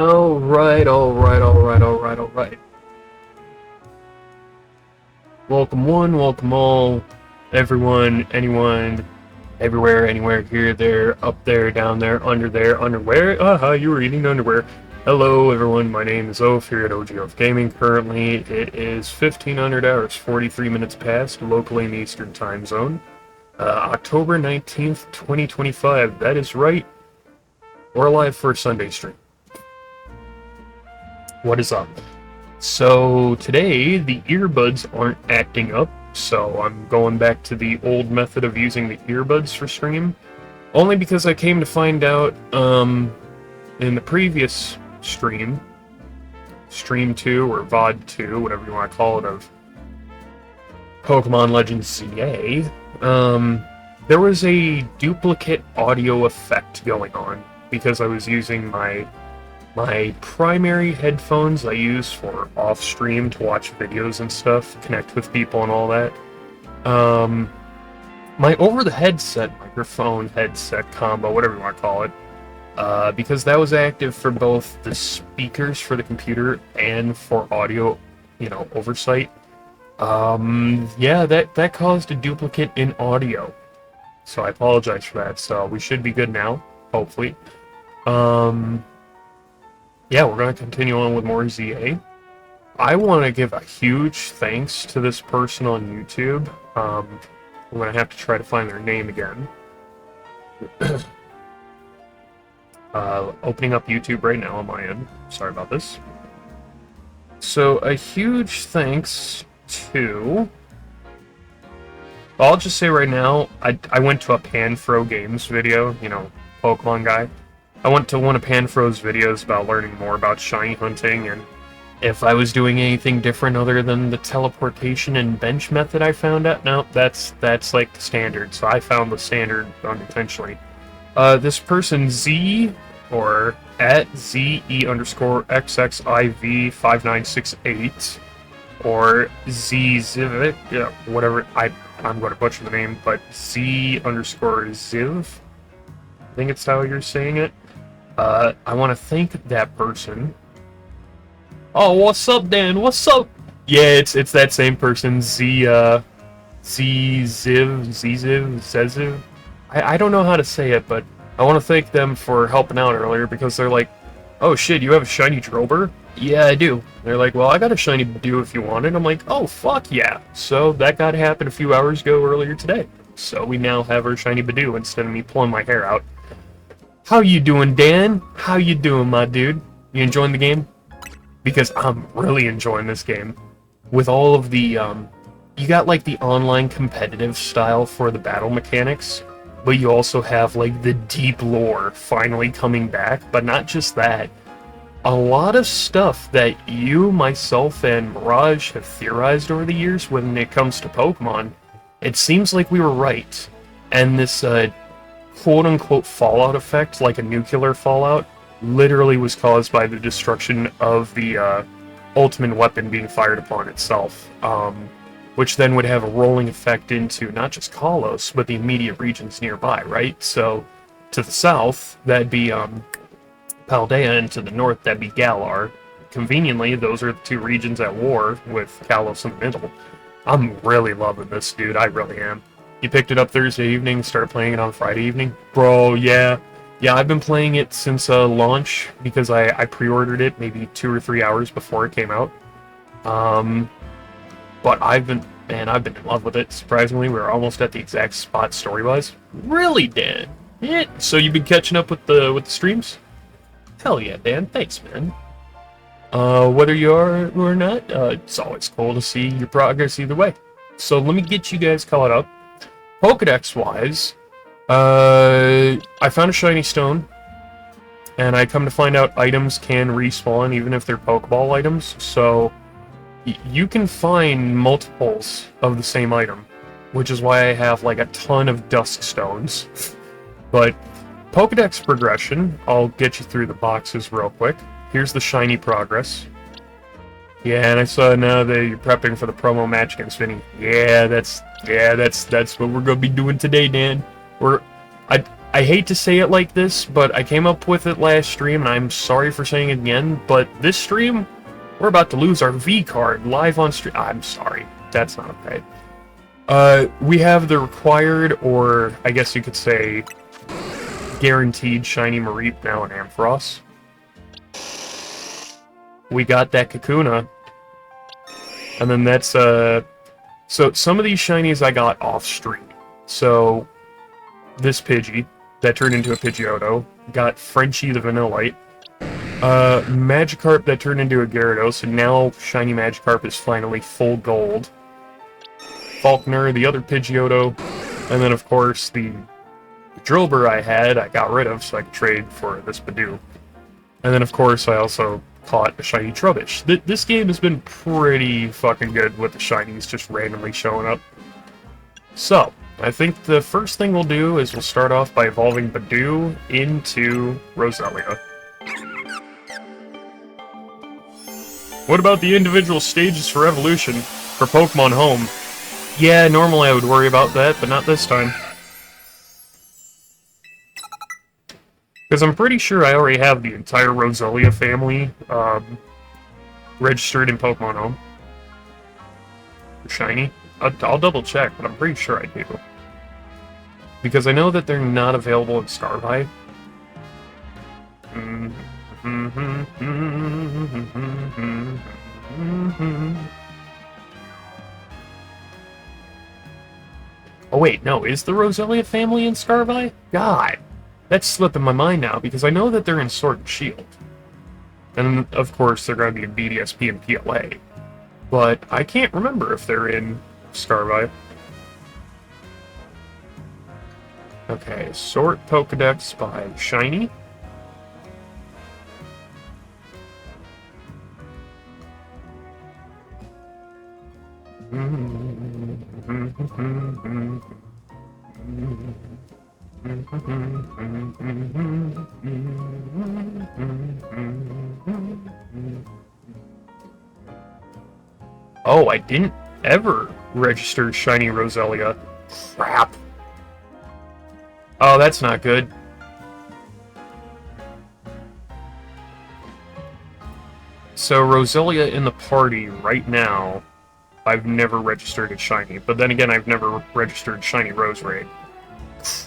Alright. Welcome one, welcome all, everyone, anyone, everywhere, anywhere, here, there, up there, down there, under there, underwear. You were eating underwear. Hello everyone, my name is Oaf here at OGF Gaming. Currently, it is 1500 hours, 43 minutes past, locally in the Eastern Time Zone. October 19th, 2025, that is right. We're live for a Sunday stream. What is up? So today the earbuds aren't acting up, so I'm going back to the old method of using the earbuds for stream. Only because I came to find out in the previous stream 2 or VOD 2, whatever you want to call it, of Pokemon Legends ZA, there was a duplicate audio effect going on because I was using my primary headphones I use for off-stream to watch videos and stuff, connect with people and all that. My over-the-headset microphone headset combo, whatever you want to call it, because that was active for both the speakers for the computer and for audio, oversight. Yeah, that caused a duplicate in audio. So I apologize for that. So we should be good now, hopefully. Yeah, we're going to continue on with more ZA. I want to give a huge thanks to this person on YouTube. I'm going to have to try to find their name again. Opening up YouTube right now on my end. Sorry about this. So, a huge thanks to... I'll just say right now, I went to a Panfro Games video, Pokemon guy. I went to one of Panfro's videos about learning more about shiny hunting, and if I was doing anything different other than the teleportation and bench method I found out. No, that's like the standard, so I found the standard unintentionally. This person Z, or at ZE_XXIV5968, or ZZiv, yeah, whatever, I'm going to butcher the name, but Z_Ziv, I think it's how you're saying it. I want to thank that person. Oh, what's up, Dan? What's up? Yeah, it's that same person, Zeziv. I don't know how to say it, but I want to thank them for helping out earlier because they're like, oh shit, you have a shiny Drober? Yeah, I do. They're like, well, I got a shiny Badoo if you want it. I'm like, oh, fuck yeah. So that got to happen a few hours ago earlier today. So we now have our shiny Badoo instead of me pulling my hair out. How you doing, Dan? How you doing, my dude? You enjoying the game? Because I'm really enjoying this game. With all of the, you got, like, the online competitive style for the battle mechanics, but you also have, like, the deep lore finally coming back. But not just that. A lot of stuff that you, myself, and Mirage have theorized over the years when it comes to Pokemon, it seems like we were right. And this, quote-unquote fallout effect, like a nuclear fallout, literally was caused by the destruction of the ultimate weapon being fired upon itself, which then would have a rolling effect into not just Kalos, but the immediate regions nearby, right? So, to the south, that'd be Paldea, and to the north, that'd be Galar. Conveniently, those are the two regions at war, with Kalos in the middle. I'm really loving this, dude, I really am. You picked it up Thursday evening, started playing it on Friday evening? Bro, yeah. Yeah, I've been playing it since launch, because I pre-ordered it maybe 2 or 3 hours before it came out. But I've been in love with it, surprisingly. We're almost at the exact spot story-wise. Really, Dan? Yeah. So you've been catching up with the streams? Hell yeah, Dan. Thanks, man. Whether you are or not, it's always cool to see your progress either way. So let me get you guys caught up. Pokedex-wise, I found a shiny stone, and I come to find out items can respawn even if they're Pokeball items, so you can find multiples of the same item, which is why I have like a ton of Dusk Stones. But Pokedex progression, I'll get you through the boxes real quick. Here's the shiny progress. Yeah, and I saw now that you're prepping for the promo match against Vinny. Yeah, that's what we're gonna be doing today, Dan. I I hate to say it like this, but I came up with it last stream, and I'm sorry for saying it again, but this stream, we're about to lose our V card live on stream. I'm sorry. That's not okay. We have the required, or I guess you could say, guaranteed shiny Mareep now in Ampharos. We got that Kakuna. And then that's, so some of these shinies I got off stream. So, this Pidgey, that turned into a Pidgeotto, got Frenchie the Vanillite, Magikarp that turned into a Gyarados, and now shiny Magikarp is finally full gold. Falkner, the other Pidgeotto, and then of course the Drillbur I got rid of so I could trade for this Badoo. And then of course I also caught a shiny Trubbish. This game has been pretty fucking good with the shinies just randomly showing up. So, I think the first thing we'll do is we'll start off by evolving Badoo into Roselia. What about the individual stages for evolution for Pokemon Home? Yeah, normally I would worry about that, but not this time. Because I'm pretty sure I already have the entire Roselia family registered in Pokemon Home. Shiny. I'll double check, but I'm pretty sure I do. Because I know that they're not available in Starvie. Oh wait, no, is the Roselia family in Starvie? God, that's slipping my mind now, because I know that they're in Sword and Shield. And of course they're going to be in BDSP and PLA. But I can't remember if they're in Starvie. Okay, sort Pokedex by Shiny. Oh, I didn't ever register shiny Roselia. Crap. Oh, that's not good. So Roselia in the party right now, I've never registered as shiny, but then again, I've never registered shiny Roserade.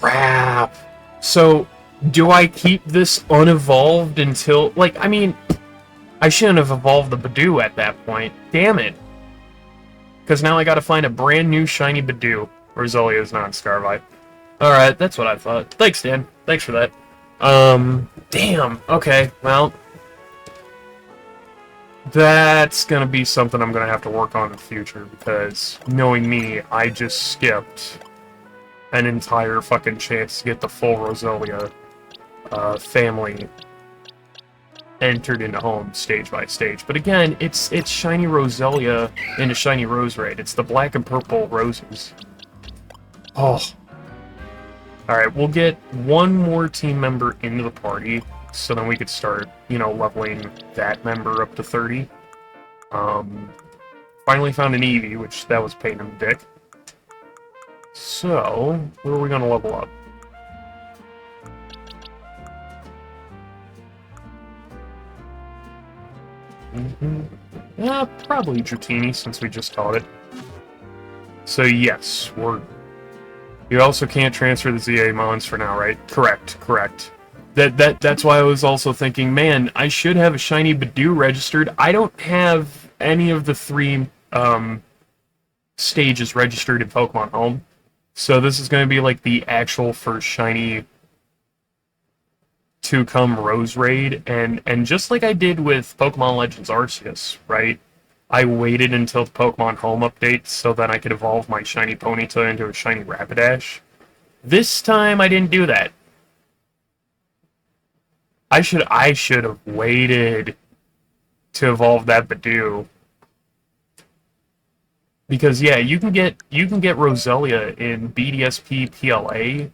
Crap. So, do I keep this unevolved until, like, I mean, I shouldn't have evolved the Badoo at that point. Damn it. Because now I gotta find a brand new shiny Badoo. Roselia is not in Starvie. Alright, that's what I thought. Thanks, Dan. Thanks for that. Damn. Okay, well, that's gonna be something I'm gonna have to work on in the future, because, knowing me, I just skipped an entire fucking chance to get the full Roselia family entered into home stage by stage. But again, it's shiny Roselia into shiny Roserade. It's the black and purple roses. Oh. Alright, we'll get one more team member into the party, so then we could start, you know, leveling that member up to 30. Finally found an Eevee, which that was a pain in the dick. So, where are we going to level up? Yeah, probably Dratini, since we just caught it. So yes, you also can't transfer the ZA Mons for now, right? Correct. That's why I was also thinking, man, I should have a shiny Badoo registered. I don't have any of the 3 stages registered in Pokemon Home. So this is going to be like the actual first shiny to come Roserade, and just like I did with Pokemon Legends Arceus, right? I waited until the Pokemon Home update so that I could evolve my shiny Ponyta into a shiny Rapidash. This time I didn't do that. I should have waited to evolve that Badoo. Because yeah, you can get Roselia in BDSP PLA,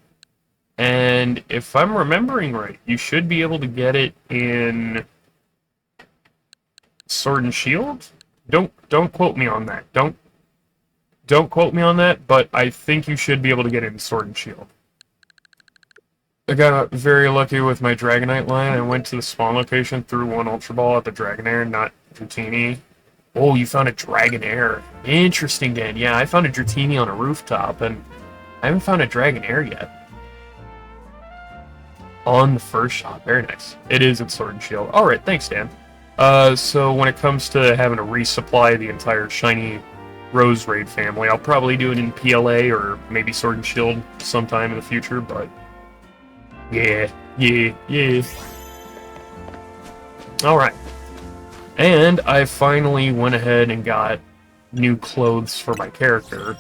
and if I'm remembering right, you should be able to get it in Sword and Shield? Don't quote me on that. Don't quote me on that, but I think you should be able to get it in Sword and Shield. I got very lucky with my Dragonite line. I went to the spawn location, threw one Ultra Ball at the Dragonair, not Dratini. Oh, you found a Dragonair. Interesting, Dan. Yeah, I found a Dratini on a rooftop, and I haven't found a Dragonair yet. On the first shot. Very nice. It is in Sword and Shield. Alright, thanks, Dan. So when it comes to having to resupply the entire shiny Rose Raid family, I'll probably do it in PLA or maybe Sword and Shield sometime in the future, but... Yeah. Alright. And I finally went ahead and got new clothes for my character.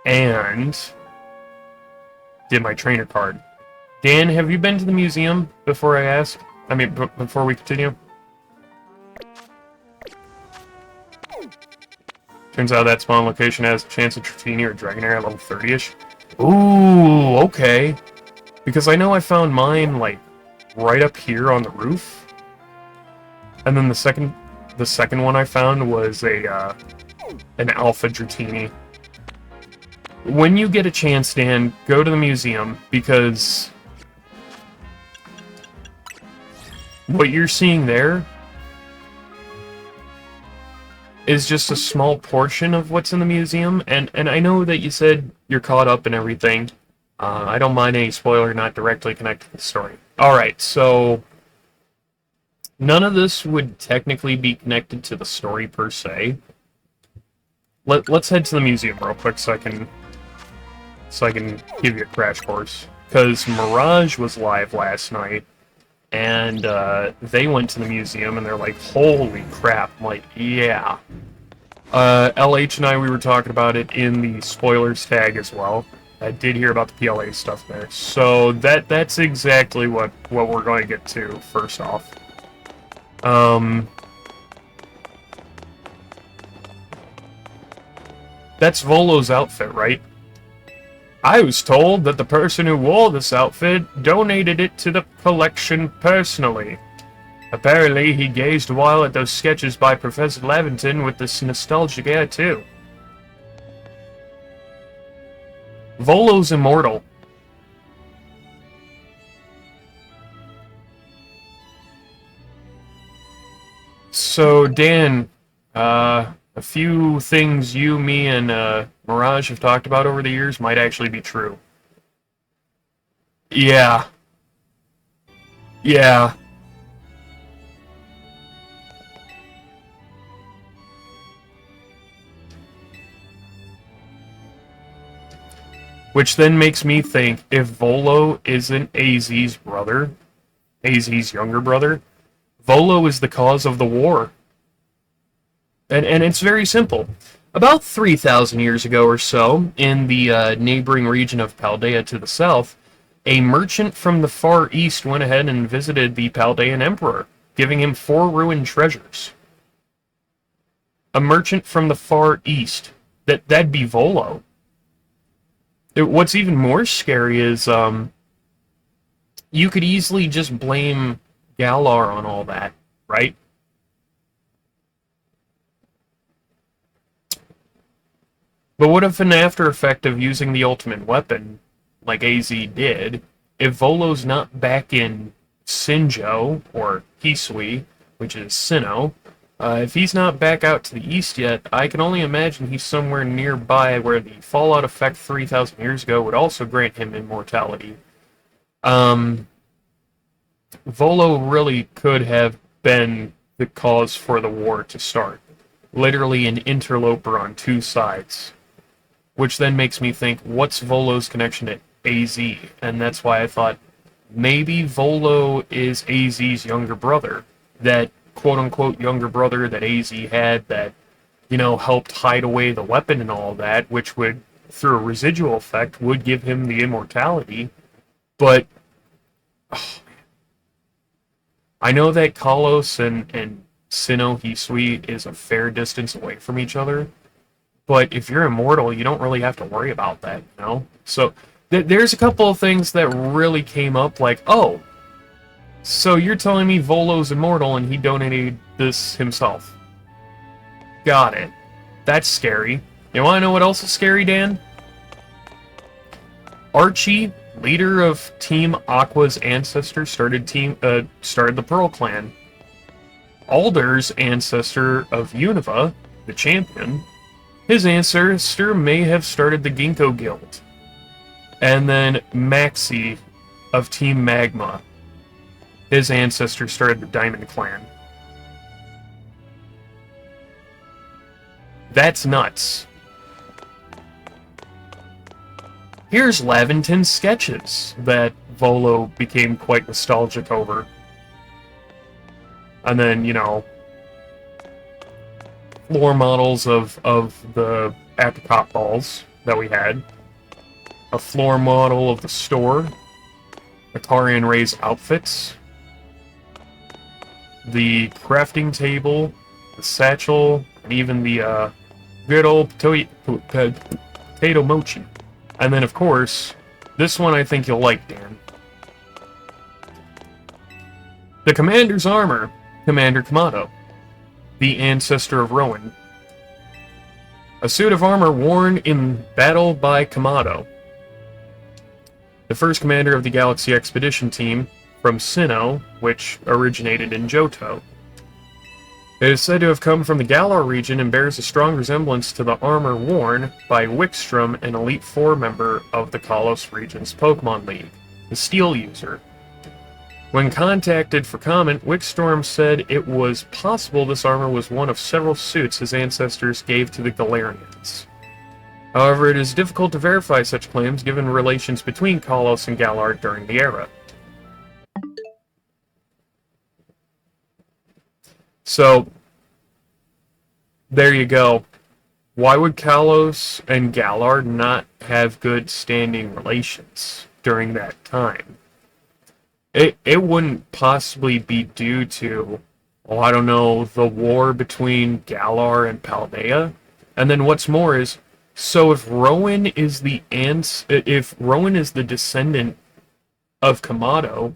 And did my trainer card. Dan, have you been to the museum before I ask? I mean, before we continue? Turns out that spawn location has a chance of Dratini or Dragonair at level 30-ish. Ooh, okay. Because I know I found mine, like, right up here on the roof. And then the second one I found was an Alpha Dratini. When you get a chance, Dan, go to the museum, because what you're seeing there is just a small portion of what's in the museum, and I know that you said you're caught up and everything. I don't mind any spoiler not directly connected to the story. Alright, so none of this would technically be connected to the story per se. Let's head to the museum real quick so I can give you a crash course. Because Mirage was live last night, and they went to the museum and they're like, holy crap. I'm like, yeah. LH and I, we were talking about it in the spoilers tag as well. I did hear about the PLA stuff there. So that's exactly what we're going to get to first off. That's Volo's outfit, right? I was told that the person who wore this outfit donated it to the collection personally. Apparently, he gazed a while at those sketches by Professor Lavington with this nostalgic air, too. Volo's immortal. So, Dan, a few things you, me, and Mirage have talked about over the years might actually be true. Yeah. Yeah. Which then makes me think, if Volo isn't AZ's brother, AZ's younger brother, Volo is the cause of the war. And it's very simple. About 3,000 years ago or so, in the neighboring region of Paldea to the south, a merchant from the Far East went ahead and visited the Paldean Emperor, giving him 4 ruined treasures. A merchant from the Far East. That'd be Volo. What's even more scary is, you could easily just blame Galar on all that, right? But what if an after effect of using the ultimate weapon, like AZ did, if Volo's not back in Sinjo, or Hisui, which is Sinnoh, if he's not back out to the east yet, I can only imagine he's somewhere nearby where the fallout effect 3,000 years ago would also grant him immortality. Volo really could have been the cause for the war to start. Literally an interloper on 2 sides. Which then makes me think, what's Volo's connection to AZ? And that's why I thought, maybe Volo is AZ's younger brother. That quote-unquote younger brother that AZ had that, you know, helped hide away the weapon and all that, which would, through a residual effect, would give him the immortality. But, oh, I know that Kalos and Sinnoh Hisui is a fair distance away from each other, but if you're immortal, you don't really have to worry about that, you know? So, there's a couple of things that really came up, like, oh, so you're telling me Volo's immortal and he donated this himself. Got it. That's scary. You want to know what else is scary, Dan? Archie Leader of Team Aqua's ancestor started the Pearl Clan. Alder's ancestor of Unova, the champion, his ancestor may have started the Ginkgo Guild. And then Maxi of Team Magma, his ancestor started the Diamond Clan. That's nuts. Here's Laventon's sketches that Volo became quite nostalgic over. And then, you know, floor models of the apricot balls that we had. A floor model of the store. Atari and Ray's outfits. The crafting table. The satchel. And even the good old potato mochi. And then, of course, this one I think you'll like, Dan. The Commander's Armor. Commander Kamado, the ancestor of Rowan. A suit of armor worn in battle by Kamado, the first commander of the Galaxy Expedition Team from Sinnoh, which originated in Johto. It is said to have come from the Galar region and bears a strong resemblance to the armor worn by Wickstrom, an Elite Four member of the Kalos region's Pokemon League, the Steel User. When contacted for comment, Wickstorm said it was possible this armor was one of several suits his ancestors gave to the Galarians. However, it is difficult to verify such claims given relations between Kalos and Galar during the era. So, there you go. Why would Kalos and Galar not have good standing relations during that time? It wouldn't possibly be due to, oh, I don't know, the war between Galar and Paldea. And then what's more is, so if Rowan is the descendant of Kamado,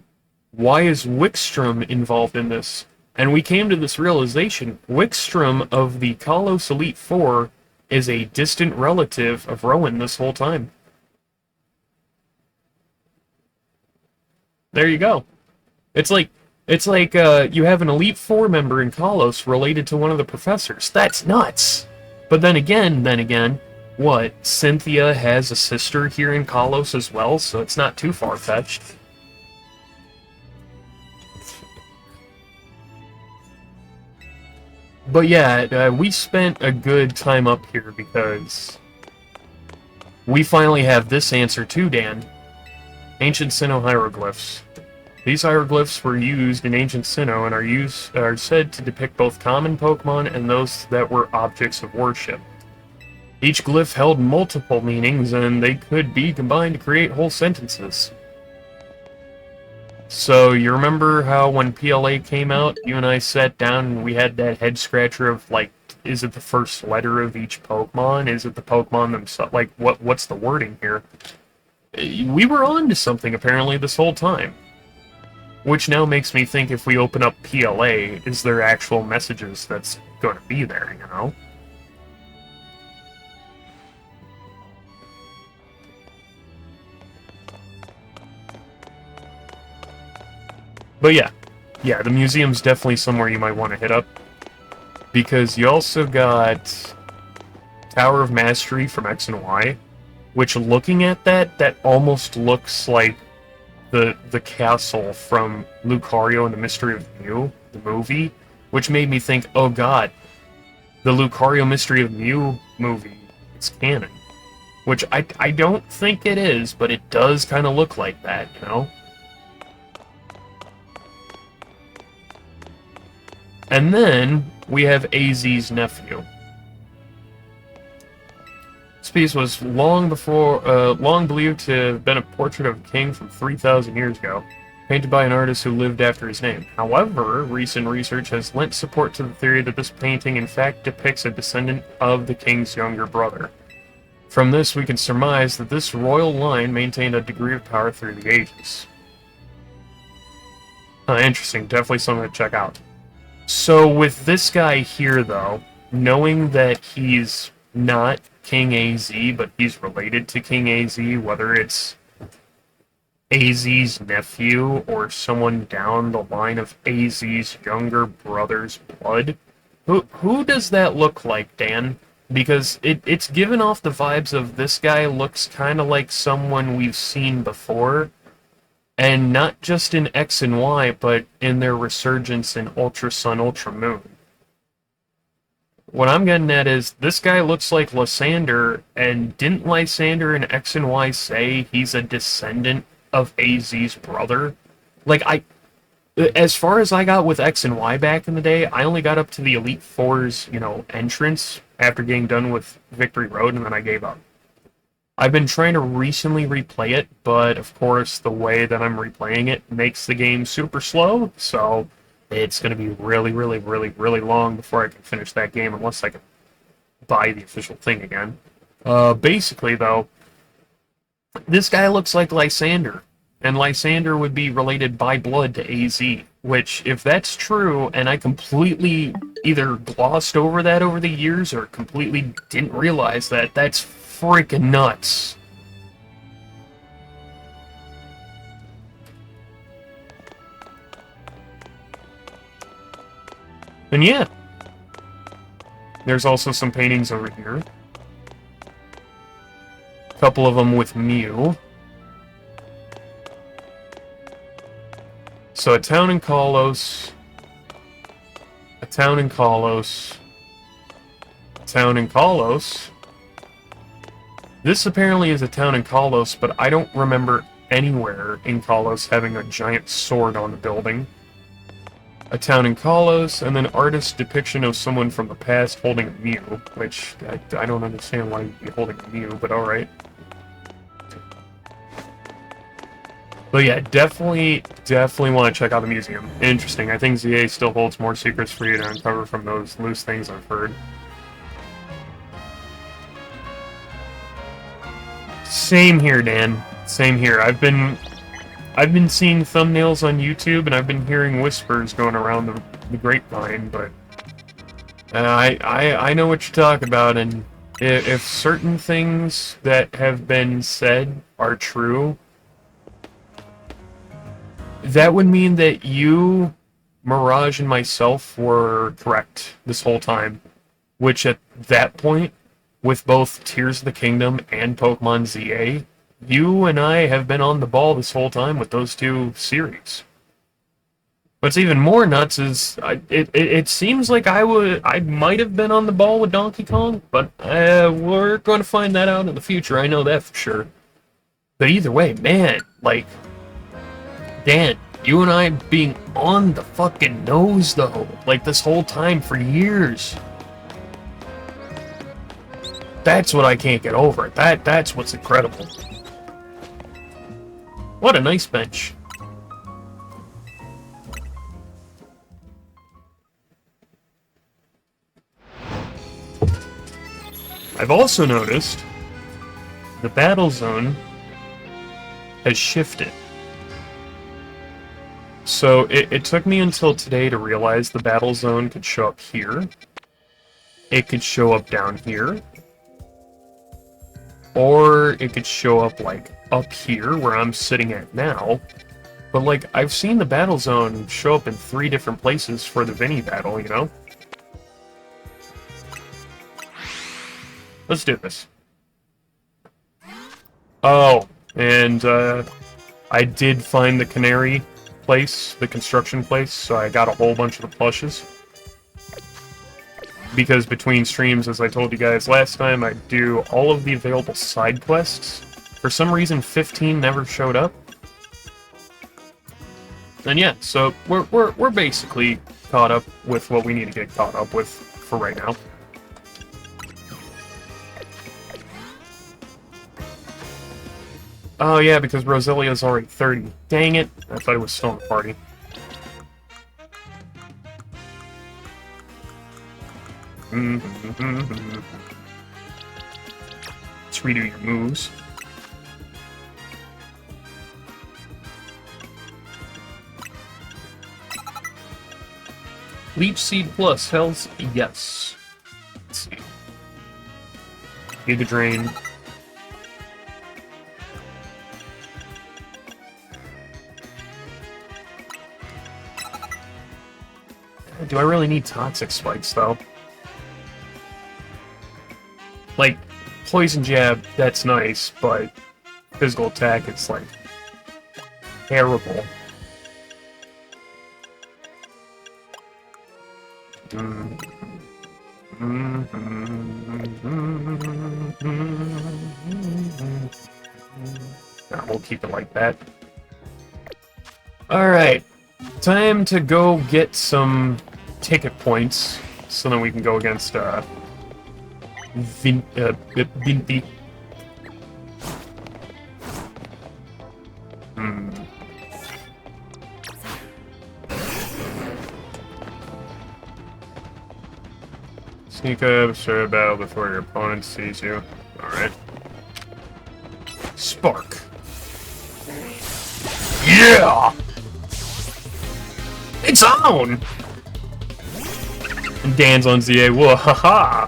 why is Wickstrom involved in this? And we came to this realization, Wickstrom of the Kalos Elite Four is a distant relative of Rowan this whole time. There you go. It's like you have an Elite Four member in Kalos related to one of the professors. That's nuts. But then again, what? Cynthia has a sister here in Kalos as well, so it's not too far-fetched. But yeah, we spent a good time up here because we finally have this answer too, Dan. Ancient Sinnoh hieroglyphs. These hieroglyphs were used in Ancient Sinnoh and are said to depict both common Pokemon and those that were objects of worship. Each glyph held multiple meanings, and they could be combined to create whole sentences. So, you remember how when PLA came out, you and I sat down and we had that head-scratcher of, like, is it the first letter of each Pokemon? Is it the Pokemon themselves? Like, what's the wording here? We were on to something, apparently, this whole time. Which now makes me think if we open up PLA, is there actual messages that's going to be there, you know? But yeah, the museum's definitely somewhere you might want to hit up. Because you also got Tower of Mastery from X and Y, which looking at that almost looks like the castle from Lucario and the Mystery of Mew, the movie, which made me think, oh god, the Lucario Mystery of Mew movie is canon. Which I don't think it is, but it does kind of look like that, you know? And then we have AZ's nephew. This piece was long believed to have been a portrait of a king from 3,000 years ago, painted by an artist who lived after his name. However, recent research has lent support to the theory that this painting in fact depicts a descendant of the king's younger brother. From this, we can surmise that this royal line maintained a degree of power through the ages. Interesting, definitely something to check out. So with this guy here, though, knowing that he's not King AZ, but he's related to King AZ, whether it's AZ's nephew or someone down the line of AZ's younger brother's blood. Who does that look like, Dan? Because it's given off the vibes of this guy looks kind of like someone we've seen before, and not just in X and Y, but in their resurgence in Ultra Sun, Ultra Moon. What I'm getting at is, this guy looks like Lysander, and didn't Lysander in X and Y say he's a descendant of AZ's brother? Like, as far as I got with X and Y back in the day, I only got up to the Elite Four's, entrance after getting done with Victory Road, and then I gave up. I've been trying to recently replay it, but of course the way that I'm replaying it makes the game super slow, so it's going to be really, really, really, really long before I can finish that game, unless I can buy the official thing again. Basically, though, this guy looks like Lysander, and Lysander would be related by blood to AZ, which, if that's true, and I completely either glossed over that over the years or completely didn't realize that, that's freaking nuts. And yeah, there's also some paintings over here. A couple of them with Mew. So a town in Kalos, a town in Kalos, a town in Kalos. This apparently is a town in Kalos, but I don't remember anywhere in Kalos having a giant sword on the building. A town in Kalos, and then artist's depiction of someone from the past holding a Mew, which I don't understand why you'd be holding a Mew, but alright. But yeah, definitely want to check out the museum. Interesting. I think ZA still holds more secrets for you to uncover from those loose things I've heard. Same here, Dan. Same here. I've been seeing thumbnails on YouTube, and I've been hearing whispers going around the grapevine, but I know what you're talking about, and if certain things that have been said are true, that would mean that you, Mirage, and myself were correct this whole time, which at that point, with both Tears of the Kingdom and Pokemon ZA, you and I have been on the ball this whole time with those two series. What's even more nuts is, it seems like I might have been on the ball with Donkey Kong, but we're going to find that out in the future, I know that for sure. But either way, man, like, Dan, you and I being on the fucking nose, though, like this whole time for years. That's what I can't get over. That's what's incredible. What a nice bench. I've also noticed the battle zone has shifted. So it took me until today to realize the battle zone could show up here. It could show up down here. Or it could show up, like, up here, where I'm sitting at now. But, like, I've seen the battle zone show up in 3 different places for the Vinny battle, you know? Let's do this. Oh, and, I did find the Canary place, the construction place, so I got a whole bunch of the plushes. Because between streams, as I told you guys last time, I do all of the available side quests. For some reason, 15 never showed up. And yeah, so we're basically caught up with what we need to get caught up with for right now. Oh yeah, because Roselia's already 30. Dang it! I thought it was still in the party. Let's redo your moves. Leech Seed Plus, health, yes. Let's see. Giga Drain. Do I really need toxic spikes, though? Like, poison jab, that's nice, but physical attack, it's like terrible. Nah, we'll keep it like that. Alright, time to go get some ticket points so that we can go against Vinti. Sneak up, start a battle before your opponent sees you. Alright. Spark. Yeah! It's on! And Dan's on ZA. Whoa, haha!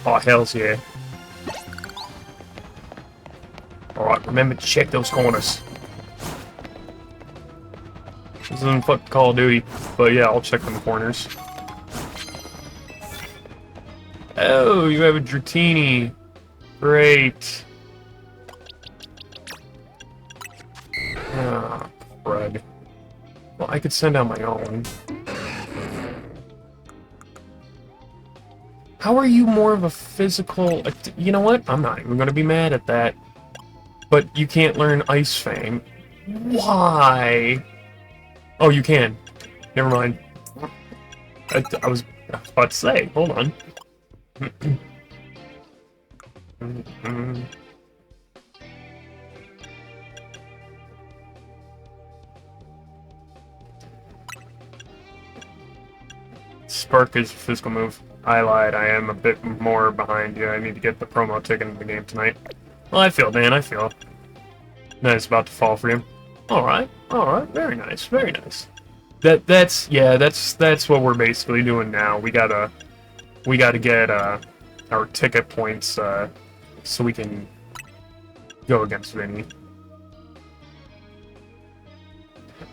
Oh, hells yeah. Alright, remember to check those corners. This isn't fucking Call of Duty, but yeah, I'll check them corners. Oh, you have a Dratini. Great. Ah, crud. Well, I could send out my own. How are you more of a physical... You know what? I'm not even going to be mad at that. But you can't learn Ice Fang. Why? Oh, you can. Never mind. I was about to say. Hold on. Spark is a physical move. I lied. I am a bit more behind you. I need to get the promo ticket in the game tonight. Well, I feel, Dan. I feel. Nice, about to fall for you. All right. Very nice. Very nice. That's what we're basically doing now. We gotta get our ticket points so we can go against Vinny.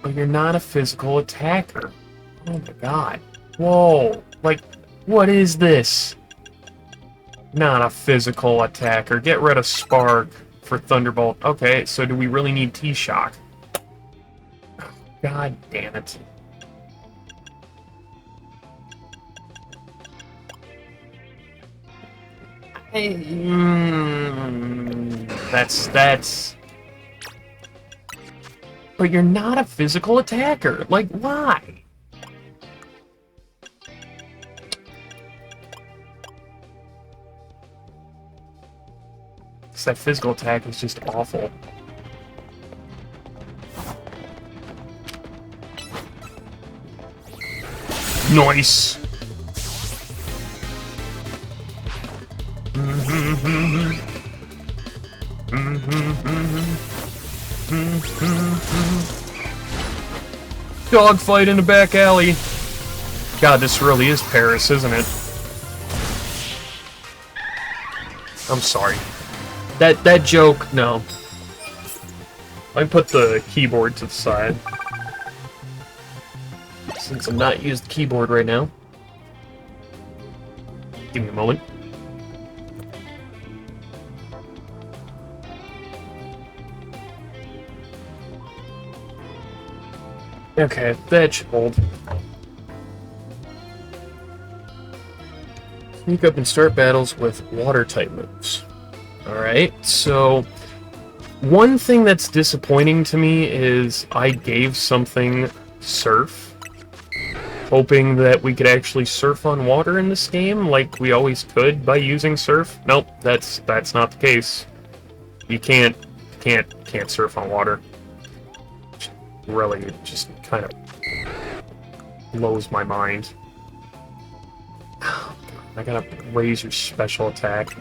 But you're not a physical attacker. Oh my god. Whoa. Like, what is this? Not a physical attacker. Get rid of Spark for Thunderbolt. Okay, so do we really need T-Shock? God damn it. That's... But you're not a physical attacker. Like, why? That physical attack is just awful. Nice! Dogfight in the back alley. God, this really is Paris, isn't it? I'm sorry. That joke, no. I put the keyboard to the side. Since I'm not using the keyboard right now. Give me a moment. Okay, that should hold. Sneak up and start battles with water-type moves. Alright, so one thing that's disappointing to me is I gave something Surf, hoping that we could actually surf on water in this game like we always could by using Surf. Nope, that's not the case. You can't surf on water. Really, it just kind of blows my mind. Oh, God, I gotta raise your special attack.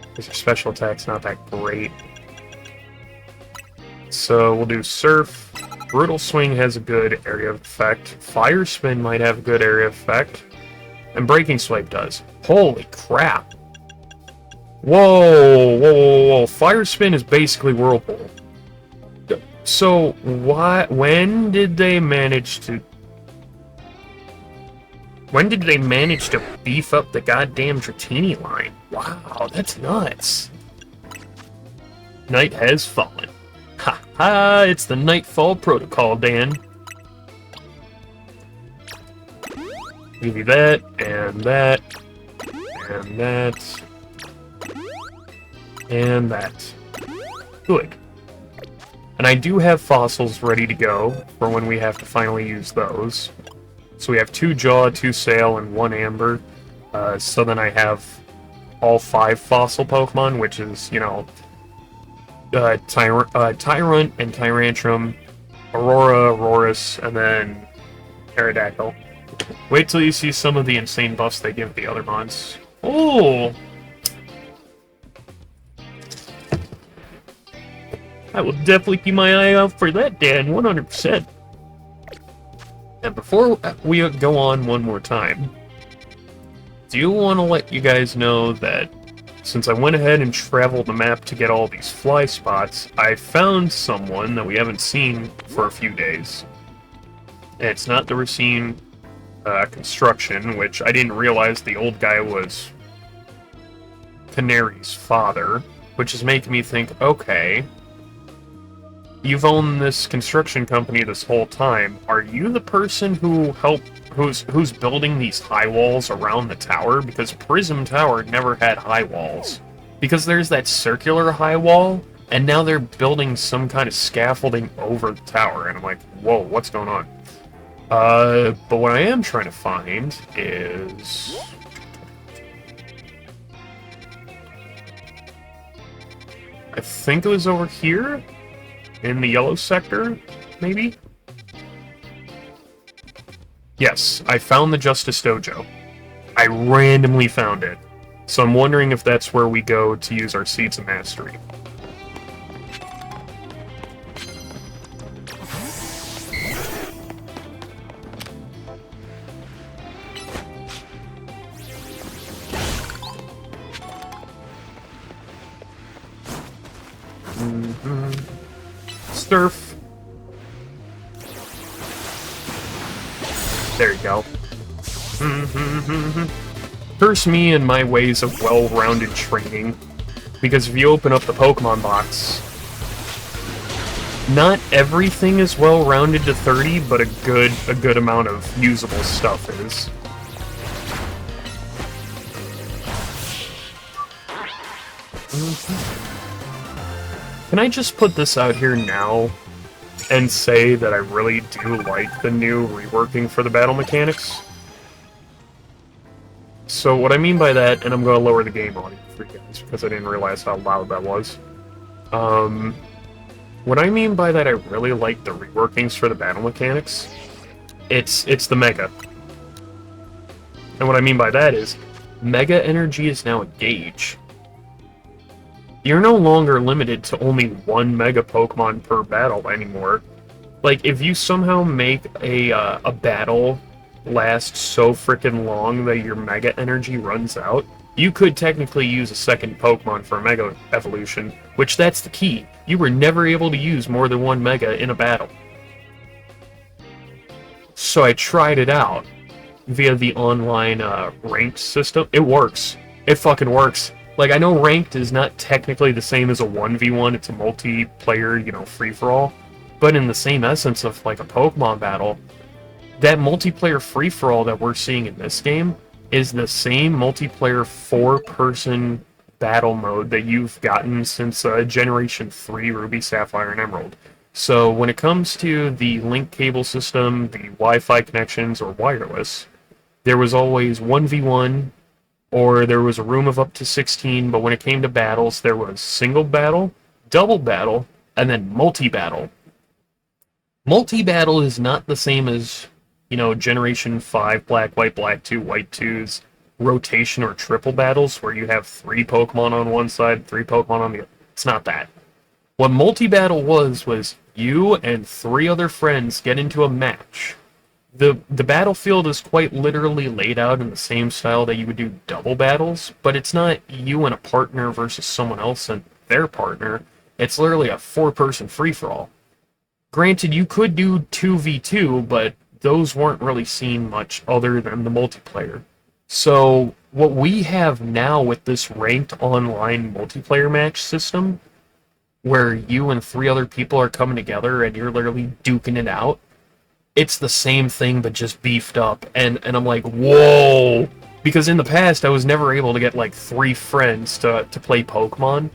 Because your special attack's not that great. So we'll do Surf. Brutal Swing has a good area of effect. Fire Spin might have a good area of effect. And Breaking Swipe does. Holy crap. Whoa, whoa, whoa, whoa. Fire Spin is basically Whirlpool. So, when did they manage to beef up the goddamn Dratini line? Wow, that's nuts. Night has fallen. Ha ha, it's the Nightfall Protocol, Dan. Give you that, and that, and that, and that. Good. And I do have fossils ready to go for when we have to finally use those. So we have 2 Jaw, 2 Sail, and 1 Amber. So then I have all 5 fossil Pokemon, which is, you know, Tyrant and Tyrantrum, Aurora, Aurorus, and then Aerodactyl. Wait till you see some of the insane buffs they give the other mons. Oh! I will definitely keep my eye out for that, Dan, 100%. And before we go on one more time, do you want to let you guys know that since I went ahead and traveled the map to get all these fly spots, I found someone that we haven't seen for a few days. And it's not the Racine construction, which I didn't realize the old guy was Canary's father, which is making me think, okay, you've owned this construction company this whole time. Are you the person who's building these high walls around the tower? Because Prism Tower never had high walls. Because there's that circular high wall, and now they're building some kind of scaffolding over the tower, and I'm like, whoa, what's going on? But what I am trying to find is... I think it was over here? In the yellow sector, maybe? Yes, I found the Justice Dojo. I randomly found it. So I'm wondering if that's where we go to use our Seeds of Mastery. Surf. There you go. Curse me and my ways of well-rounded training, because if you open up the Pokemon box, not everything is well-rounded to 30, but a good amount of usable stuff is. Can I just put this out here now and say that I really do like the new reworking for the battle mechanics? So what I mean by that, and I'm going to lower the game audio for you guys because I didn't realize how loud that was. What I mean by that I really like the reworkings for the battle mechanics, it's the Mega. And what I mean by that is, Mega Energy is now a gauge. You're no longer limited to only 1 Mega Pokemon per battle anymore. Like, if you somehow make a battle last so frickin' long that your Mega Energy runs out, you could technically use a second Pokemon for a Mega Evolution, which that's the key. You were never able to use more than 1 Mega in a battle. So I tried it out via the online ranked system. It works. It fucking works. Like, I know ranked is not technically the same as a 1v1, it's a multiplayer, you know, free-for-all, but in the same essence of, like, a Pokemon battle, that multiplayer free-for-all that we're seeing in this game is the same multiplayer 4-person battle mode that you've gotten since Generation 3 Ruby, Sapphire, and Emerald. So when it comes to the link cable system, the Wi-Fi connections, or wireless, there was always 1v1, or there was a room of up to 16, but when it came to battles, there was single battle, double battle, and then multi-battle. Multi-battle is not the same as, you know, Generation 5, Black, White 2, White 2's rotation or triple battles, where you have 3 Pokemon on one side, 3 Pokemon on the other. It's not that. What multi-battle was You and 3 other friends get into a match. The battlefield is quite literally laid out in the same style that you would do double battles, but it's not you and a partner versus someone else and their partner. It's literally a 4-person free-for-all. Granted, you could do 2v2, but those weren't really seen much other than the multiplayer. So, what we have now with this ranked online multiplayer match system, where you and 3 other people are coming together and you're literally duking it out, it's the same thing but just beefed up. And I'm like, whoa! Because in the past, I was never able to get like 3 friends to play Pokemon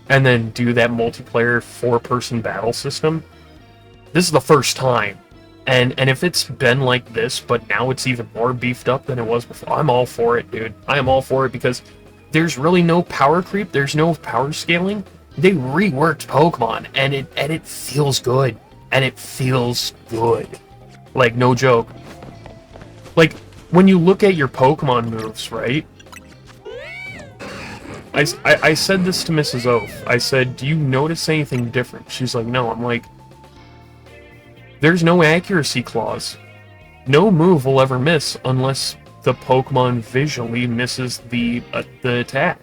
and then do that multiplayer 4-person battle system. This is the first time. And if it's been like this, but now it's even more beefed up than it was before, I'm all for it, dude. I am all for it because there's really no power creep, there's no power scaling. They reworked Pokemon, and it feels good. And it feels good. Like, no joke. Like, when you look at your Pokemon moves, right? I said this to Mrs. Oath. I said, do you notice anything different? She's like, no. I'm like, there's no accuracy clause. No move will ever miss unless the Pokemon visually misses the attack.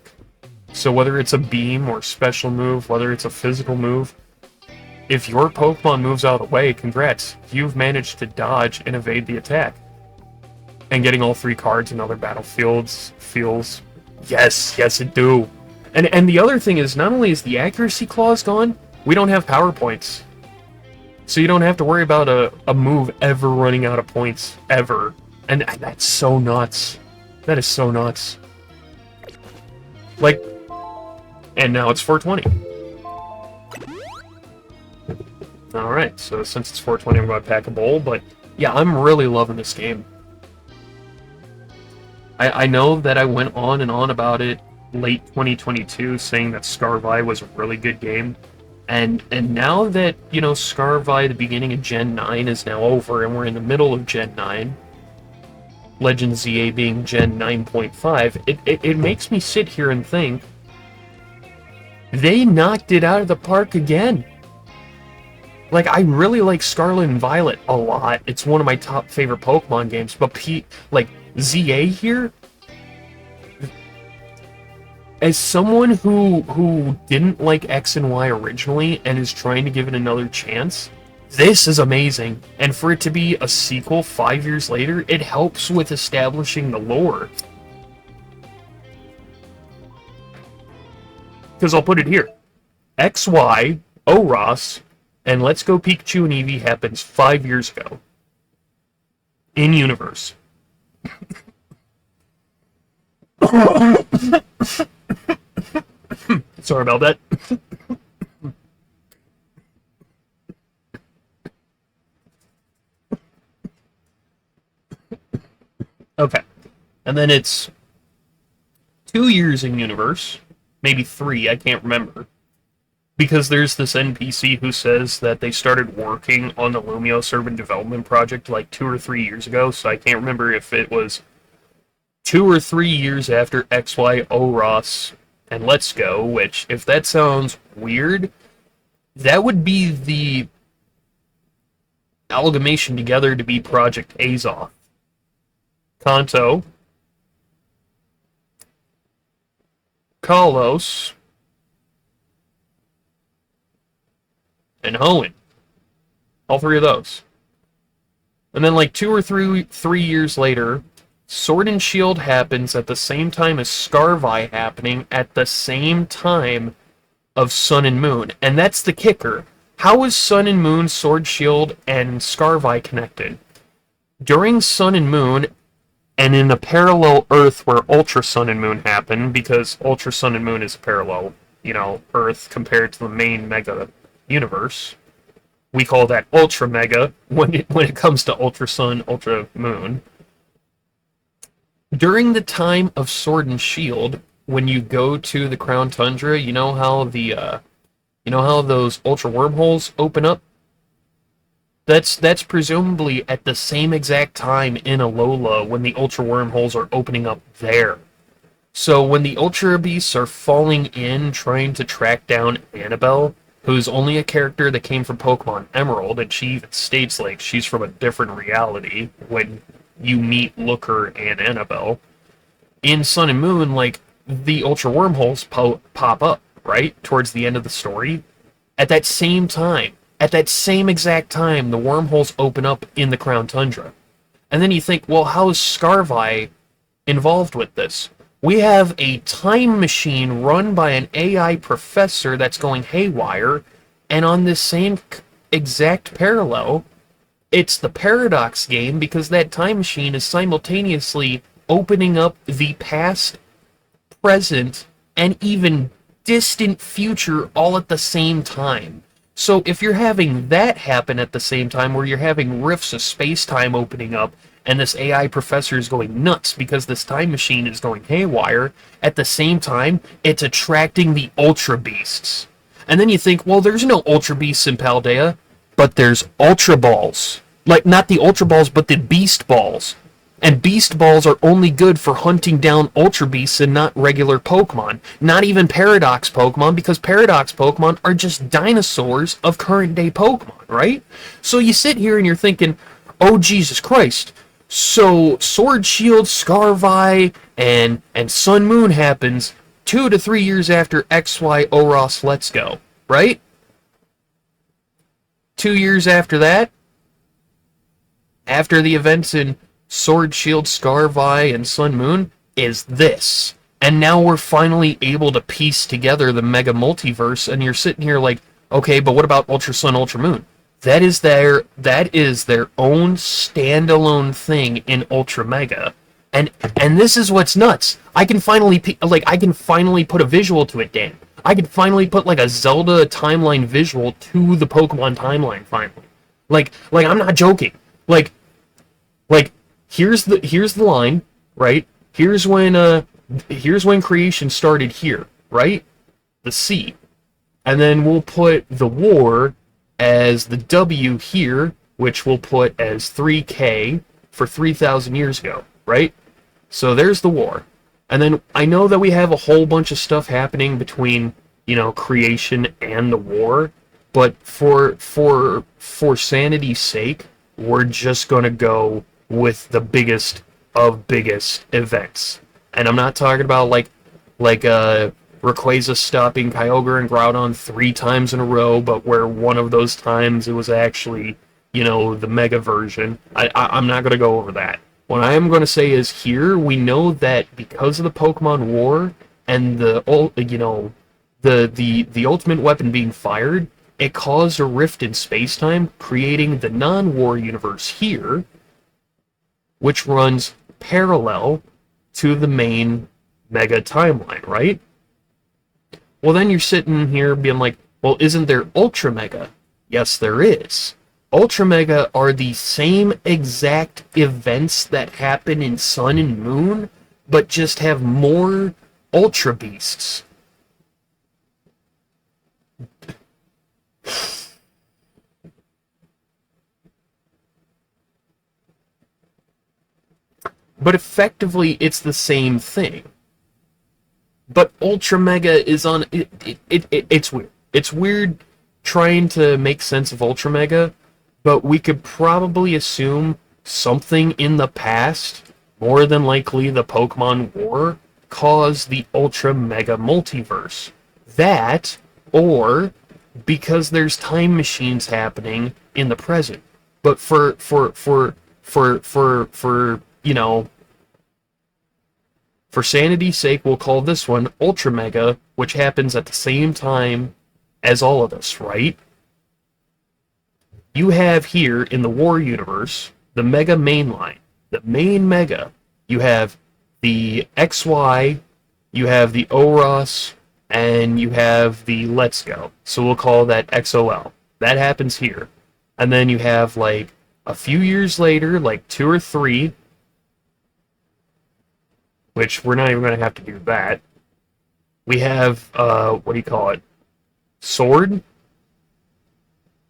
So whether it's a beam or special move, whether it's a physical move, if your Pokemon moves out of the way, congrats. You've managed to dodge and evade the attack. And getting all 3 cards in other battlefields feels... Yes, it do. And the other thing is, not only is the accuracy clause gone, we don't have power points. So you don't have to worry about a move ever running out of points, ever. And that's so nuts. That is so nuts. Like, and now it's 420. Alright, so since it's 420, I'm going to pack a bowl, but yeah, I'm really loving this game. I know that I went on and on about it late 2022, saying that Scarvi was a really good game, and now that, you know, Scarvi, the beginning of Gen 9 is now over, and we're in the middle of Gen 9, Legend ZA being Gen 9.5, it makes me sit here and think, they knocked it out of the park again. Like, I really like Scarlet and Violet a lot. It's one of my top favorite Pokemon games, but like, ZA here, as someone who didn't like X and Y originally and is trying to give it another chance, this is amazing. And for it to be a sequel 5 years later, it helps with establishing the lore. Because I'll put it here. XY, OROS, and Let's Go Pikachu and Eevee happens 5 years ago. In universe. Sorry about that. Okay. And then it's 2 years in universe. Maybe 3, I can't remember. Because there's this NPC who says that they started working on the Lumiose Urban Development Project like 2 or 3 years ago, so I can't remember if it was 2 or 3 years after XY, OROS, and Let's Go, which, if that sounds weird, that would be the amalgamation together to be Project Azoth. Kanto, Kalos, and Hoenn. All 3 of those. And then like 2 or 3 years later, Sword and Shield happens at the same time as Scarvi happening at the same time of Sun and Moon. And that's the kicker. How is Sun and Moon, Sword, Shield, and Scarvi connected? During Sun and Moon, and in a parallel Earth where Ultra Sun and Moon happen, because Ultra Sun and Moon is a parallel, you know, Earth compared to the main Mega universe. We call that Ultra Mega when it comes to Ultra Sun, Ultra Moon. During the time of Sword and Shield, when you go to the Crown Tundra, you know how those Ultra Wormholes open up? That's presumably at the same exact time in Alola when the Ultra Wormholes are opening up there. So when the Ultra Beasts are falling in trying to track down Annabelle, who's only a character that came from Pokemon Emerald, and she even states like she's from a different reality when you meet Looker and Annabelle. In Sun and Moon, like, the Ultra Wormholes pop up, right? Towards the end of the story. At that same time, at that same exact time, the wormholes open up in the Crown Tundra. And then you think, well, how is Scarvi involved with this? We have a time machine run by an AI professor that's going haywire, and on this same exact parallel, it's the Paradox game because that time machine is simultaneously opening up the past, present, and even distant future all at the same time. So if you're having that happen at the same time, where you're having rifts of space-time opening up, and this AI professor is going nuts because this time machine is going haywire, at the same time, it's attracting the Ultra Beasts. And then you think, well, there's no Ultra Beasts in Paldea, but there's Ultra Balls. Like, not the Ultra Balls, but the Beast Balls. And Beast Balls are only good for hunting down Ultra Beasts and not regular Pokemon. Not even Paradox Pokemon, because Paradox Pokemon are just dinosaurs of current-day Pokemon, right? So you sit here and you're thinking, oh, Jesus Christ. So Sword Shield, Scarvi, and Sun Moon happens 2 to 3 years after XY Oros Let's Go, right? 2 years after that, after the events in Sword Shield, Scarvi, and Sun Moon, is this. And now we're finally able to piece together the Mega Multiverse, and you're sitting here like, okay, but what about Ultra Sun, Ultra Moon? That is their own standalone thing in Ultra Mega. And this is what's nuts. I can finally put a visual to it, Dan. I can finally put like a Zelda timeline visual to the Pokemon timeline finally. Like I'm not joking. Like here's the line, right? Here's when creation started here, right? The C. And then we'll put the war as the W here, which we'll put as 3K for 3,000 years ago, right? So there's the war. And then I know that we have a whole bunch of stuff happening between, creation and the war, but for sanity's sake, we're just going to go with the biggest of biggest events. And I'm not talking about like Rayquaza stopping Kyogre and Groudon 3 times in a row, but where one of those times it was actually, the Mega version. I'm not going to go over that. What I am going to say is here, we know that because of the Pokemon War and the ultimate weapon being fired, it caused a rift in space-time, creating the non-war universe here, which runs parallel to the main Mega timeline, right? Well, then you're sitting here being like, well, isn't there Ultra Mega? Yes, there is. Ultra Mega are the same exact events that happen in Sun and Moon, but just have more Ultra Beasts. But effectively, it's the same thing. But Ultra Mega is on... It's weird. It's weird trying to make sense of Ultra Mega, but we could probably assume something in the past, more than likely the Pokemon War, caused the Ultra Mega multiverse. That, or because there's time machines happening in the present. But for sanity's sake, we'll call this one Ultra Mega, which happens at the same time as all of this, right? You have here in the War universe the Mega mainline, the main Mega. You have the XY, you have the Oros, and you have the Let's Go. So we'll call that XOL. That happens here. And then you have like a few years later, like 2 or 3, which we're not even going to have to do that. We have, Sword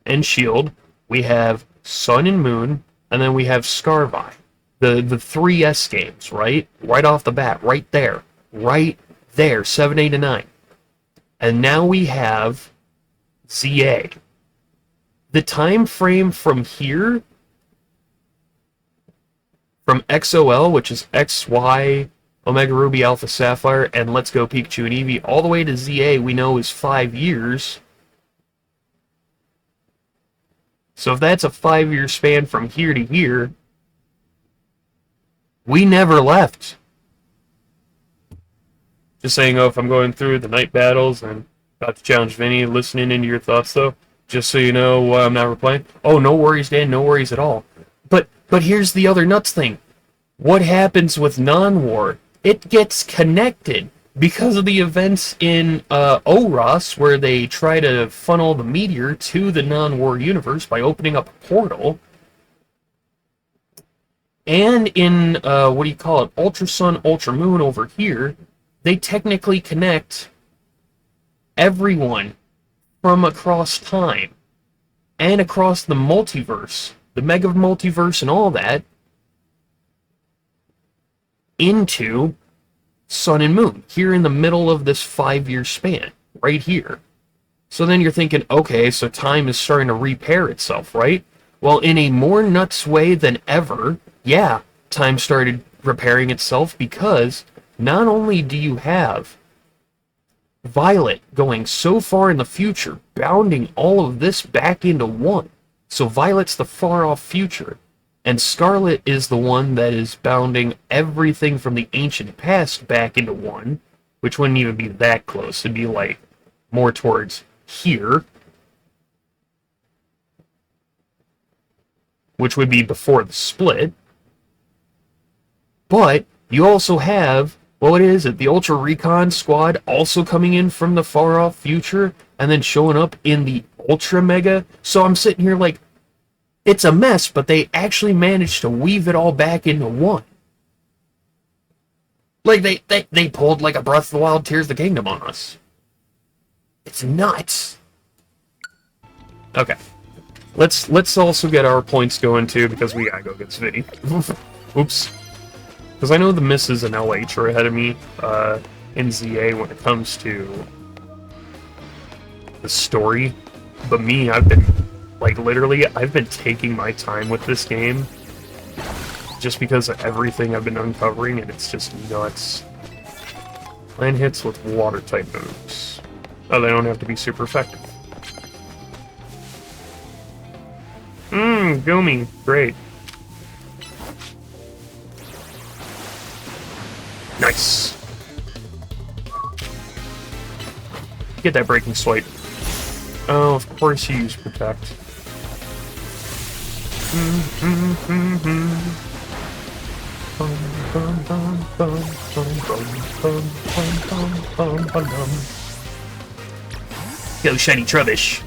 and Shield. We have Sun and Moon, and then we have Scarvi. The 3S games, right? Right off the bat, right there, 7, 8, and 9. And now we have ZA. The time frame from here, from XOL, which is XY, Omega Ruby, Alpha Sapphire, and Let's Go Pikachu and Eevee, all the way to ZA, we know is 5 years. So if that's a 5-year span from here to here, we never left. Just saying, if I'm going through the night battles and about to challenge Vinny, listening into your thoughts, though, just so you know why I'm not replying. Oh, no worries, Dan, no worries at all. But here's the other nuts thing. What happens with non-war? It gets connected because of the events in Oros, where they try to funnel the meteor to the non-war universe by opening up a portal. And in, Ultra Sun, Ultra Moon over here, they technically connect everyone from across time and across the multiverse, the mega multiverse and all that, into Sun and Moon, here in the middle of this 5-year span, right here. So then you're thinking, okay, so time is starting to repair itself, right? Well, in a more nuts way than ever, yeah, time started repairing itself, because not only do you have Violet going so far in the future, bounding all of this back into one. So Violet's the far-off future, and Scarlet is the one that is bounding everything from the ancient past back into one, which wouldn't even be that close. It'd be, like, more towards here, which would be before the split. But you also have, what is it, the Ultra Recon Squad also coming in from the far-off future and then showing up in the Ultra Mega. So I'm sitting here like, it's a mess, but they actually managed to weave it all back into one. Like, they pulled like a Breath of the Wild, Tears of the Kingdom on us. It's nuts. Okay. Let's also get our points going, too, because we gotta go get Smitty. Oops. Because I know the misses and LH are ahead of me in ZA when it comes to the story. But me, I've been, like, literally, I've been taking my time with this game just because of everything I've been uncovering, and it's just nuts. Land hits with water-type moves. Oh, they don't have to be super effective. Goomy. Great. Nice. Get that breaking swipe. Oh, of course you use protect. Go, shiny Trubbish.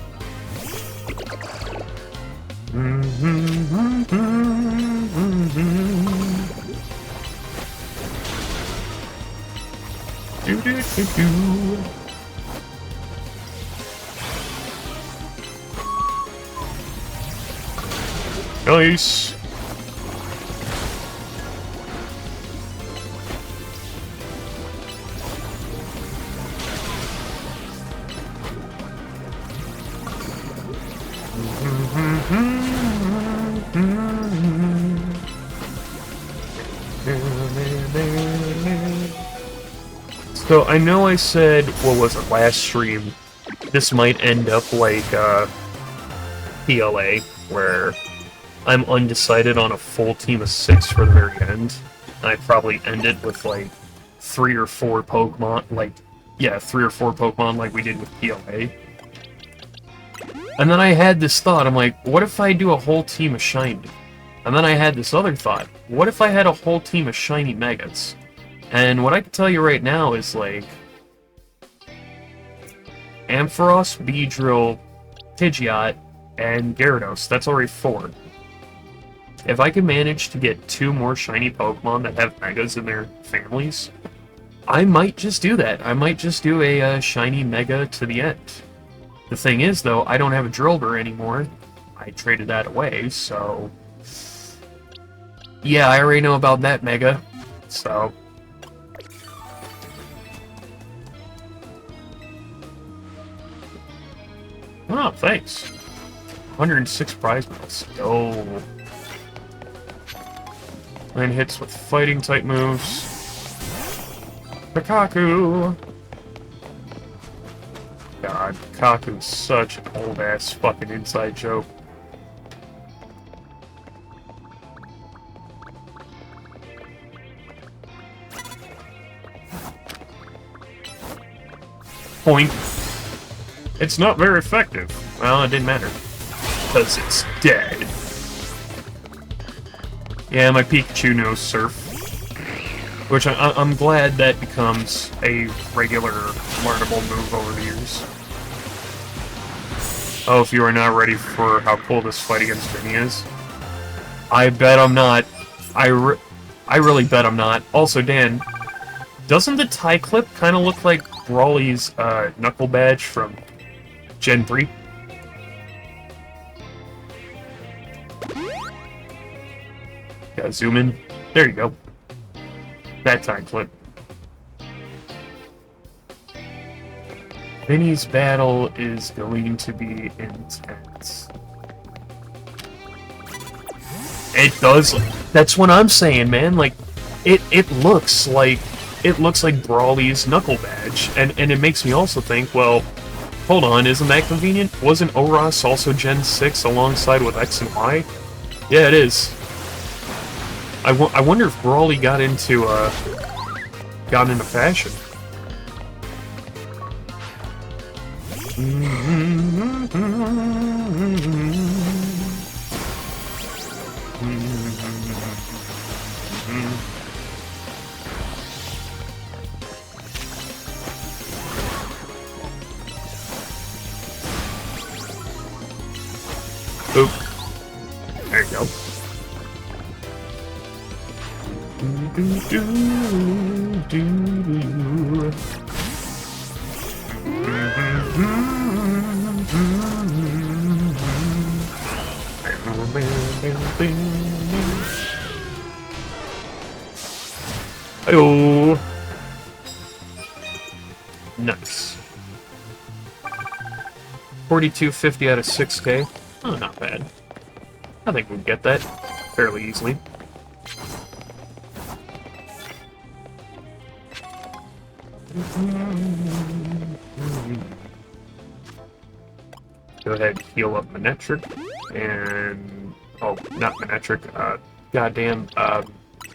Nice. So, I know I said, what was it, last stream, this might end up like, PLA, where I'm undecided on a full team of 6 for the very end. And I'd probably end it with, like, 3 or 4 Pokemon, like, yeah, 3 or 4 Pokemon like we did with PLA. And then I had this thought, I'm like, what if I do a whole team of Shiny? And then I had this other thought, what if I had a whole team of Shiny Megas? And what I can tell you right now is, like, Ampharos, Beedrill, Pidgeot, and Gyarados. That's already 4. If I can manage to get 2 more shiny Pokemon that have Megas in their families, I might just do that. I might just do a shiny Mega to the end. The thing is, though, I don't have a Drillbur anymore. I traded that away, so... yeah, I already know about that Mega, so... Oh, thanks. 106 prize medals. Yo. Land hits with fighting type moves. Pikachu! God, Pikachu's such an old ass fucking inside joke. Point. It's not very effective. Well, it didn't matter. Because it's dead. Yeah, my Pikachu knows Surf. Which I'm glad that becomes a regular learnable move over the years. Oh, if you are not ready for how cool this fight against Vinny is. I bet I'm not. I really bet I'm not. Also, Dan, doesn't the tie clip kind of look like Brawly's knuckle badge from Gen 3? Yeah, zoom in. There you go. That tie clip. Vinny's battle is going to be intense. It does. That's what I'm saying, man. Like, it looks like Brawly's knuckle badge, and it makes me also think, well, hold on, isn't that convenient? Wasn't Oros also Gen 6 alongside with X and Y? Yeah, it is. I wonder if Brawly got into fashion. Oop. There you go. Oh, nice. 4250 out of 6K. Oh, not bad. I think we'd get that fairly easily. Go ahead, heal up Manectric, and... oh, not Manectric, goddamn,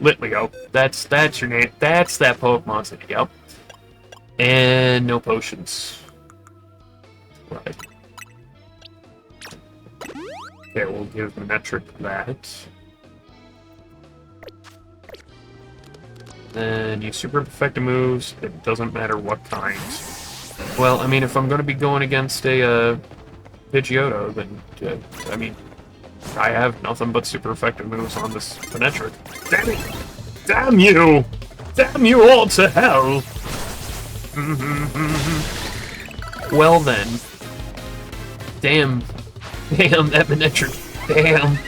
Litleo. That's your name. That's that Pokemon's name, yep. And no potions. Right. Okay, we'll give Manectric that. Then use super effective moves. It doesn't matter what kind. Well, I mean, if I'm going to be going against a Pidgeotto, then I mean, I have nothing but super effective moves on this Manectric. Damn it! Damn you! Damn you all to hell! Well then, damn that Manectric. Damn.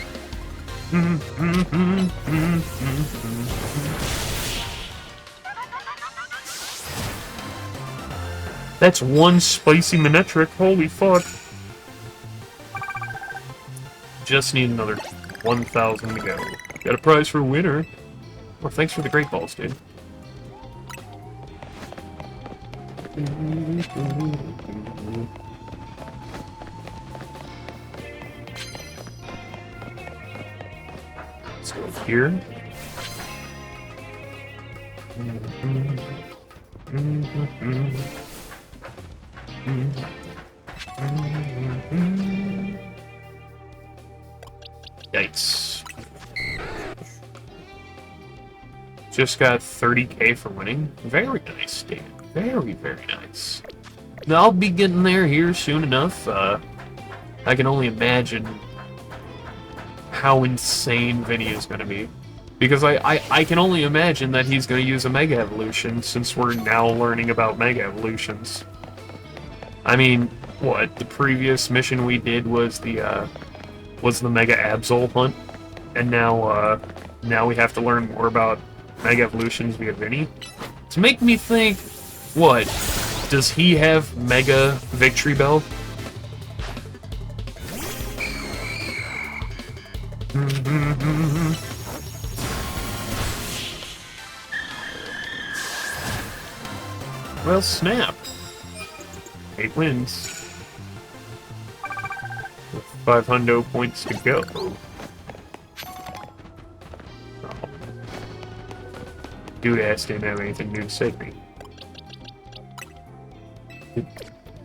That's one spicy Manectric, holy fuck. Just need another 1,000 to go. Got a prize for a winner. Well, thanks for the great balls, dude. Let's go here. Yikes. Just got 30k for winning. Very nice, Dan. Very, very nice. Now, I'll be getting there here soon enough. I can only imagine how insane Vinny is going to be. Because I can only imagine that he's going to use a Mega Evolution, since we're now learning about Mega Evolutions. I mean, what? The previous mission we did was the Mega Absol hunt, and now we have to learn more about Mega Evolutions via Vinny. To make me think, what? Does he have Mega Victory Bell? Well, snap. 8 wins. With 500 points to go. Oh. Dude ass didn't have anything new to say to me.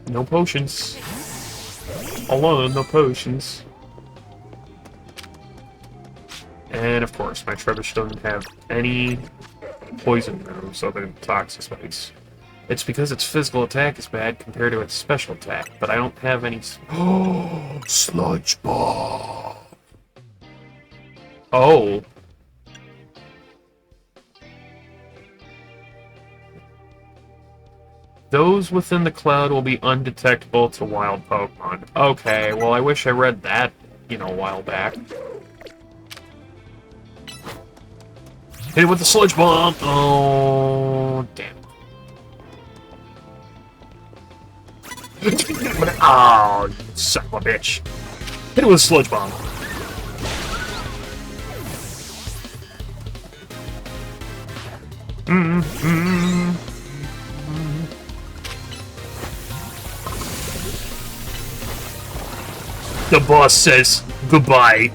No potions. Alone, no potions. And of course, my Trebuchet doesn't have any poison moves other than Toxic Spikes. It's because its physical attack is bad compared to its special attack, but I don't have any. Oh, Sludge Bomb! Oh. Those within the cloud will be undetectable to wild Pokemon. Okay, well, I wish I read that, a while back. Hit it with the Sludge Bomb! Oh, damn. Oh, son of a bitch. Hit it with a Sludge Bomb. The boss says goodbye.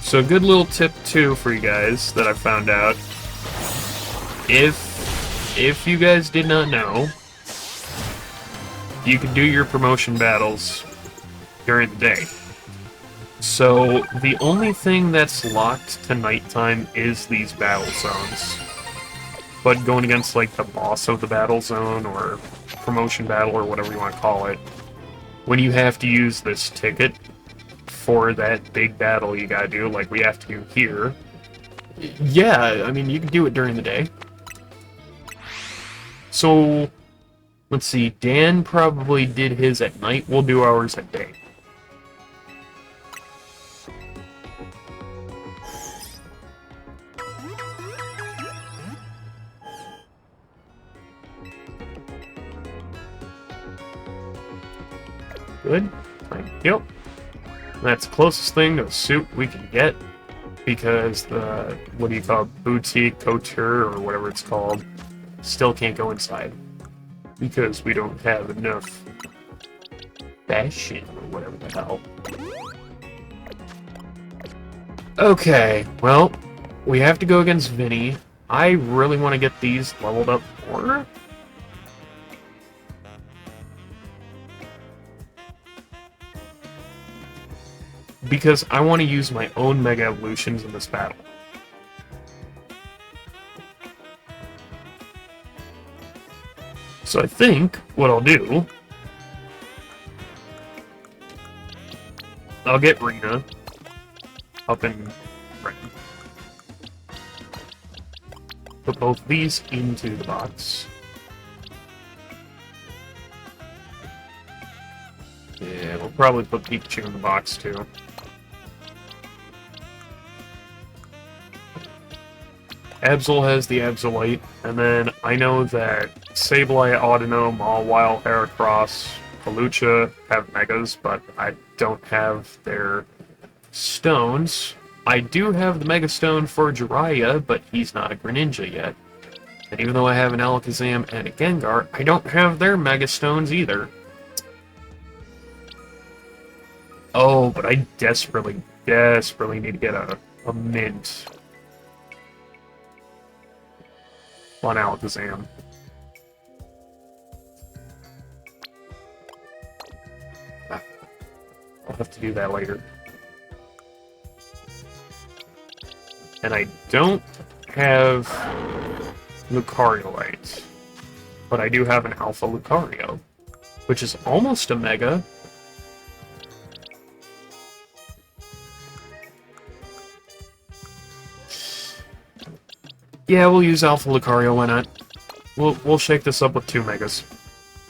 So a good little tip too for you guys that I found out. If you guys did not know, you can do your promotion battles during the day. So the only thing that's locked to nighttime is these battle zones. But going against like the boss of the battle zone or promotion battle or whatever you want to call it, when you have to use this ticket for that big battle you gotta do, like we have to do here. Yeah, I mean, you can do it during the day. So, let's see, Dan probably did his at night, we'll do ours at day. Good, thank you. That's the closest thing to a suit we can get, because the, what do you call it, boutique, couture, or whatever it's called, still can't go inside. Because we don't have enough fashion, or whatever the hell. Okay, well, we have to go against Vinny. I really want to get these leveled up more. Because I want to use my own Mega Evolutions in this battle. So I think what I'll do, I'll get Rena up in red. Put both these into the box. Yeah, we'll probably put Pikachu in the box too. Absol has the Absolite, and then I know that Sableye, Audino, Mawile, Heracross, Kalucha have Megas, but I don't have their stones. I do have the Mega Stone for Jiraiya, but he's not a Greninja yet. And even though I have an Alakazam and a Gengar, I don't have their Mega Stones either. Oh, but I desperately need to get a mint on Alakazam. I'll have to do that later. And I don't have Lucario right, but I do have an Alpha Lucario, which is almost a Mega. Yeah, we'll use Alpha Lucario, why not? We'll shake this up with 2 Megas.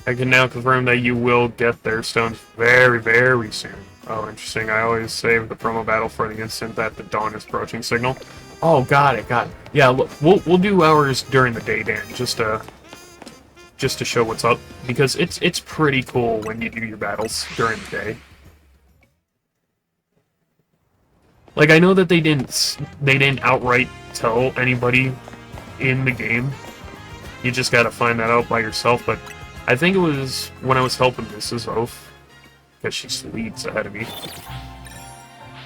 I can now confirm that you will get their stones very, very soon. Oh, interesting. I always save the promo battle for the instant that the dawn is approaching signal. Oh, got it. Yeah, we'll do ours during the day, Dan, just to just to show what's up, because it's pretty cool when you do your battles during the day. Like, I know that they didn't outright tell anybody in the game. You just gotta find that out by yourself, but I think it was when I was helping Mrs. Oath, because she leads ahead of me.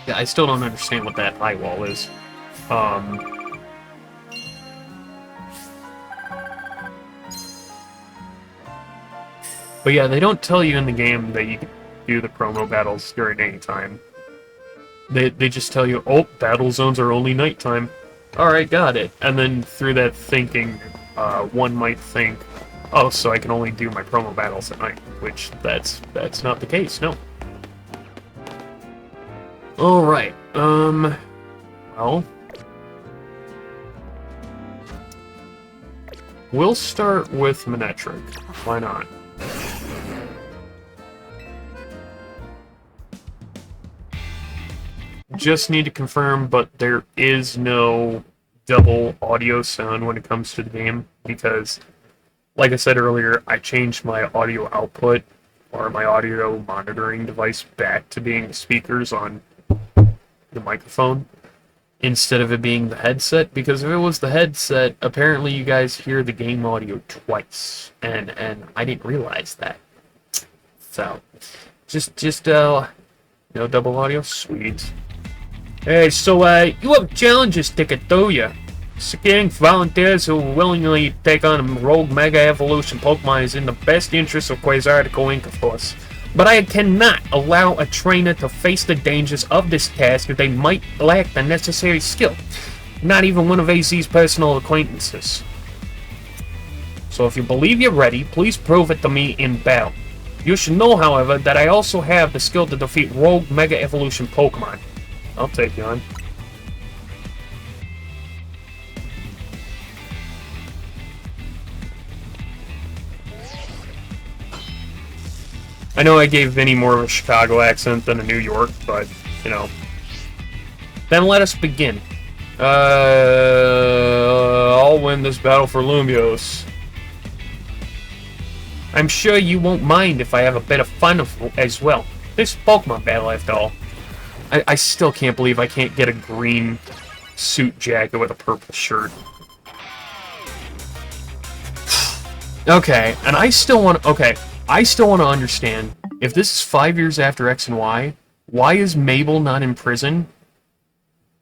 Yeah, I still don't understand what that eye wall is. But yeah, they don't tell you in the game that you can do the promo battles during any time. They just tell you, oh, battle zones are only nighttime. Alright, got it. And then through that thinking, one might think, oh, so I can only do my promo battles at night, which that's not the case, no. Alright, well, we'll start with Manetric. Why not? Just need to confirm, but there is no double audio sound when it comes to the game, because, like I said earlier, I changed my audio output, or my audio monitoring device, back to being the speakers on the microphone, instead of it being the headset, because if it was the headset, apparently you guys hear the game audio twice, and I didn't realize that. So, just no double audio? Sweet. Hey, so, you have challenges ticket, do ya? Securing volunteers who willingly take on a rogue Mega Evolution Pokemon is in the best interest of Quasartico Inc., of course. But I cannot allow a trainer to face the dangers of this task if they might lack the necessary skill. Not even one of AZ's personal acquaintances. So if you believe you're ready, please prove it to me in battle. You should know, however, that I also have the skill to defeat rogue Mega Evolution Pokemon. I'll take you on. I know I gave Vinny more of a Chicago accent than a New York, but, you know. Then let us begin. I'll win this battle for Lumiose. I'm sure you won't mind if I have a bit of fun as well. This Pokemon battle, after all. I still can't believe I can't get a green suit jacket with a purple shirt. Okay, and I still want to understand, if this is 5 years after X and Y, why is Mabel not in prison?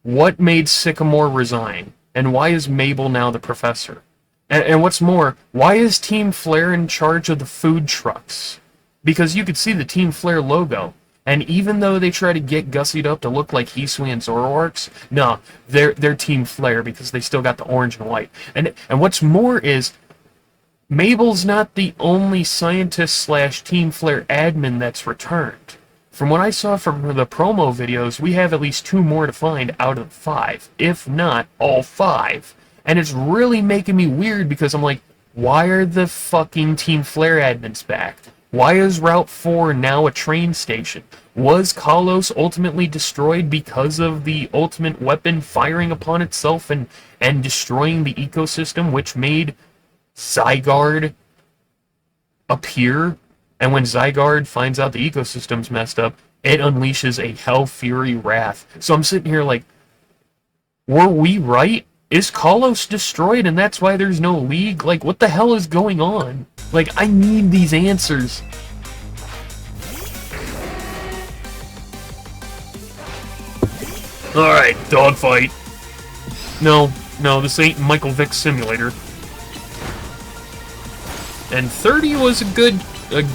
What made Sycamore resign? And why is Mabel now the professor? And what's more, why is Team Flare in charge of the food trucks? Because you could see the Team Flare logo. And even though they try to get gussied up to look like Hisui and Zoroarks, no, they're Team Flare because they still got the orange and white. And what's more is, Mabel's not the only scientist/Team Flare admin that's returned. From what I saw from the promo videos, we have at least 2 more to find out of 5, if not all 5. And it's really making me weird because I'm like, why are the fucking Team Flare admins back? Why is Route 4 now a train station? Was Kalos ultimately destroyed because of the ultimate weapon firing upon itself and destroying the ecosystem, which made Zygarde appear? And when Zygarde finds out the ecosystem's messed up, it unleashes a Hell Fury Wrath. So I'm sitting here like, were we right? Is Kalos destroyed and that's why there's no league? Like, what the hell is going on? Like, I need these answers. Alright, dogfight. No, this ain't Michael Vick's simulator. And 30 was a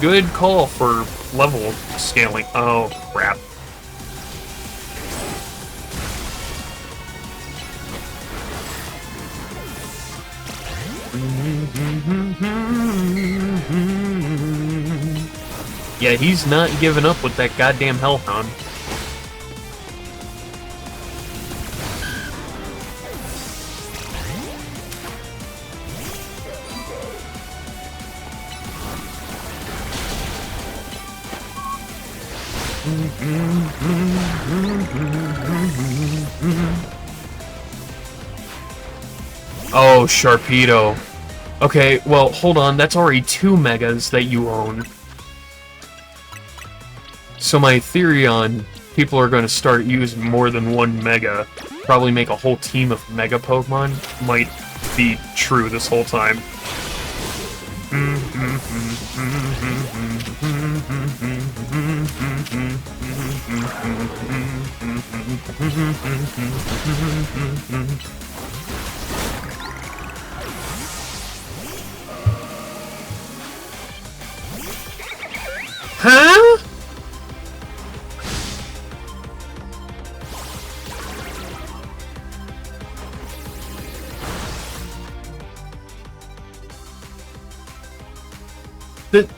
good call for level scaling. Oh, crap. Yeah, he's not giving up with that goddamn Hellhound. Oh, Sharpedo. Okay, well, hold on. That's already 2 megas that you own. So my theory on people are going to start using more than 1 mega, probably make a whole team of mega Pokemon, might be true this whole time. Huh?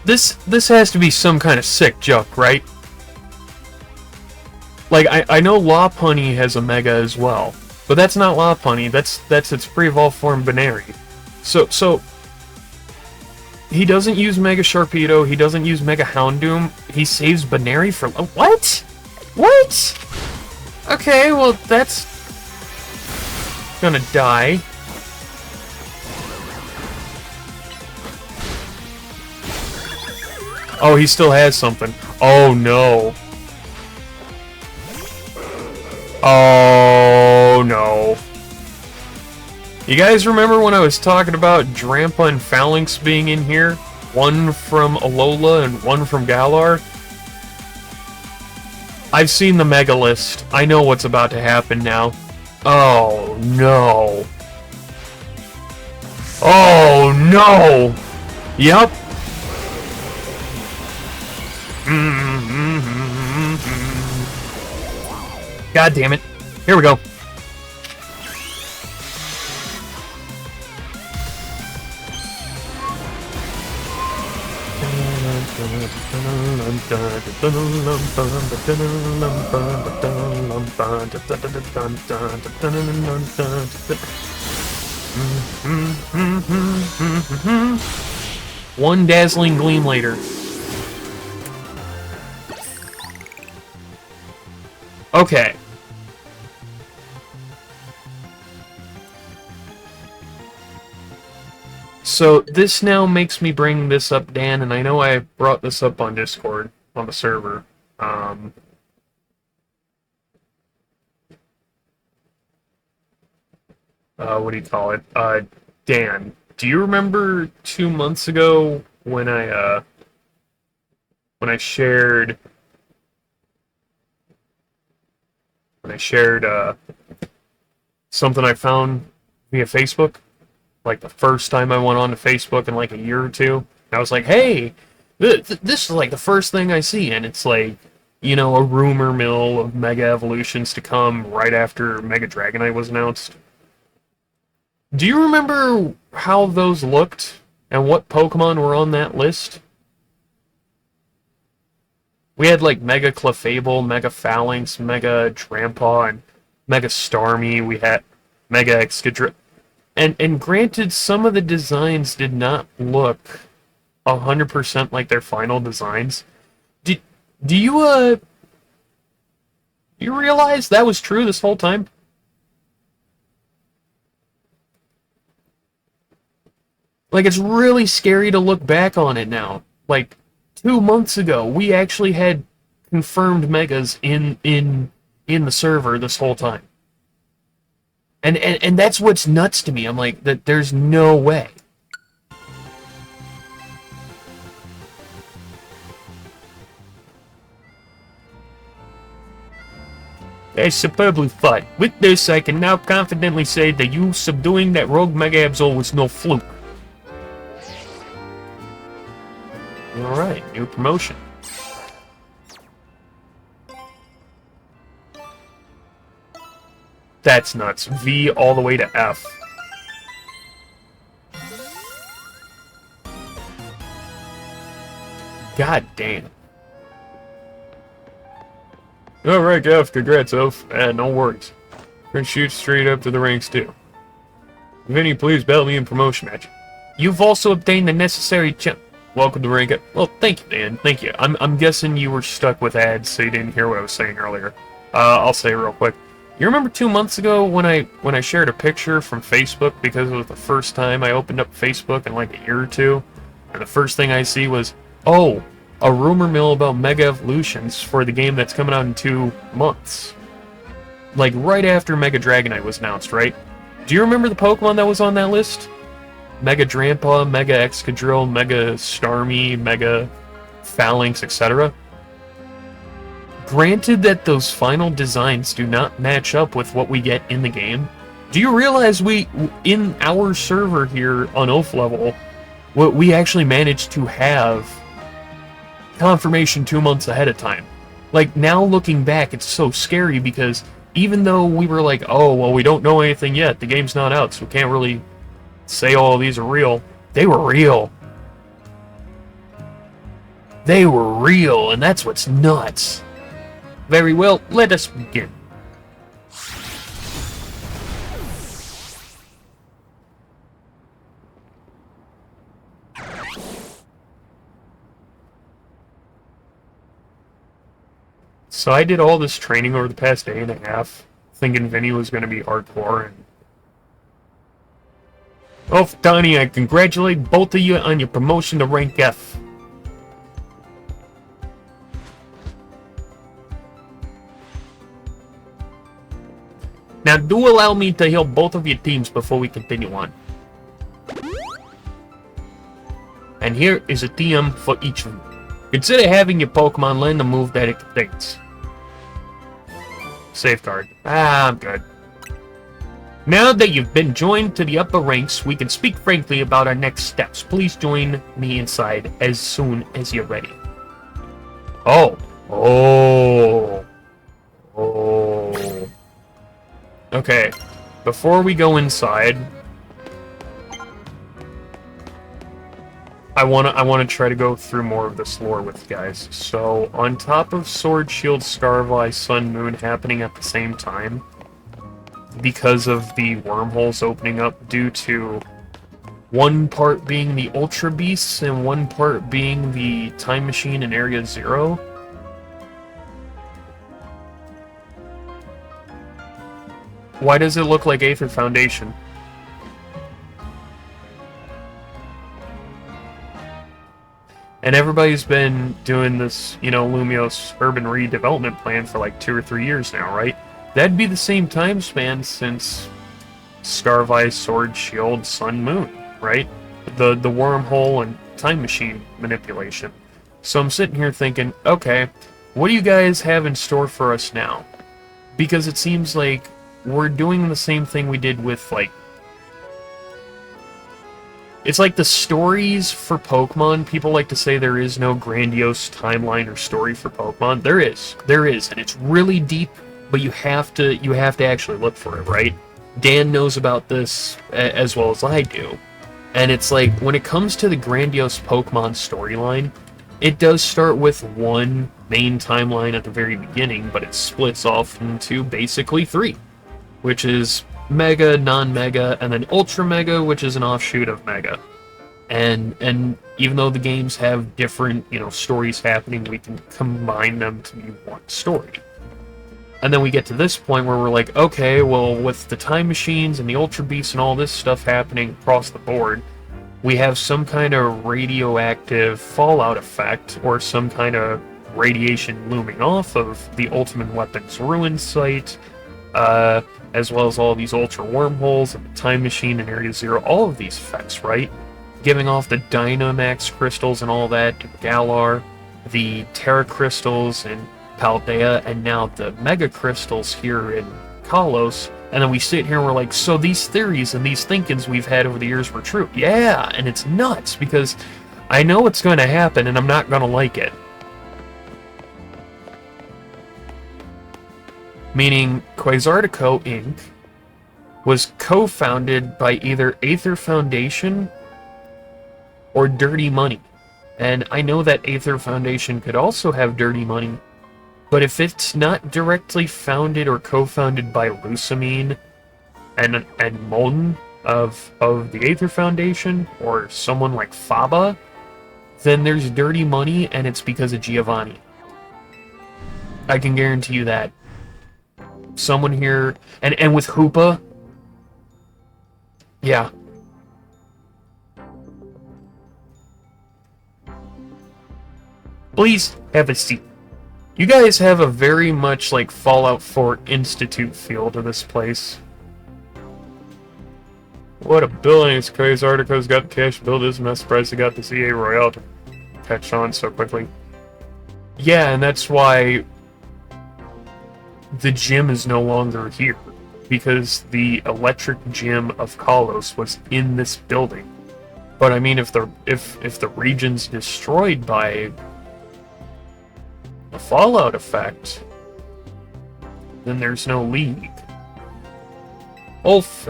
This has to be some kind of sick joke, right? Like, I know Lopunny has a Mega as well, but that's not Lopunny, that's its pre-evolved form Baneri. So, he doesn't use Mega Sharpedo, he doesn't use Mega Houndoom, he saves Baneri for... What? What? Okay, well, that's... gonna die. Oh, he still has something. Oh, no. Oh, no. You guys remember when I was talking about Drampa and Phalanx being in here? One from Alola and one from Galar? I've seen the Mega List. I know what's about to happen now. Oh, no. Oh, no! Yep. God damn it. Here we go. One dazzling gleam later. Okay. So this now makes me bring this up, Dan, and I know I brought this up on Discord, on the server. What do you call it? Dan, do you remember 2 months ago when I shared something I found via Facebook? Like the first time I went on to Facebook in like a year or two, I was like, hey, this is like the first thing I see, and it's like, you know, a rumor mill of Mega Evolutions to come right after Mega Dragonite was announced. Do you remember how those looked, and what Pokemon were on that list? We had like Mega Clefable, Mega Phalanx, Mega Drampa, and Mega Starmie. We had Mega Excadrill. And granted, some of the designs did not look 100% like their final designs. Do you realize that was true this whole time? Like, it's really scary to look back on it now. Like, 2 months ago, we actually had confirmed Megas in the server this whole time. And that's what's nuts to me. I'm like, that there's no way. That's superbly fought. With this, I can now confidently say that you subduing that rogue Mega Absol was no fluke. Alright, new promotion. That's nuts. V all the way to F. God damn. Alright, F. Congrats, Elf. No worries. We're gonna shoot straight up to the ranks, too. Vinny, please battle me in promotion match. You've also obtained the necessary Welcome to rank up. Well, thank you, Dan. Thank you. I'm guessing you were stuck with ads, so you didn't hear what I was saying earlier. I'll say it real quick. You remember 2 months ago when I shared a picture from Facebook because it was the first time I opened up Facebook in like a year or two, and the first thing I see was, oh, a rumor mill about Mega Evolutions for the game that's coming out in 2 months. Like right after Mega Dragonite was announced, right? Do you remember the Pokemon that was on that list? Mega Drampa, Mega Excadrill, Mega Starmie, Mega Phalanx, etc. Granted that those final designs do not match up with what we get in the game, do you realize in our server here on Oaf level, we actually managed to have confirmation 2 months ahead of time? Like, now looking back, it's so scary because even though we were like, oh, well, we don't know anything yet, the game's not out, so we can't really say all of these are real, they were real. They were real, and that's what's nuts. Very well, let us begin. So I did all this training over the past day and a half, thinking Vinny was going to be hardcore. And oh, Donnie, I congratulate both of you on your promotion to rank F. Now do allow me to heal both of your teams before we continue on. And here is a TM for each of you. Consider having your Pokemon learn the move that it contains. Safeguard. I'm good. Now that you've been joined to the upper ranks, we can speak frankly about our next steps. Please join me inside as soon as you're ready. Oh. Oh. Oh. Okay. Before we go inside, I wanna try to go through more of this lore with you guys. So, on top of Sword, Shield, Scarvi, Sun, Moon happening at the same time, because of the wormholes opening up due to one part being the Ultra Beasts and one part being the Time Machine in Area 0. Why does it look like Aether Foundation? And everybody's been doing this, you know, Lumiose urban redevelopment plan for like 2 or 3 years now, right? That'd be the same time span since Scarvi, Sword, Shield, Sun, Moon, right? The wormhole and time machine manipulation. So I'm sitting here thinking, okay, what do you guys have in store for us now? Because it seems like we're doing the same thing we did with, like, it's like the stories for Pokemon. People like to say there is no grandiose timeline or story for Pokemon. There is, and it's really deep, but you have to actually look for it, right? Dan knows about this as well as I do. And it's like, when it comes to the grandiose Pokemon storyline, it does start with one main timeline at the very beginning, but it splits off into basically 3, which is Mega, non-Mega, and then Ultra Mega, which is an offshoot of Mega. And even though the games have different, you know, stories happening, we can combine them to be one story. And then we get to this point where we're like, okay, well, with the Time Machines and the Ultra Beasts and all this stuff happening across the board, we have some kind of radioactive fallout effect, or some kind of radiation looming off of the Ultimate Weapons Ruin site, as well as all these Ultra Wormholes and the Time Machine and Area 0, all of these effects, right? Giving off the Dynamax crystals and all that to Galar, the Terra crystals and Paldea, and now the Mega crystals here in Kalos. And then we sit here and we're like, so these theories and these thinkings we've had over the years were true. Yeah, and it's nuts, because I know it's going to happen and I'm not going to like it. Meaning, Quasartico, Inc. was co-founded by either Aether Foundation or Dirty Money. And I know that Aether Foundation could also have Dirty Money, but if it's not directly founded or co-founded by Lusamine and Molten of the Aether Foundation, or someone like Faba, then there's Dirty Money, and it's because of Giovanni. I can guarantee you that. someone here, and with Hoopa, yeah. Please have a seat. You guys have a very much like Fallout 4 Institute feel to this place. What a building! It's crazy. Artico's got the cash to build this mess. Surprised they got the CA Royale to catch on so quickly. Yeah, and that's why the gym is no longer here. Because the electric gym of Kalos was in this building. But I mean, if the region's destroyed by a fallout effect, then there's no league. Ulf,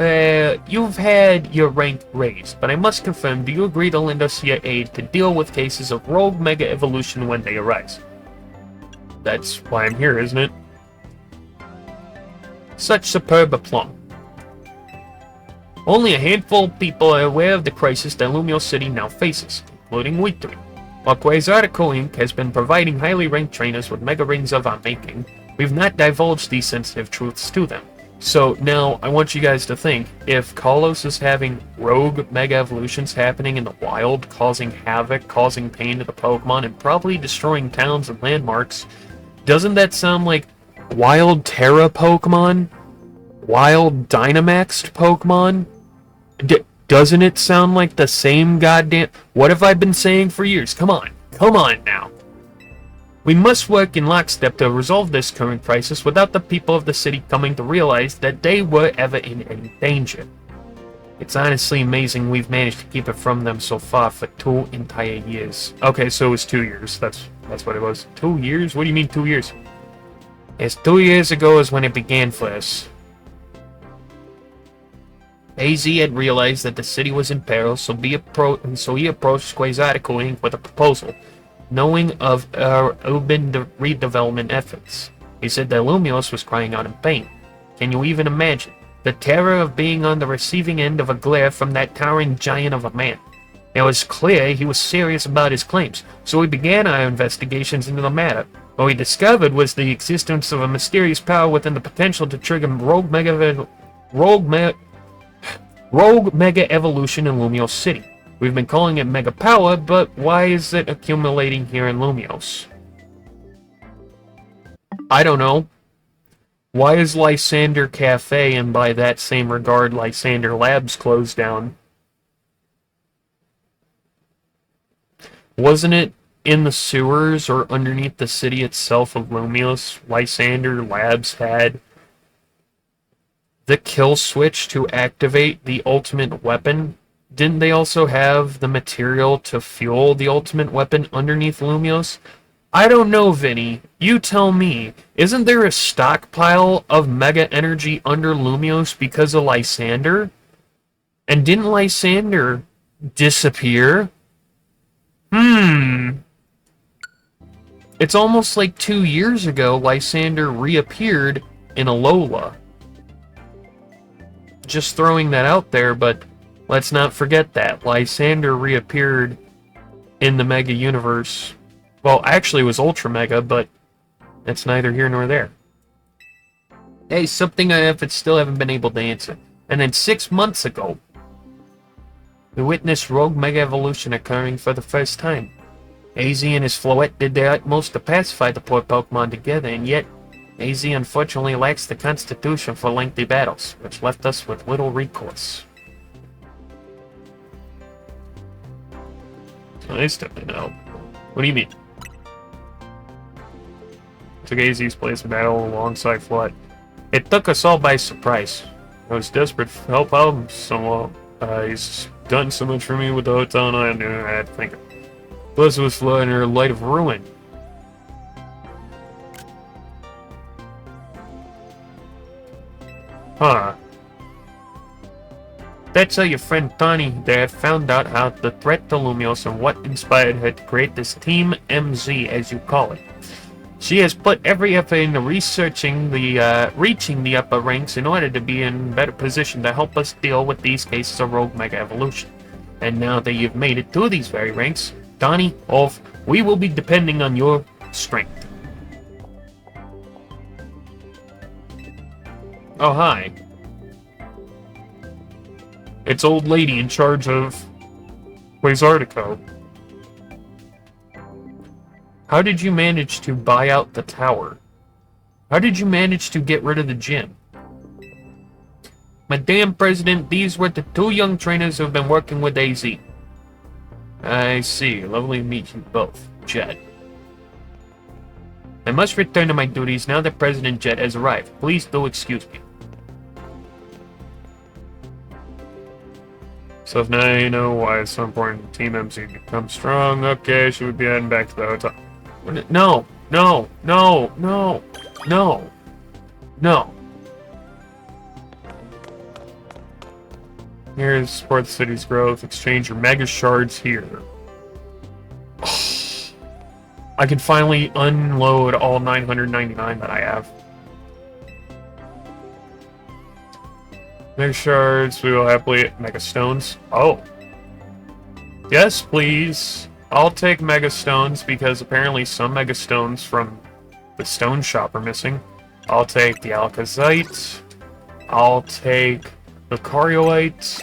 you've had your rank raised, but I must confirm, do you agree to lend us your aid to deal with cases of rogue mega evolution when they arise? That's why I'm here, isn't it? Such superb aplomb. Only a handful of people are aware of the crisis that Lumiose City now faces, including we three. While Quasartico Inc. has been providing highly ranked trainers with mega rings of our making, we've not divulged these sensitive truths to them. So now, I want you guys to think, if Kalos is having rogue mega evolutions happening in the wild, causing havoc, causing pain to the Pokemon, and probably destroying towns and landmarks, doesn't that sound like Wild Terra Pokemon? Wild Dynamaxed Pokemon? Doesn't it sound like the same goddamn... What have I been saying for years? Come on now. We must work in lockstep to resolve this current crisis without the people of the city coming to realize that they were ever in any danger. It's honestly amazing we've managed to keep it from them so far for 2 entire years. Okay, so it was 2 years. That's what it was. 2 years? What do you mean 2 years? As 2 years ago is when it began for us. AZ had realized that the city was in peril, so he approached Quasartico Inc. with a proposal, knowing of our urban redevelopment efforts. He said that Lumiose was crying out in pain. Can you even imagine? The terror of being on the receiving end of a glare from that towering giant of a man. It was clear he was serious about his claims, so we began our investigations into the matter. What we discovered was the existence of a mysterious power within the potential to trigger rogue mega evolution in Lumiose City. We've been calling it Mega Power, but why is it accumulating here in Lumiose? I don't know. Why is Lysander Cafe, and by that same regard, Lysander Labs, closed down? Wasn't it in the sewers or underneath the city itself of Lumiose? Lysander Labs had the kill switch to activate the ultimate weapon. Didn't they also have the material to fuel the ultimate weapon underneath Lumiose? I don't know, Vinny. You tell me. Isn't there a stockpile of mega energy under Lumiose because of Lysander? And didn't Lysander disappear? It's almost like 2 years ago Lysander reappeared in Alola. Just throwing that out there, but let's not forget that. Lysander reappeared in the Mega Universe. Well, actually it was Ultra Mega, but that's neither here nor there. Hey, something I still haven't been able to answer. And then 6 months ago, we witnessed Rogue Mega Evolution occurring for the first time. AZ and his Floette did their utmost to pacify the poor Pokemon together, and yet AZ unfortunately lacks the constitution for lengthy battles, which left us with little recourse. So I stepped in out. What do you mean? Took AZ's place in battle alongside Floette. It took us all by surprise. I was desperate to help out, so he's done so much for me with the hotel, and I knew I had to think. Plus, it was Floette in her light of ruin. Huh. That's how your friend Tani there found out how the threat to Lumiose and what inspired her to create this Team MZ, as you call it. She has put every effort into reaching the upper ranks in order to be in a better position to help us deal with these cases of rogue mega evolution. And now that you've made it to these very ranks, Donnie, Ulf, we will be depending on your strength. Oh, hi. It's old lady in charge of Quasartico. How did you manage to buy out the tower? How did you manage to get rid of the gym? Madam President, these were the 2 young trainers who have been working with AZ. I see. Lovely to meet you both. Jet. I must return to my duties now that President Jet has arrived. Please do excuse me. So if now you know why it's so important Team MC become strong, okay, should we be heading back to the hotel? No, no, no, no, no, no. Here's support the city's growth. Exchange your mega shards here. I can finally unload all 999 that I have. Mega shards, we will happily... Mega stones? Oh. Yes, please. I'll take mega stones because apparently some mega stones from the stone shop are missing. I'll take the Alkazite. I'll take... Lucarioite.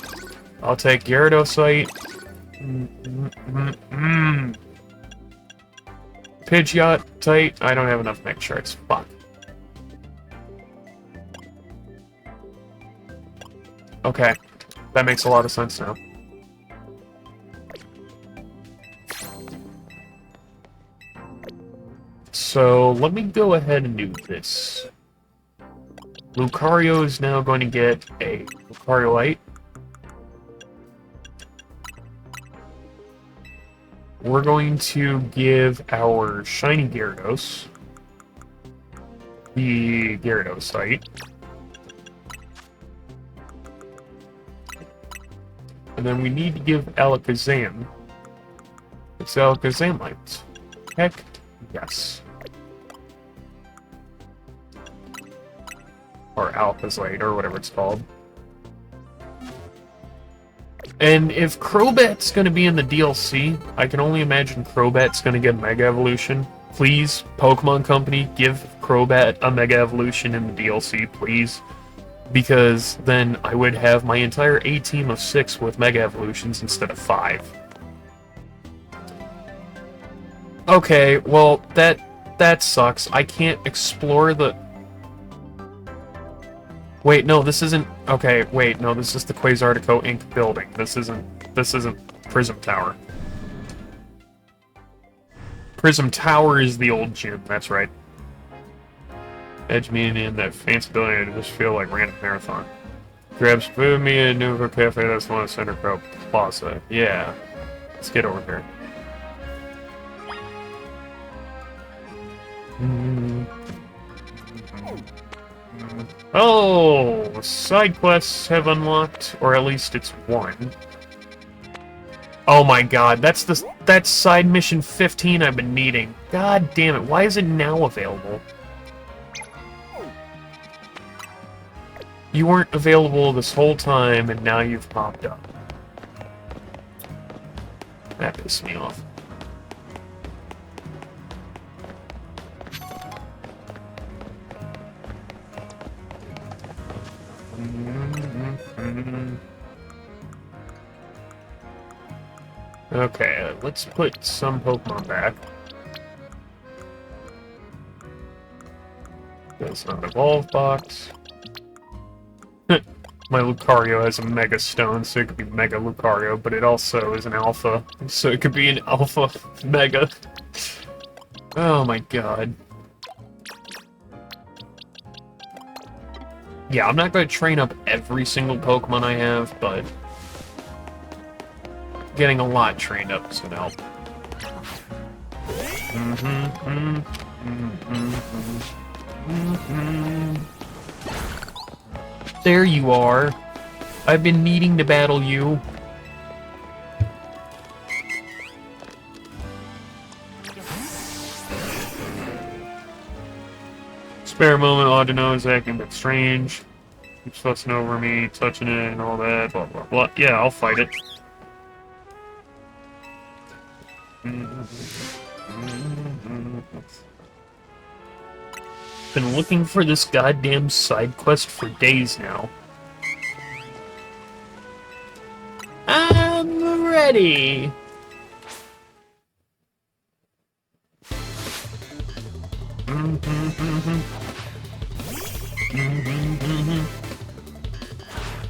I'll take Gyarados-ite. Pidgeot-ite. I don't have enough mega shards. Fuck. Okay. That makes a lot of sense now. So, let me go ahead and do this. Lucario is now going to get a Lucarioite. We're going to give our shiny Gyarados the Gyarados-ite. And then we need to give Alakazam its Alakazamite. Heck, yes. Or Alphazite, or whatever it's called. And if Crobat's going to be in the DLC, I can only imagine Crobat's going to get Mega Evolution. Please, Pokemon Company, give Crobat a Mega Evolution in the DLC, please. Because then I would have my entire A-team of 6 with Mega Evolutions instead of 5. Okay, well, that sucks. I can't explore the... Wait, no, this isn't... Okay, wait, no, this is the Quasartico Inc. building. This isn't Prism Tower. Prism Tower is the old gym, that's right. Edge me in that fancy building, I just feel like random marathon. Grabs food, me a new cafe that's one of Center Pro Plaza. Yeah. Let's get over here. Oh, side quests have unlocked, or at least it's one. Oh my god, that's side mission 15 I've been needing. God damn it, why is it now available? You weren't available this whole time, and now you've popped up. That pissed me off. Okay, let's put some Pokemon back. That's not an evolve box. My Lucario has a Mega Stone, so it could be Mega Lucario, but it also is an Alpha, so it could be an Alpha Mega. Oh my god. Yeah, I'm not going to train up every single Pokemon I have, but getting a lot trained up is going to help. There you are. I've been needing to battle you. Spare a moment, odd to know is acting a bit strange. Keeps fussing over me, touching it, and all that, blah blah blah. Yeah, I'll fight it. Been looking for this goddamn side quest for days now. I'm ready!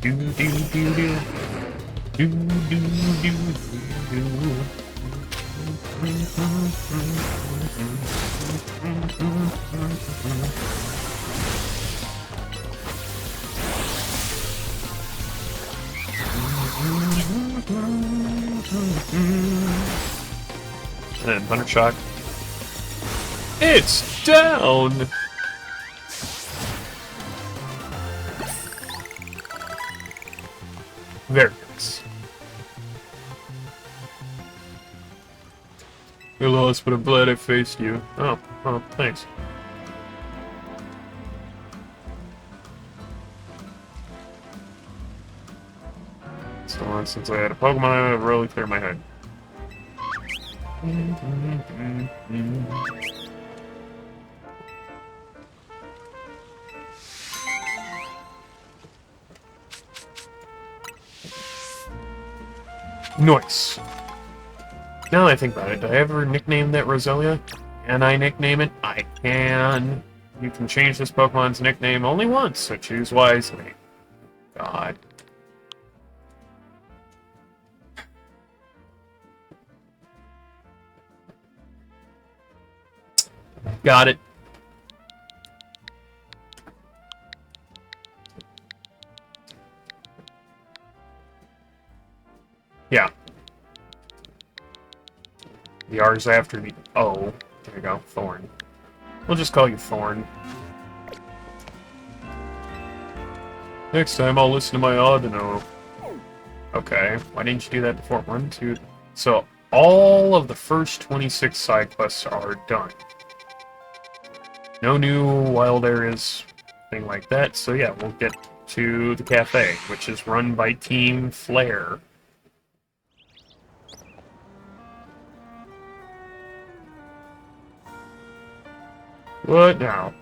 Do do do do. Do do do do. And Hunter Shock. It's down! Very nice. You're lost, but I'm glad I faced you. Oh, thanks. So long since I had a Pokemon, I've really cleared my head. Nice. Now I think about it, did I ever nickname that Roselia? Can I nickname it? I can. You can change this Pokemon's nickname only once, so choose wisely. God. Got it. Yeah. The R's after the O. There you go, Thorn. We'll just call you Thorn. Next time I'll listen to my Audino. Okay, why didn't you do that before? 1, 2... So, all of the first 26 side quests are done. No new wild areas, thing like that, so yeah, we'll get to the cafe, which is run by Team Flare. What now?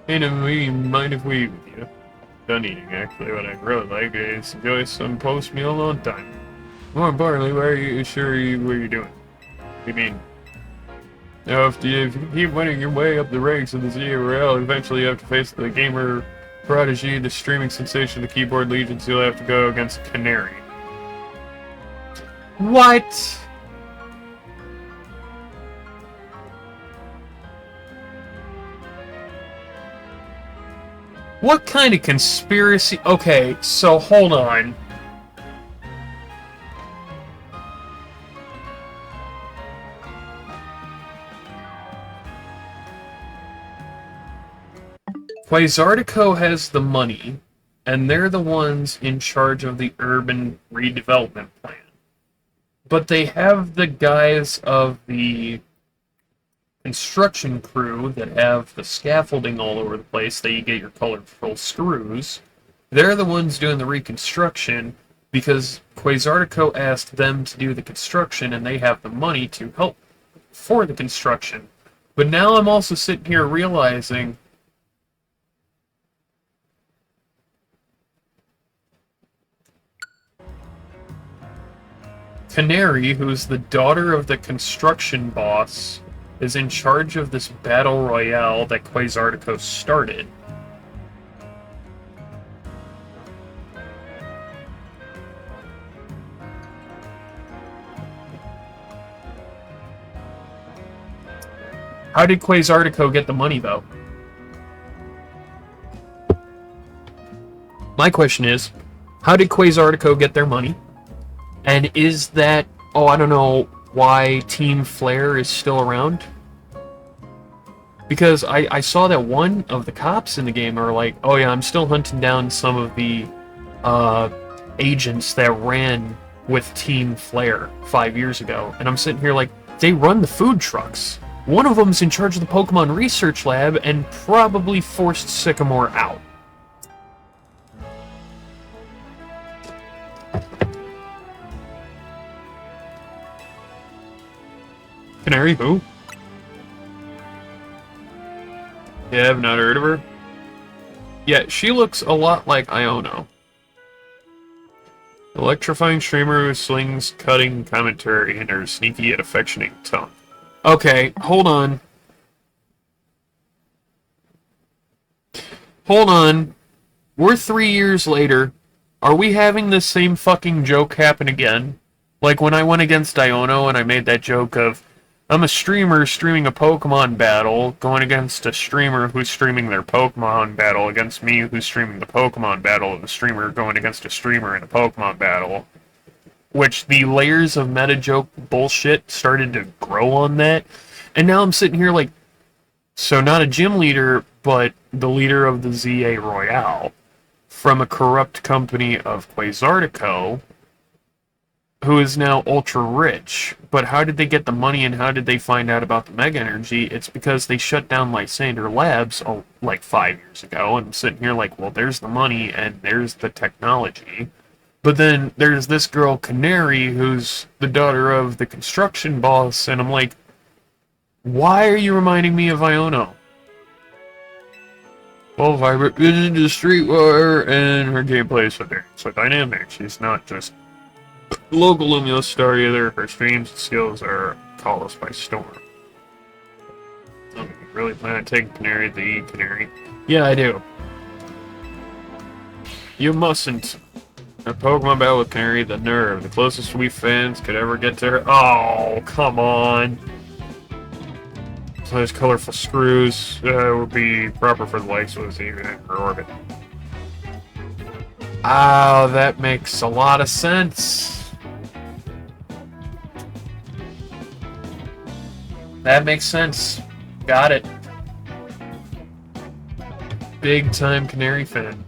Hey, mind if we... Yeah, done eating, actually. What I'd really like is enjoy some post-meal alone time. More importantly, why are you sure what you're doing? What do you mean? Now, if you keep winning your way up the ranks of the ZRL, eventually you have to face the gamer prodigy, the streaming sensation, the keyboard legions. You'll have to go against Canary. What? What kind of conspiracy? Okay, so hold on. Quasartico has the money, and they're the ones in charge of the urban redevelopment plan. But they have the guys of the construction crew that have the scaffolding all over the place that you get your colorful screws. They're the ones doing the reconstruction because Quasartico asked them to do the construction and they have the money to help for the construction. But now I'm also sitting here realizing Canary, who's the daughter of the construction boss, is in charge of this battle royale that Quasartico started. How did Quasartico get the money, though? My question is, how did Quasartico get their money? And is that... Oh, I don't know why Team Flare is still around. Because I saw that one of the cops in the game are like, oh yeah, I'm still hunting down some of the agents that ran with Team Flare 5 years ago. And I'm sitting here like, they run the food trucks. One of them's in charge of the Pokemon Research Lab and probably forced Sycamore out. Canary who? Yeah, I've not heard of her. Yeah, she looks a lot like Iono. Electrifying streamer who slings cutting commentary in her sneaky yet affectionate tone. Okay, hold on. Hold on. We're 3 years later. Are we having this same fucking joke happen again? Like when I went against Iono and I made that joke of, I'm a streamer streaming a Pokemon battle, going against a streamer who's streaming their Pokemon battle against me who's streaming the Pokemon battle, and the streamer going against a streamer in a Pokemon battle. Which the layers of meta joke bullshit started to grow on that. And now I'm sitting here like, so not a gym leader, but the leader of the ZA Royale from a corrupt company of Quasartico, who is now ultra rich. But how did they get the money and how did they find out about the Mega Energy? It's because they shut down Lysander Labs like 5 years ago, and I'm sitting here like, well, there's the money and there's the technology. But then there's this girl, Canary, who's the daughter of the construction boss, and I'm like, why are you reminding me of Iono? Well, Vibrant is into Streetwire, and her gameplay is so dynamic. She's not just local Lumiose star either. Her streams and skills are call us by storm. You really plan on taking Canary the E-Canary? Yeah, I do. You mustn't. A Pokemon battle with Canary, the nerve. The closest we fans could ever get to her. Oh, come on. So those colorful screws would be proper for the likes of us even in her orbit. Oh, that makes a lot of sense. That makes sense. Got it. Big time Canary fan.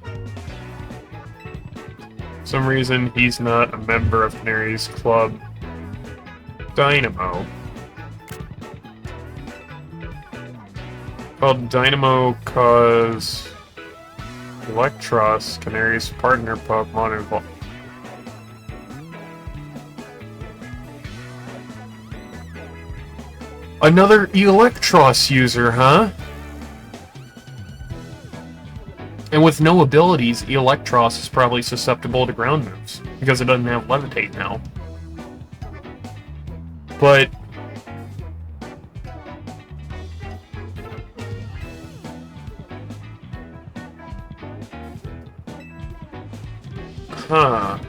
For some reason, he's not a member of Canary's club. Dynamo. Called Dynamo cause Electros, Canary's partner Pokemon involved. Another Electros user, huh? And with no abilities, Electros is probably susceptible to ground moves, because it doesn't have Levitate now. But huh.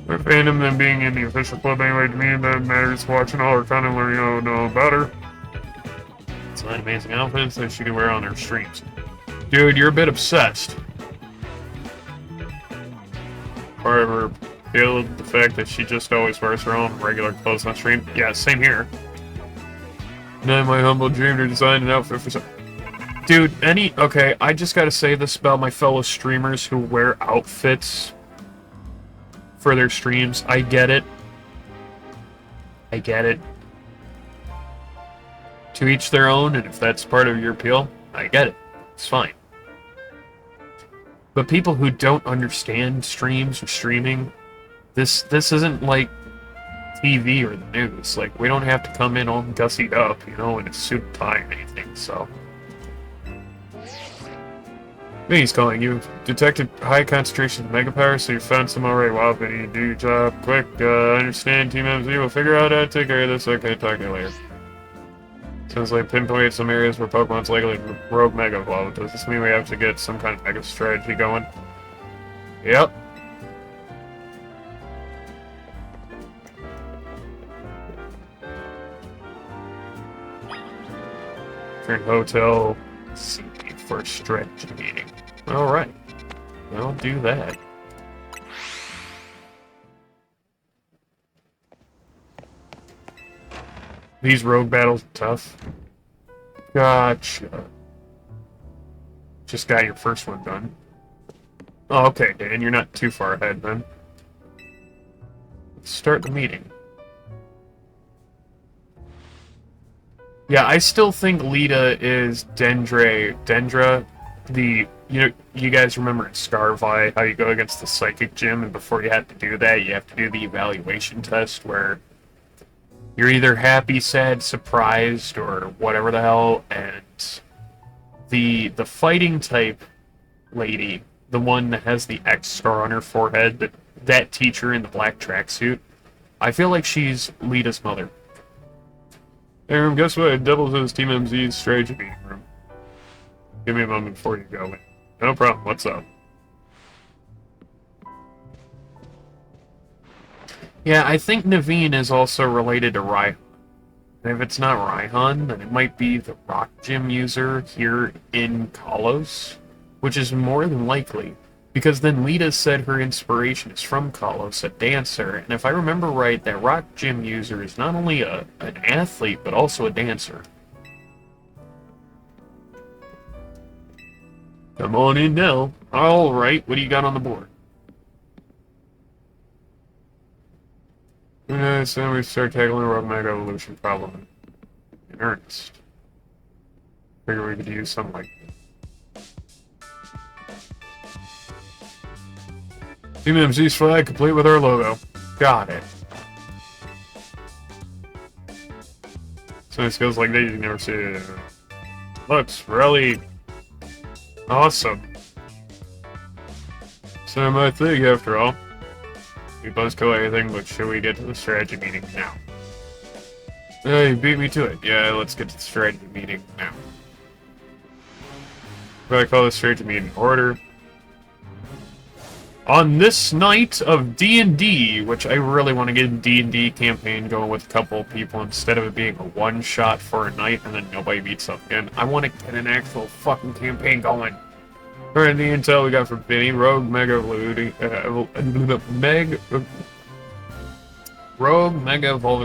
Her fandom than being in the official club anyway, to me that matters. Watching all her content, learning how to know about her. It's an amazing outfits that she can wear on her streams. Dude, you're a bit obsessed. However, feel the fact that she just always wears her own regular clothes on stream. Yeah, same here. Not my humble dream to design an outfit for some. Dude, okay, I just gotta say this about my fellow streamers who wear outfits for their streams. I get it. I get it. To each their own, and if that's part of your appeal, I get it. It's fine. But people who don't understand streams or streaming, this isn't like TV or the news. Like, we don't have to come in all gussied up, you know, in a suit and tie or anything, so. He's calling you. Detected high concentration of mega power, so you found some already. Wow, but you do your job quick. Understand, Team MZ will figure out how to take care of this. Okay, talk to you later. Sounds like pinpoint some areas where Pokemon's likely rogue mega evolve. Does this mean we have to get some kind of mega strategy going? Yep. Current hotel. See for a strategy meeting. Alright. I'll do that. These rogue battles are tough. Gotcha. Just got your first one done. Oh, okay, Dan, you're not too far ahead then. Let's start the meeting. Yeah, I still think Lita is Dendra, the, you guys remember in Scarvi, how you go against the Psychic Gym, and before you have to do that, you have to do the evaluation test, where You're either happy, sad, surprised, or whatever the hell, and the fighting type lady, the one that has the X star on her forehead, that teacher in the black tracksuit, I feel like she's Lita's mother. Hey, guess what? It doubles as Team MZ's strategy meeting room. Give me a moment before you go in. No problem. What's up? Yeah, I think Naveen is also related to Raihan. And if it's not Raihan, then it might be the rock gym user here in Kalos, which is more than likely, because then Lita said her inspiration is from Kalos, a dancer, and if I remember right, that rock gym user is not only an athlete, but also a dancer. Come on in now. Alright, what do you got on the board? So we start tackling the rogue mega evolution problem in earnest. Figure we could use something like Team MZ's flag complete with our logo. Got it. So skills like that you never see. Looks really awesome. So my thing after all. We both kill anything, but should we get to the strategy meeting now? You beat me to it. Yeah, let's get to the strategy meeting now. What I call the strategy meeting order. On this night of D&D, which I really want to get a D&D campaign going with a couple of people instead of it being a one-shot for a night and then nobody meets up again. I want to get an actual fucking campaign going. Alright, the intel we got from Vinny, Rogue Mega Evolving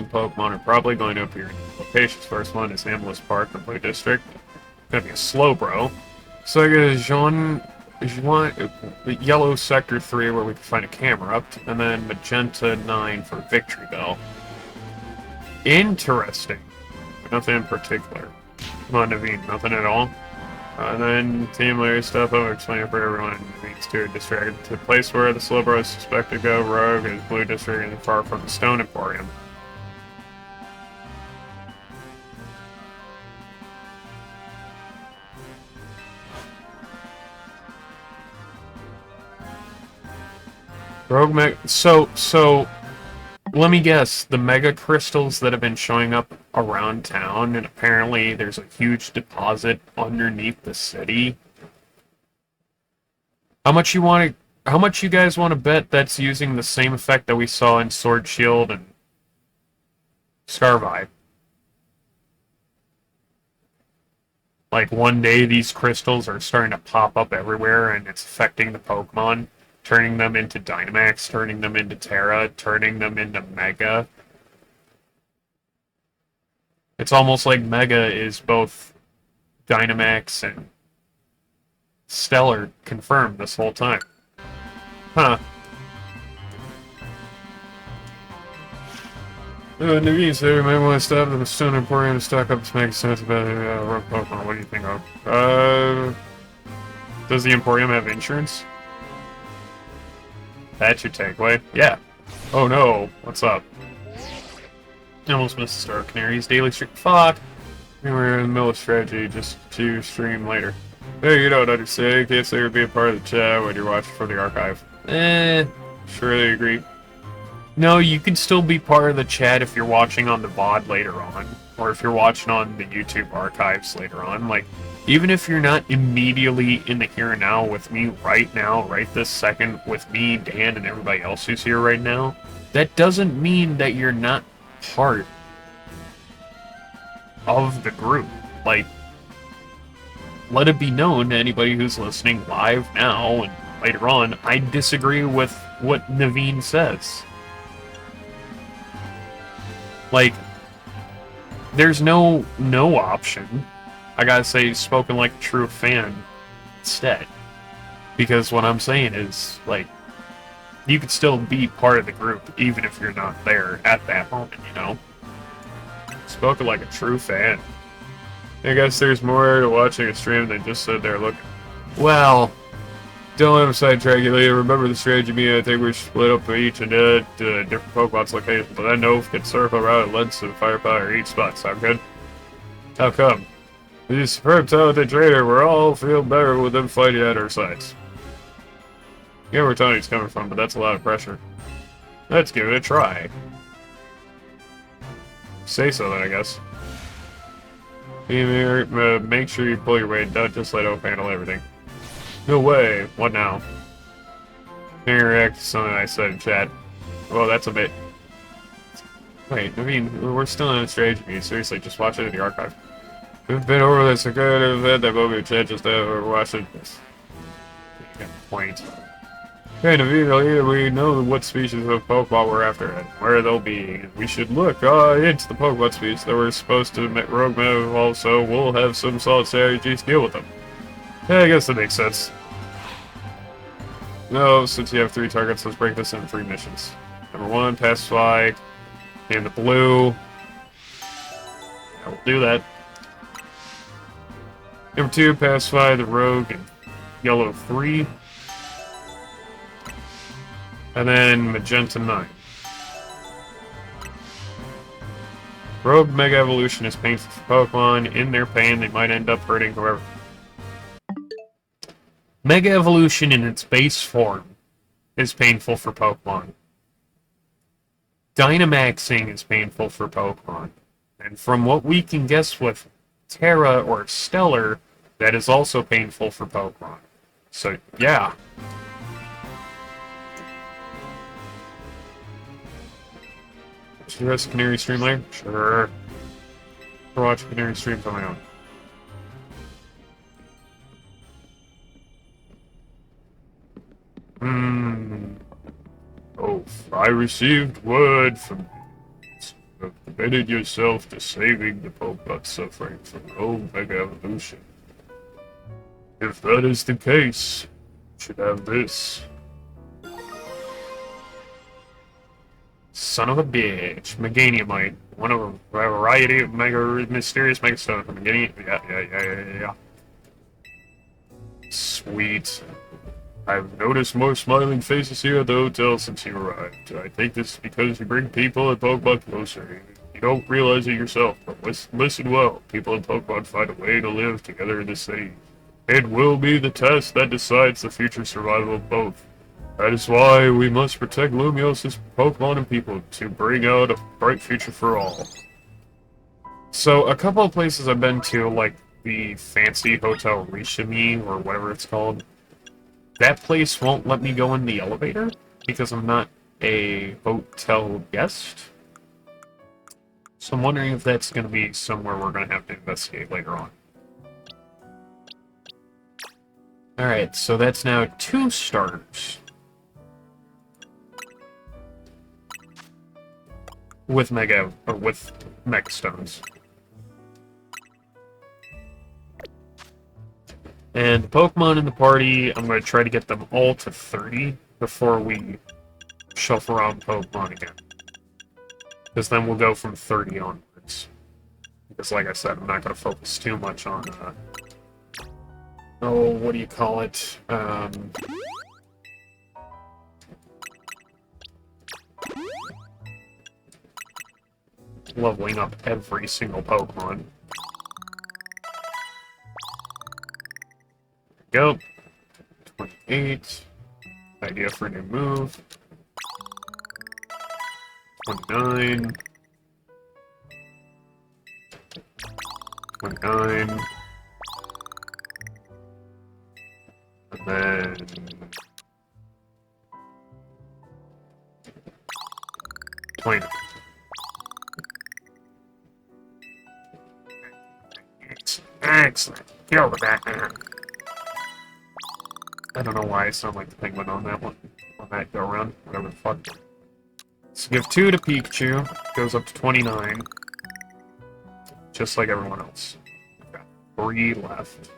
Pokemon are probably going to appear in locations. First one is Amethyst Park, the Blue District. Gonna be a slow bro. Second is Yellow Sector 3 where we can find a camera up, and then Magenta 9 for Victory Bell. Interesting. Nothing in particular. Come on, Naveen, nothing at all? And then team layer stuff, I'll explain it for everyone. It means to distract to the place where the Slowbro is suspected to go rogue is Blue District and far from the Stone Emporium. Rogue Mega. So, let me guess. The Mega Crystals that have been showing up around town, and apparently there's a huge deposit underneath the city. How much you guys want to bet that's using the same effect that we saw in Sword Shield and Scarvi? Like one day these crystals are starting to pop up everywhere and it's affecting the Pokemon. Turning them into Dynamax, turning them into Terra, turning them into Mega. It's almost like Mega is both Dynamax and Stellar confirmed this whole time. Huh. Naveen said we might want to stop at the Stone Emporium to stock up to make sense about rogue Pokemon. What do you think of? Does the Emporium have insurance? That's your takeaway? Yeah. Oh no, what's up? I almost missed the Star Canary's daily stream. Fuck! We were in the middle of strategy just to stream later. Hey, you don't understand. Can't say you're being part of the chat when you're watching for the archive. Surely agree. No, you can still be part of the chat if you're watching on the VOD later on. Or if you're watching on the YouTube archives later on. Like, even if you're not immediately in the here and now with me right now, right this second, with me, Dan, and everybody else who's here right now, that doesn't mean that you're not part of the group. Like, let it be known to anybody who's listening live now and later on, I disagree with what Naveen says. Like, there's no option. I gotta say, spoken like a true fan instead. Because what I'm saying is, like, you could still be part of the group, even if you're not there at that moment, you know? Spoken like a true fan. I guess there's more to watching a stream than just sit there looking. Well, Don't let him sidetrack you later. Remember the strategy me. I think we're split up each and different Pokemon's locations, but that Nove can circle around and lend some firepower each spot. Sound good? How come? He's superb talented trainer. We're all feel better with them fighting at our sides. Yeah, where Tony's coming from, but that's a lot of pressure. Let's give it a try. Say so then, I guess. Make sure you pull your weight. Don't just let Oak handle everything. No way. What now? Can you react to something I said in chat? Well, that's a bit... Wait, I mean, we're still in a strategy meeting. Seriously, just watch it in the archive. We've been over this. I could have had that moment in chat just to watch it. Point. Okay, Naveen, we know what species of Pokemon we're after and where they'll be. We should look into the Pokemon species that we're supposed to rogue evolve, so we'll have some solid strategies to deal with them. Yeah, I guess that makes sense. No, since you have 3 targets, let's break this into 3 missions. Number 1, pacify, and the blue. Yeah, we'll do that. Number 2, pacify the rogue and yellow 3. And then magenta 9. Rogue Mega Evolution is painful for Pokemon. In their pain, they might end up hurting whoever. Mega Evolution in its base form is painful for Pokemon. Dynamaxing is painful for Pokemon. And from what we can guess with Terra or Stellar, that is also painful for Pokemon. So, yeah. Should you rest Canary stream later? Sure. Or watch Canary stream on my own. Oh, I received word from you. You have committed yourself to saving the Pokemon suffering from Rogue Mega Evolution. If that is the case, you should have this. Son of a bitch. Meganiumite. One of a variety of mysterious megastones from Meganium. Yeah. Sweet. I've noticed more smiling faces here at the hotel since you arrived. I think this is because you bring people and Pokemon closer. You don't realize it yourself, but listen well. People and Pokemon find a way to live together in this city. It will be the test that decides the future survival of both. That is why we must protect Lumiose's Pokemon and people to bring out a bright future for all. So, a couple of places I've been to, like the fancy Hotel Rishimi, or whatever it's called, that place won't let me go in the elevator because I'm not a hotel guest. So I'm wondering if that's going to be somewhere we're going to have to investigate later on. Alright, so that's now 2 starters. With Mega Stones. And the Pokemon in the party, I'm going to try to get them all to 30 before we shuffle around Pokemon again. Because then we'll go from 30 onwards. Because like I said, I'm not going to focus too much on, oh, what do you call it? Leveling up every single Pokemon. Go. 28. Idea for a new move. 29. 29. And then... 29. Excellent. Kill the Batman. I don't know why I sound like the penguin on that one. On that go around. Whatever the fuck. So give 2 to Pikachu. Goes up to 29. Just like everyone else. Got 3 left.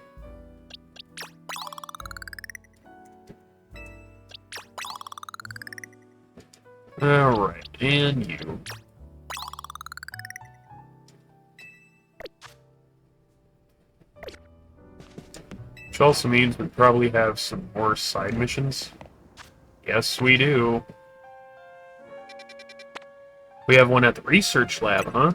Alright, and you. Which also means we probably have some more side missions. Yes, we do. We have one at the research lab, huh?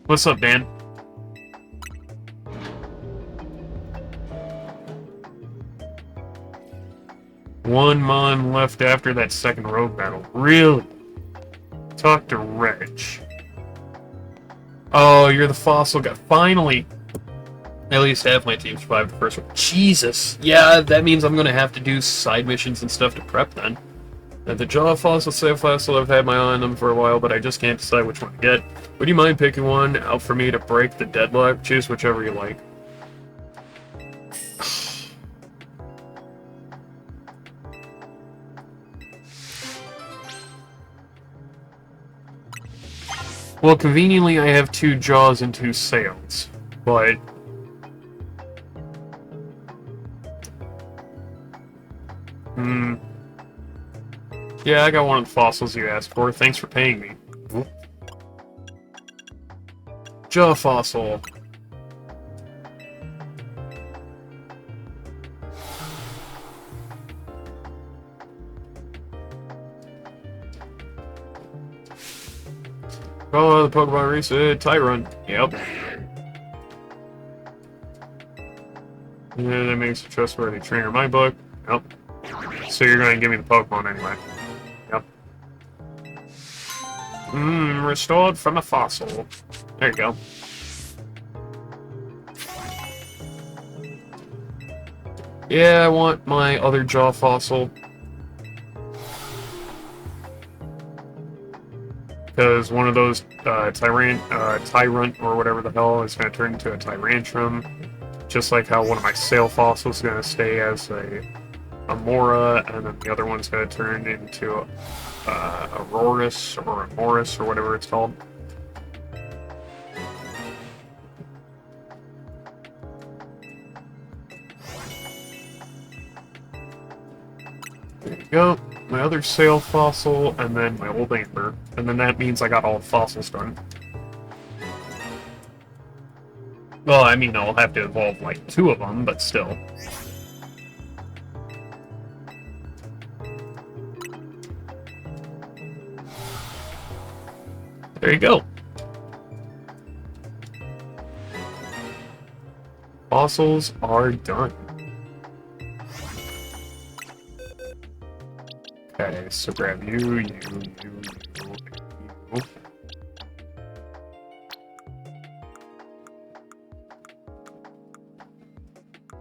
What's up, Dan? One mon left after that second rogue battle. Really? Talk to Reg. Oh, you're the fossil guy. Finally! At least half my team survived the first one. Jesus! Yeah, that means I'm gonna have to do side missions and stuff to prep then. The jaw fossil, sail fossil, I've had my eye on them for a while, but I just can't decide which one to get. Would you mind picking one out for me to break the deadlock? Choose whichever you like. Well, conveniently, I have 2 jaws and 2 sails, but... Yeah, I got one of the fossils you asked for. Thanks for paying me. Jaw fossil. Oh, the Pokemon reset. Tyrant. Yep. Yeah, that makes a trustworthy trainer in my book. Yep. So you're going to give me the Pokemon anyway. Yep. Restored from a fossil. There you go. Yeah, I want my other jaw fossil. Because one of those Tyrant or whatever the hell is going to turn into a Tyrantrum. Just like how one of my sail fossils is going to stay as a Mora, and then the other one's going to turn into a Aurorus or a Morris or whatever it's called. There you go. My other sail fossil, and then my old amber. And then that means I got all the fossils done. Well, I mean, I'll have to evolve like 2 of them, but still. There you go. Fossils are done. Okay, so grab you.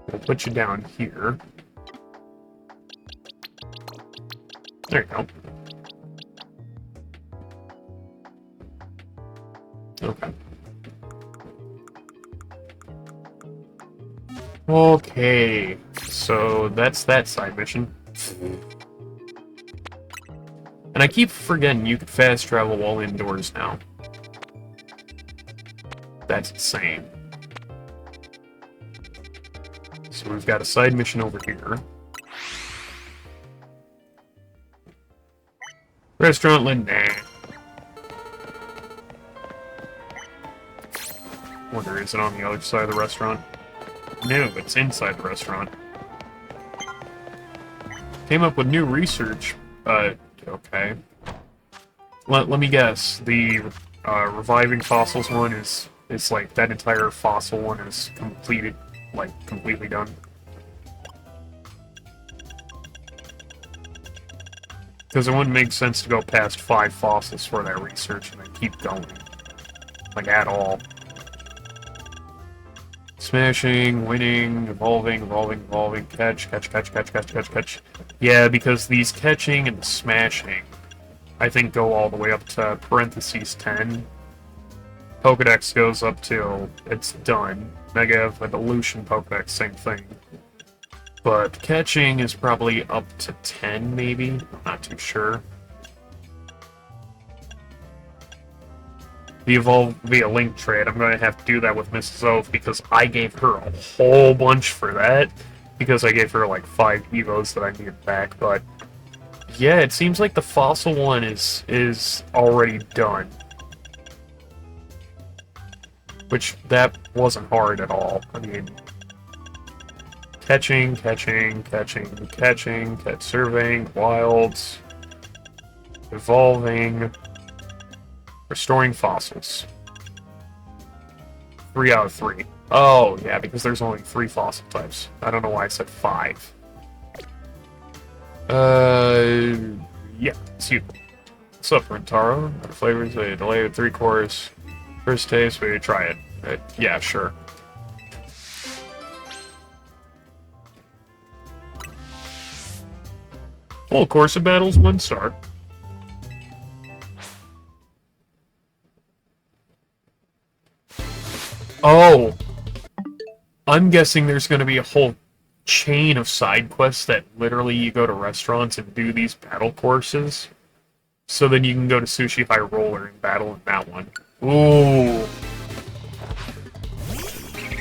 We'll put you down here. There you go. Okay. Okay, so that's that side mission. And I keep forgetting you can fast travel while indoors now. That's insane. So we've got a side mission over here. Restaurant Linda. Wonder, is it on the other side of the restaurant? No, it's inside the restaurant. Came up with new research, okay. Let me guess. The reviving fossils one is like that entire fossil one is completed, like completely done. Because it wouldn't make sense to go past 5 fossils for that research and then keep going. Like, at all. Smashing, winning, evolving, catch. Yeah, because these catching and the smashing, I think, go all the way up to parentheses 10. Pokedex goes up till it's done. Mega Evolution Pokedex, same thing. But catching is probably up to 10, maybe? I'm not too sure. The evolve via link trade, I'm going to have to do that with Mrs. Oath because I gave her a whole bunch for that. because I gave her like 5 evos that I needed back, but yeah, it seems like the fossil one is already done. Which, that wasn't hard at all. I mean, catching, catch surveying, wilds, evolving, restoring fossils. 3 out of 3. Oh, yeah, because there's only 3 fossil types. I don't know why I said 5. Yeah, it's you. What's up, Rentaro? What flavors? A delayed 3-course. First taste, we try it. Yeah, sure. Full course of battles, 1 star. Oh! I'm guessing there's gonna be a whole chain of side quests that literally you go to restaurants and do these battle courses. So then you can go to Sushi High Roller and battle in that one. Ooh.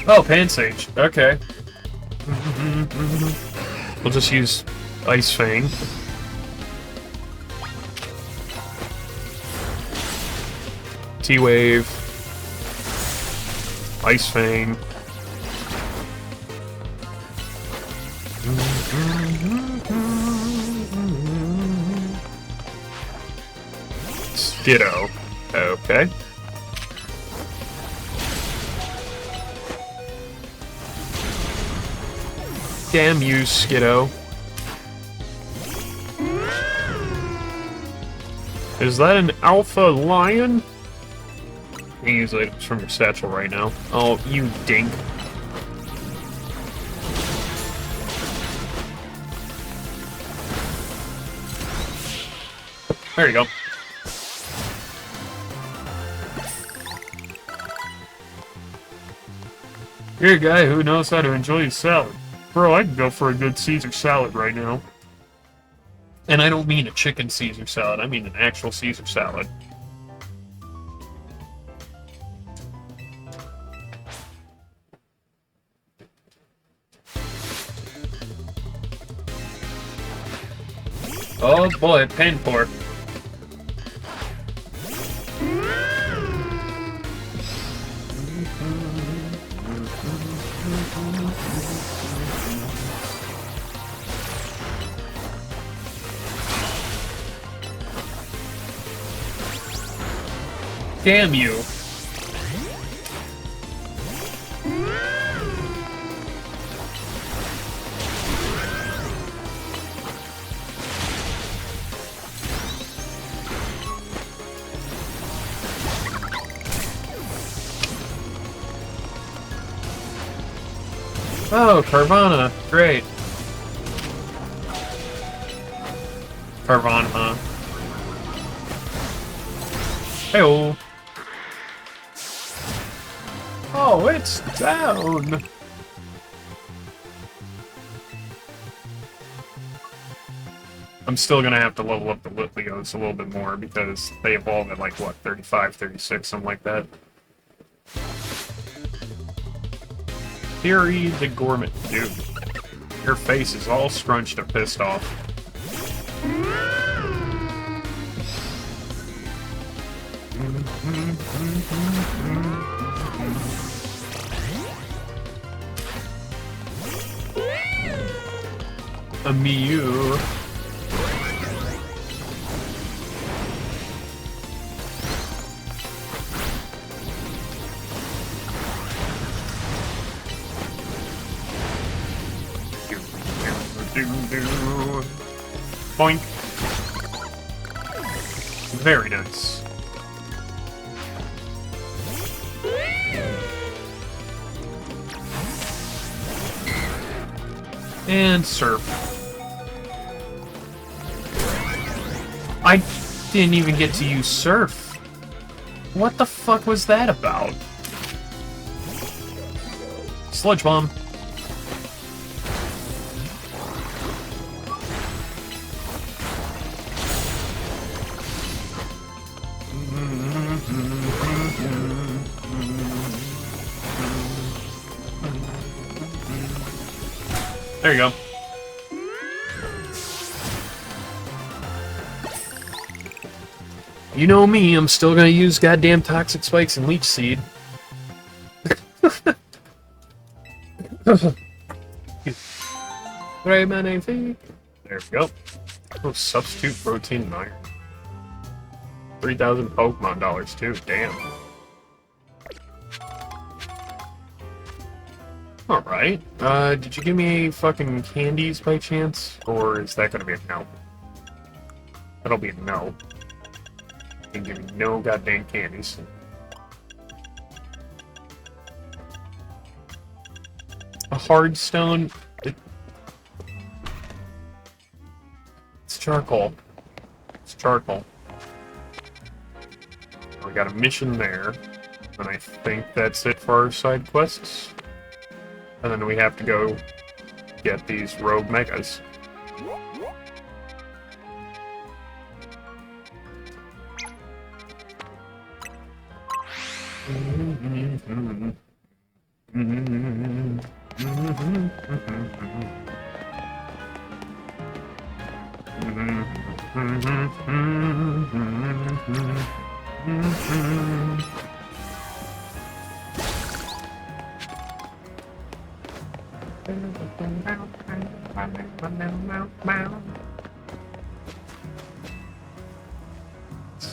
Oh, Pansage. Okay. We'll just use Ice Fang. T-Wave. Ice Fang. Skiddo. Okay. Damn you, Skiddo. Is that an alpha lion? You can use items from your satchel right now. Oh, you dink. There you go. You're a guy who knows how to enjoy his salad. Bro, I can go for a good Caesar salad right now. And I don't mean a chicken Caesar salad, I mean an actual Caesar salad. Oh boy, pain pork. Damn you. Oh, Carvana. Great. Carvana, huh? Hey-oh. Oh, it's down! I'm still gonna have to level up the Litlios a little bit more because they evolve at like, what, 35, 36, something like that. Theory the Gourmet. Dude, your face is all scrunched and pissed off. A Mew. Boink. Very nice. And surf. I didn't even get to use surf. What the fuck was that about? Sludge Bomb. There you go. You know me, I'm still gonna use goddamn Toxic Spikes and Leech Seed. There we go. Oh, substitute protein and iron. 3,000 Pokemon dollars too, damn. Alright. Did you give me fucking candies by chance? Or is that gonna be a no? That'll be a no. You can give me no goddamn candies. A hard stone? It's charcoal. It's charcoal. We got a mission there. And I think that's it for our side quests. And then we have to go get these rogue megas.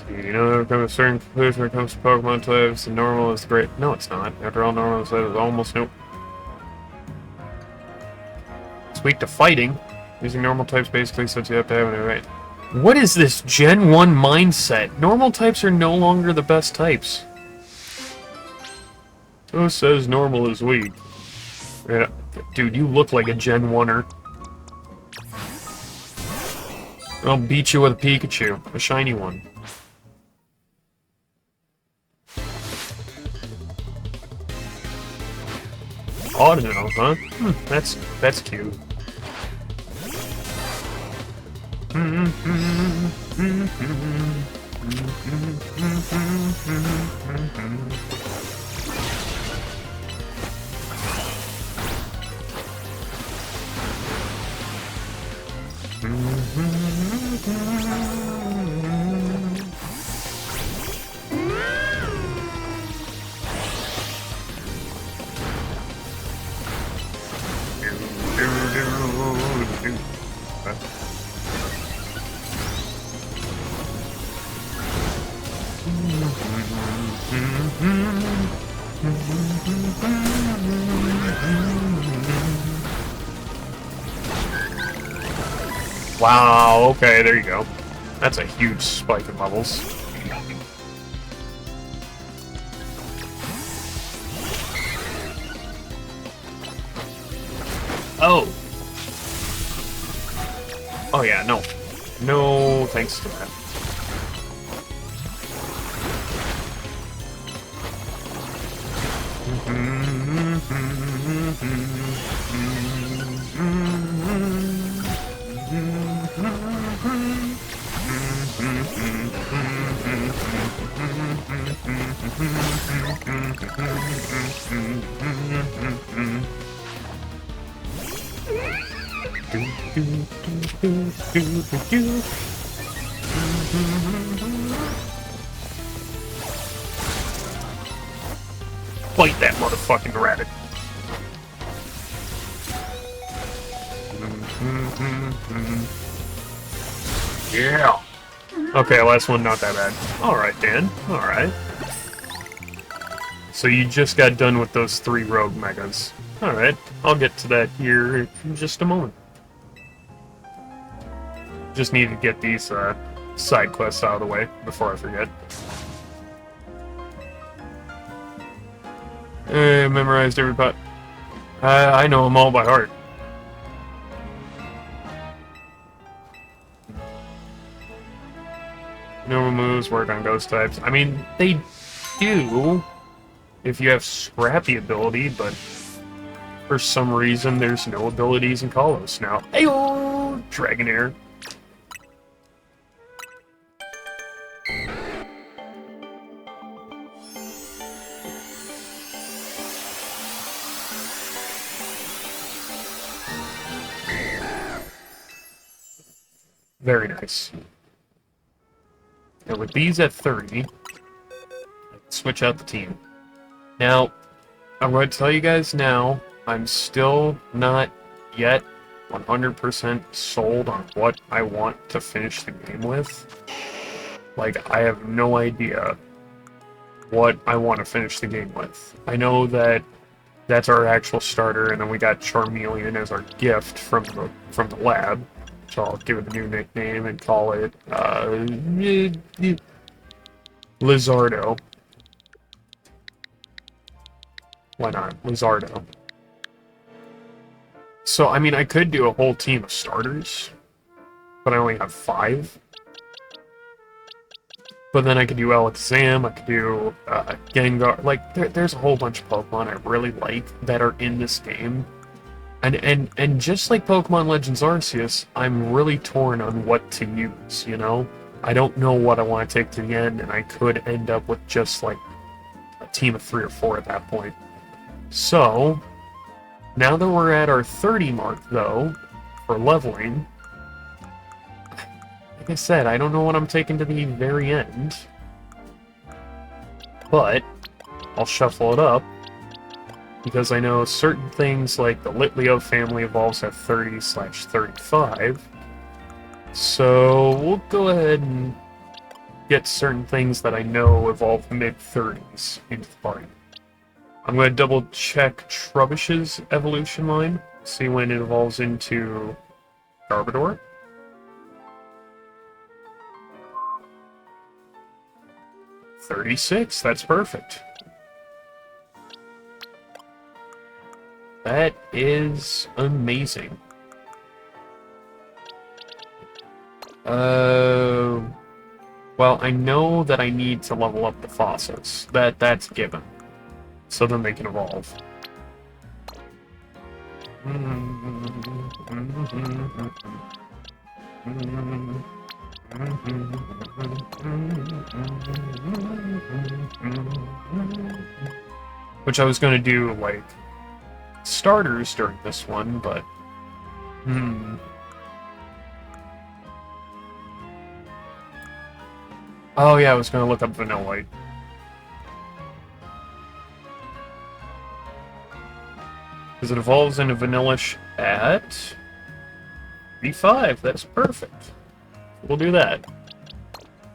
You know, there comes a certain conclusion when it comes to Pokemon types, and normal is great. No, it's not. After all, normal is almost nope. It's weak to fighting. Using normal types basically says you have to have it right. What is this Gen 1 mindset? Normal types are no longer the best types. Who says normal is weak? Yeah. Dude, you look like a Gen 1er. I'll beat you with a Pikachu. A shiny one. Auto, huh? That's cute. Wow, okay, there you go. That's a huge spike in levels. Oh! Oh yeah, no. No thanks to that. Fight that motherfucking rabbit. Yeah. Okay, last one, not that bad. Alright, Dan. Alright. So you just got done with those 3 rogue megas. Alright, I'll get to that here in just a moment. Just need to get these side quests out of the way before I forget. Memorized every pot. I know them all by heart. Normal moves work on ghost types. I mean, they do if you have scrappy ability, but for some reason there's no abilities in Kalos now. Ayo! Dragonair. Very nice. And with these at 30, I can switch out the team. Now, I'm going to tell you guys now, I'm still not yet 100% sold on what I want to finish the game with. Like, I have no idea what I want to finish the game with. I know that that's our actual starter, and then we got Charmeleon as our gift from the lab. So I'll give it a new nickname and call it Lizardo. Why not? Lizardo. So, I mean, I could do a whole team of starters, but I only have 5. But then I could do Alakazam, I could do Gengar. Like, there's a whole bunch of Pokemon I really like that are in this game. And just like Pokemon Legends Arceus, I'm really torn on what to use, you know? I don't know what I want to take to the end, and I could end up with just, like, a team of 3 or 4 at that point. So, now that we're at our 30 mark, though, for leveling, like I said, I don't know what I'm taking to the very end, but I'll shuffle it up, because I know certain things like the Litleo family evolves at 30/35, so we'll go ahead and get certain things that I know evolve mid-30s into the party. I'm going to double check Trubbish's evolution line, see when it evolves into Garbodor. "36, that's perfect. That is amazing. Well, I know that I need to level up the fossils. That's given. So then they can evolve. Which I was going to do, like, starters during this one, but... Oh yeah, I was going to look up Vanillite. Because it evolves into Vanillish at 35. That's perfect. We'll do that.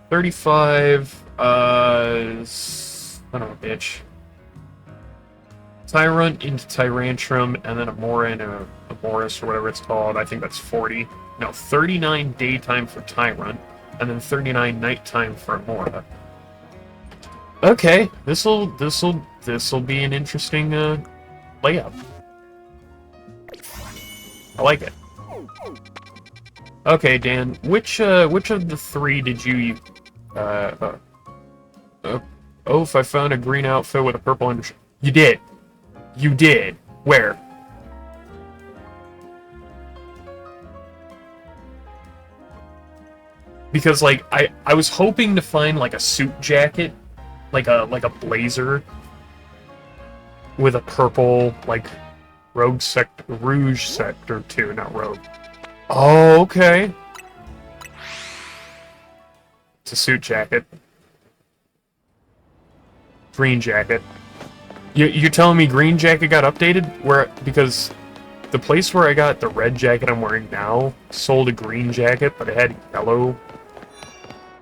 35, son of a bitch. Tyrunt into Tyrantrum, and then Amora into a Amoris, or whatever it's called. I think that's 40. No, 39 daytime for Tyrunt, and then 39 nighttime for Amora. Okay, this'll be an interesting layout. I like it. Okay, Dan, which of the 3 did you oh, if I found a green outfit with a purple undershirt. You did. You did. Where? Because, like, I was hoping to find, like, a suit jacket, like a blazer with a purple, like, Rouge Sector 2, not Rogue. Oh, okay. It's a suit jacket. Green jacket. You're telling me green jacket got updated? Because the place where I got the red jacket I'm wearing now sold a green jacket, but it had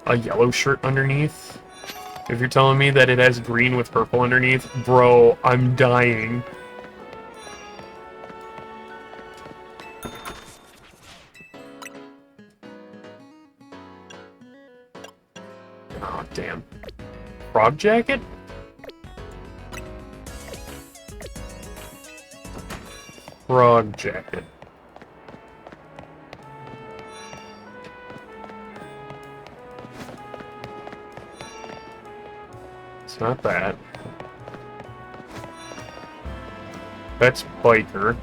a yellow shirt underneath. If you're telling me that it has green with purple underneath, bro, I'm dying. Oh, damn. Frog jacket? Frog jacket. It's not that. That's biker.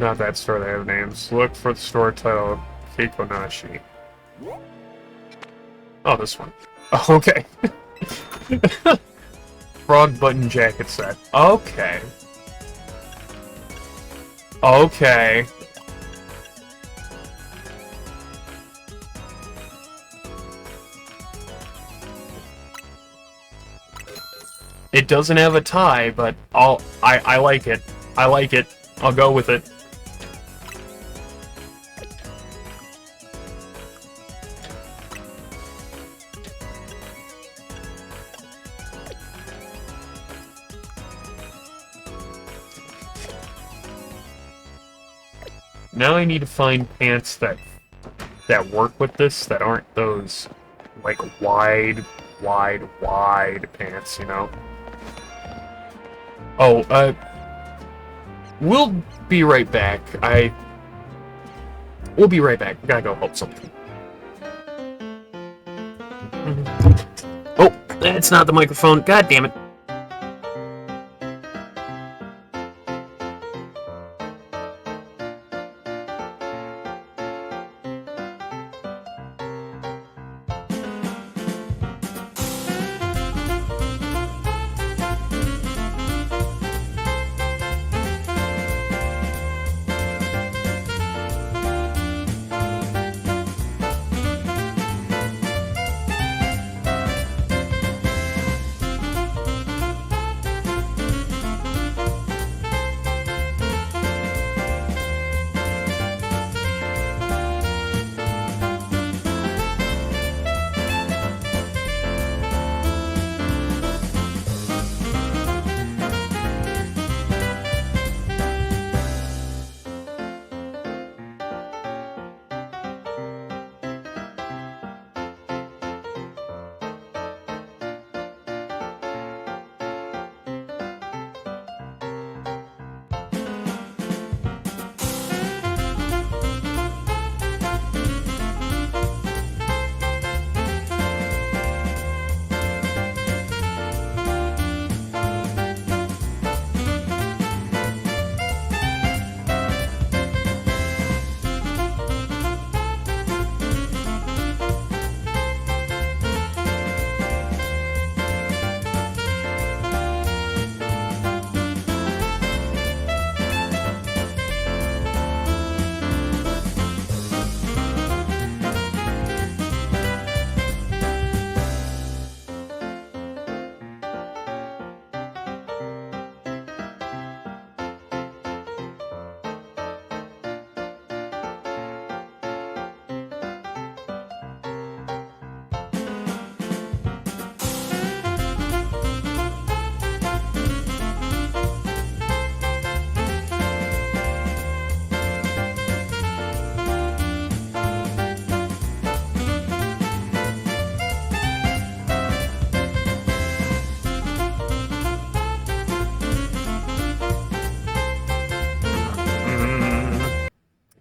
Not that store, they have names. Look for the store title, Keikonashi. Oh, this one. Oh, okay. Frog button jacket set. Okay. Okay. It doesn't have a tie, but I like it. I like it. I'll go with it. Now I need to find pants that work with this, that aren't those, like, wide pants, you know? Oh, we'll be right back. We'll be right back. We gotta go help something. Oh, that's not the microphone. God damn it.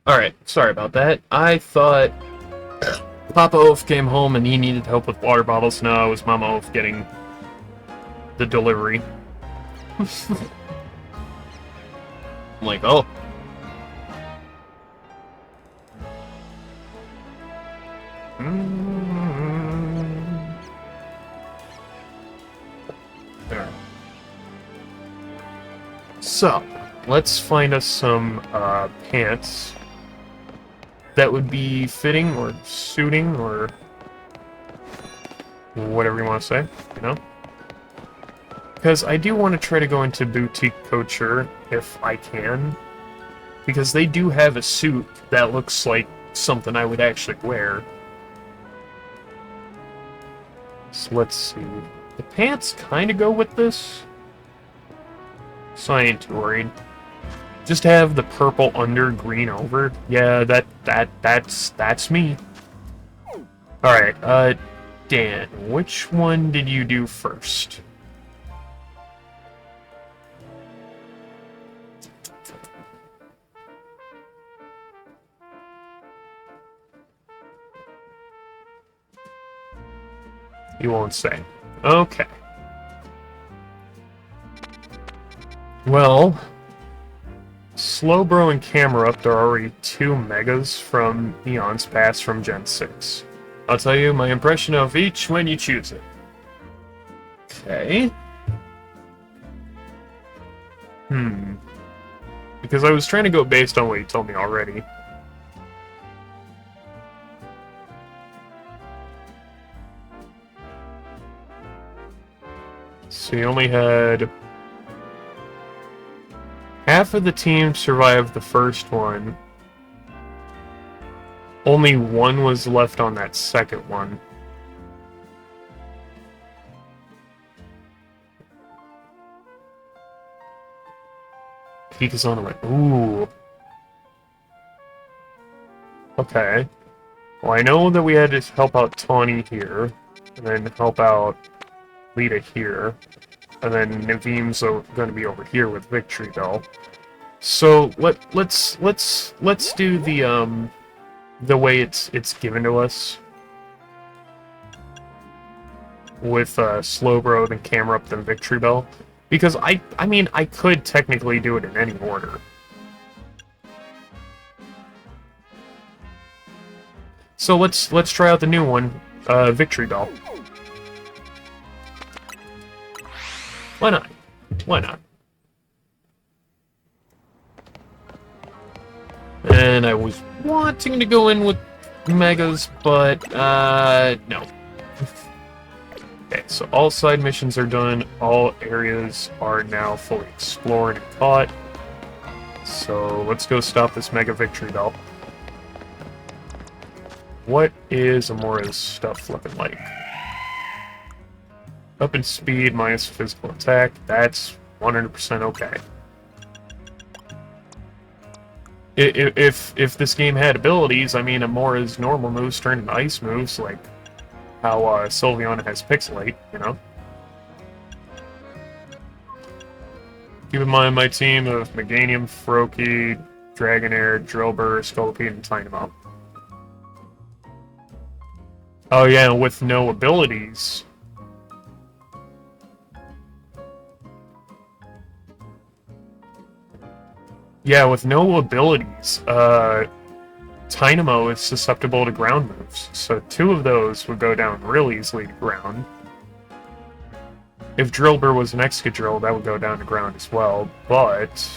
Alright, sorry about that. I thought Papa Oaf came home and he needed help with water bottles. No, it was Mama Oaf getting the delivery. I'm like, oh. There. So, let's find us some pants that would be fitting or suiting or whatever you want to say, you know? Because I do want to try to go into boutique couture if I can, because they do have a suit that looks like something I would actually wear. So let's see. The pants kind of go with this, so I ain't too worried. Just have the purple under, green over. Yeah, that's me. Alright, Dan, which one did you do first? You won't say. Okay. Well, Slowbro and Camera are already 2 megas from Eon's Pass from Gen 6. I'll tell you my impression of each when you choose it. Okay. Because I was trying to go based on what you told me already. So you only had... half of the team survived the first one. Only one was left on that second one. Peak is on the way. Ooh. Okay. Well, I know that we had to help out Tawny here, and then help out Lita here, and then Naveen's going to be over here with Victory Bell. So let's do the way it's given to us with Slowbro, then Camera Up, then Victory Bell. Because I mean, I could technically do it in any order. So let's try out the new one, Victory Bell. Why not? Why not? And I was wanting to go in with Megas, but no. Okay, so all side missions are done, all areas are now fully explored and caught. So let's go stop this Mega Victory Bell. What is Amora's stuff looking like? Up in speed, minus physical attack, that's 100% okay. If this game had abilities, I mean, Amora's normal moves turn into ice moves, like how Sylveon has Pixelate, you know? Keep in mind my team of Meganium, Froakie, Dragonair, Drillbur, Scolipede, and Tynamo. Oh yeah, with no abilities. Yeah, with no abilities, Tynamo is susceptible to ground moves, so 2 of those would go down real easily to ground. If Drillbur was an Excadrill, that would go down to ground as well, but...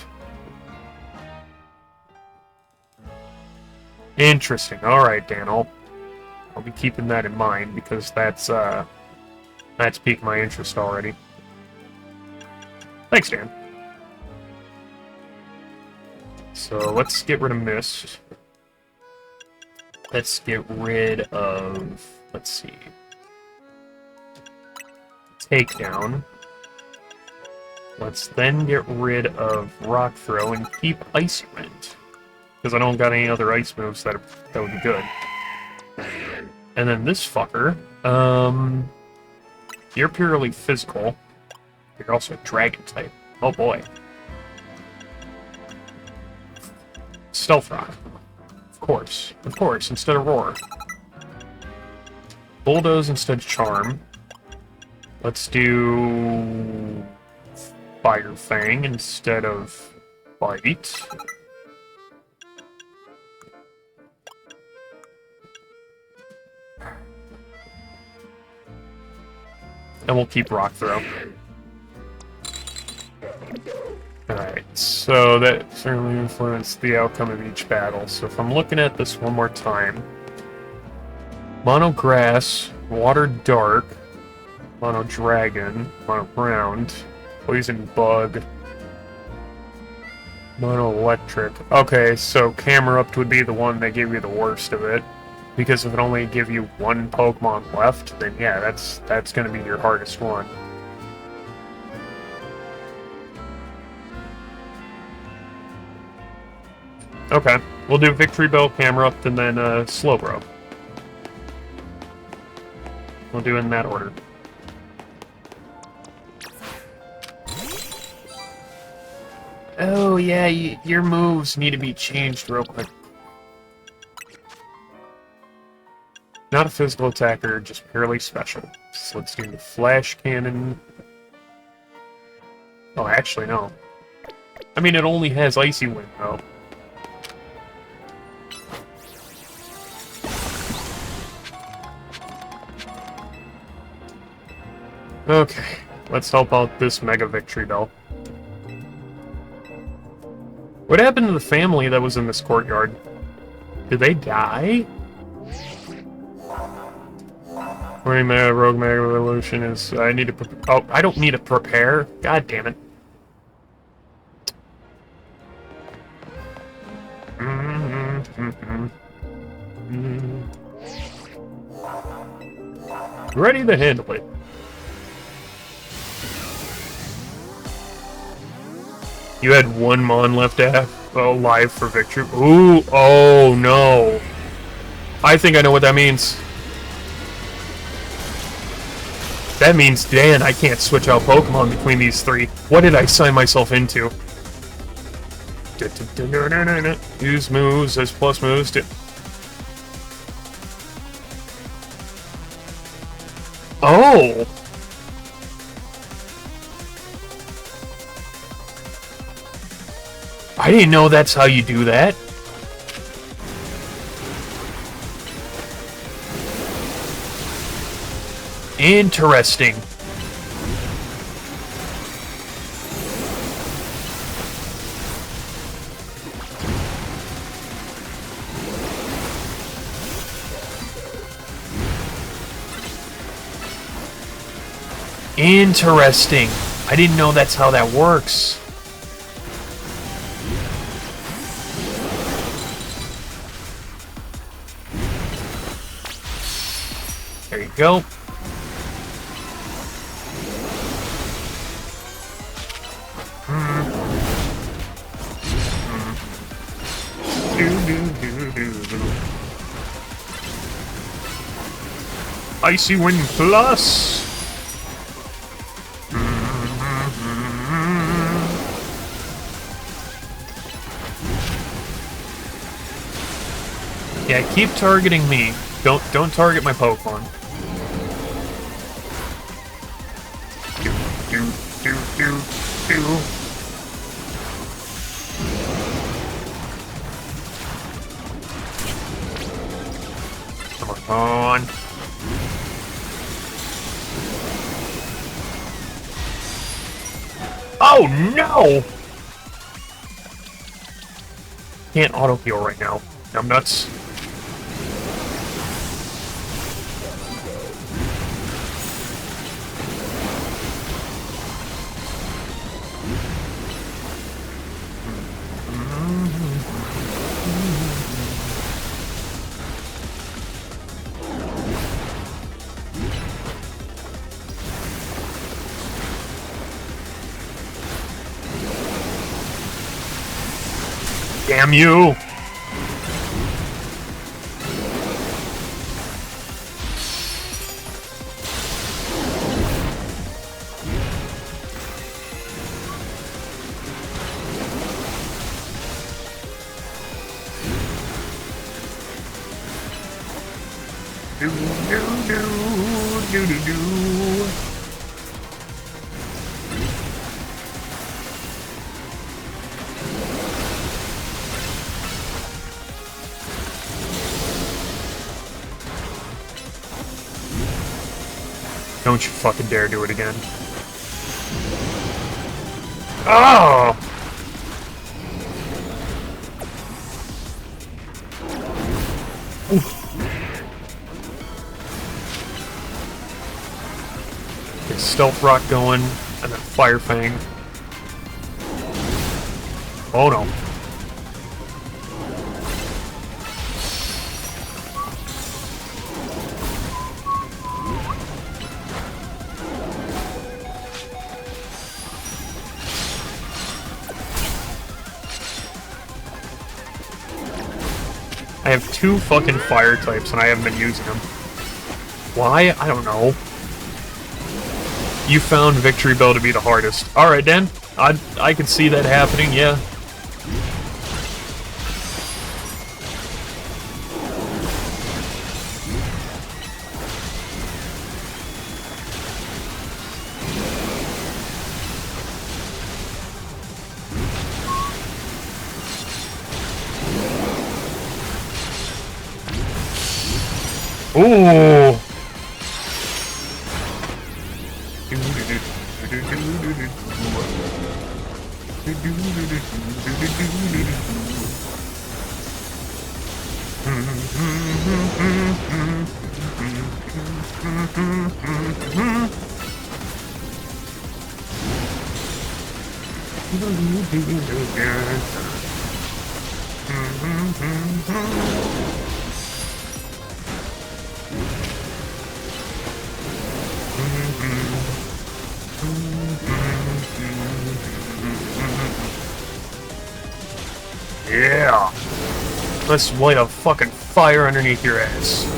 Interesting. Alright, Dan, I'll be keeping that in mind, because that's piqued my interest already. Thanks, Dan. So, let's get rid of Mist. Let's get rid of... let's see... Takedown. Let's then get rid of Rock Throw and keep Icy Wind. Because I don't got any other ice moves that would be good. And then this fucker, you're purely physical. You're also a dragon type. Oh boy. Stealth Rock. Of course, instead of Roar. Bulldoze instead of Charm. Let's do Fire Fang instead of Bite. And we'll keep Rock Throw. Alright, so that certainly influenced the outcome of each battle. So if I'm looking at this one more time... Mono Grass, Water Dark, Mono Dragon, Mono Ground, Poison Bug, Mono Electric. Okay, so Camera Up would be the one that gave you the worst of it. Because if it only give you one Pokemon left, then yeah, that's gonna be your hardest one. Okay, we'll do Victory Bell, Camera Up, and then Slowbro. We'll do it in that order. Oh yeah, your moves need to be changed real quick. Not a physical attacker, just purely special. So let's do the Flash Cannon. Oh, actually, no. I mean, it only has Icy Wind, though. Okay, let's help out this Mega Victory Bell. What happened to the family that was in this courtyard? Did they die? Running Mega Rogue Mega Revolution is... I need to... Oh, I don't need to prepare. God damn it. Ready to handle it. You had one Mon left alive for victory. Ooh, oh no. I think I know what that means. That means, Dan, I can't switch out Pokemon between these three. What did I sign myself into? Use moves as plus moves to... Oh! I didn't know that's how you do that. Interesting. Interesting. I didn't know that's how that works. There you go. Icy Wind Plus. Yeah, keep targeting me. Don't target my Pokemon. Do. Come on. Oh no! Can't auto heal right now. I'm nuts. Damn you! Do. Don't you fucking dare do it again. Oh! Oof. Get Stealth Rock going, and then Fire Fang. Oh no. I have 2 fucking fire types and I haven't been using them. Why? I don't know. You found Victory Bell to be the hardest. Alright then. I could see that happening, yeah. Ooh. Yeah! Let's light a fucking fire underneath your ass.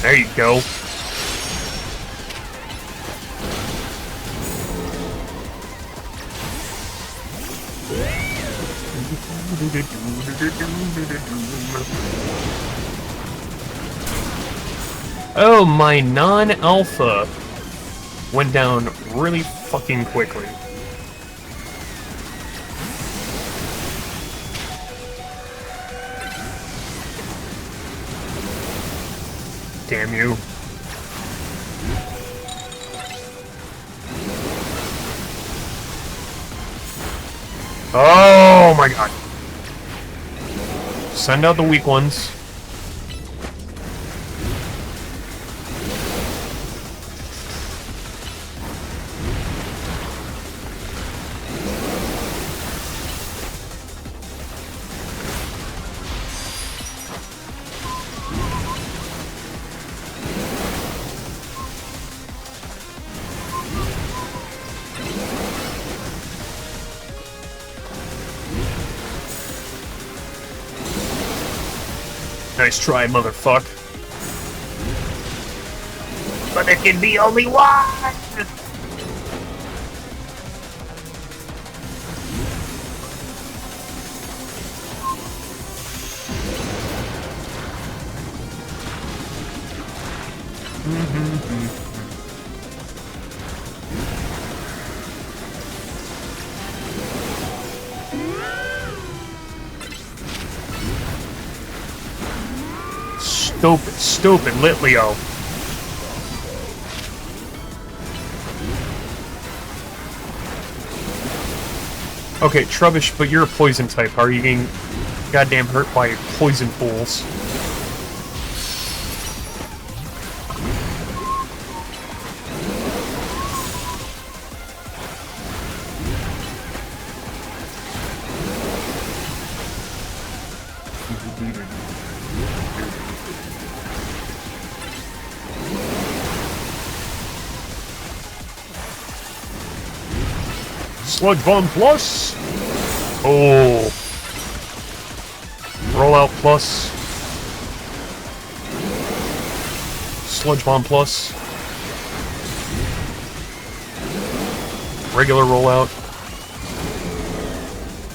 There you go. Oh, my non-alpha went down really fucking quickly. Damn you. Oh my god. Send out the weak ones. Nice try, motherfuck. But there can be only one! Stupid Litleo. Okay, Trubbish, but you're a poison type. How are you getting goddamn hurt by poison pools? Sludge Bomb Plus! Oh. Rollout Plus. Sludge Bomb Plus. Regular Rollout.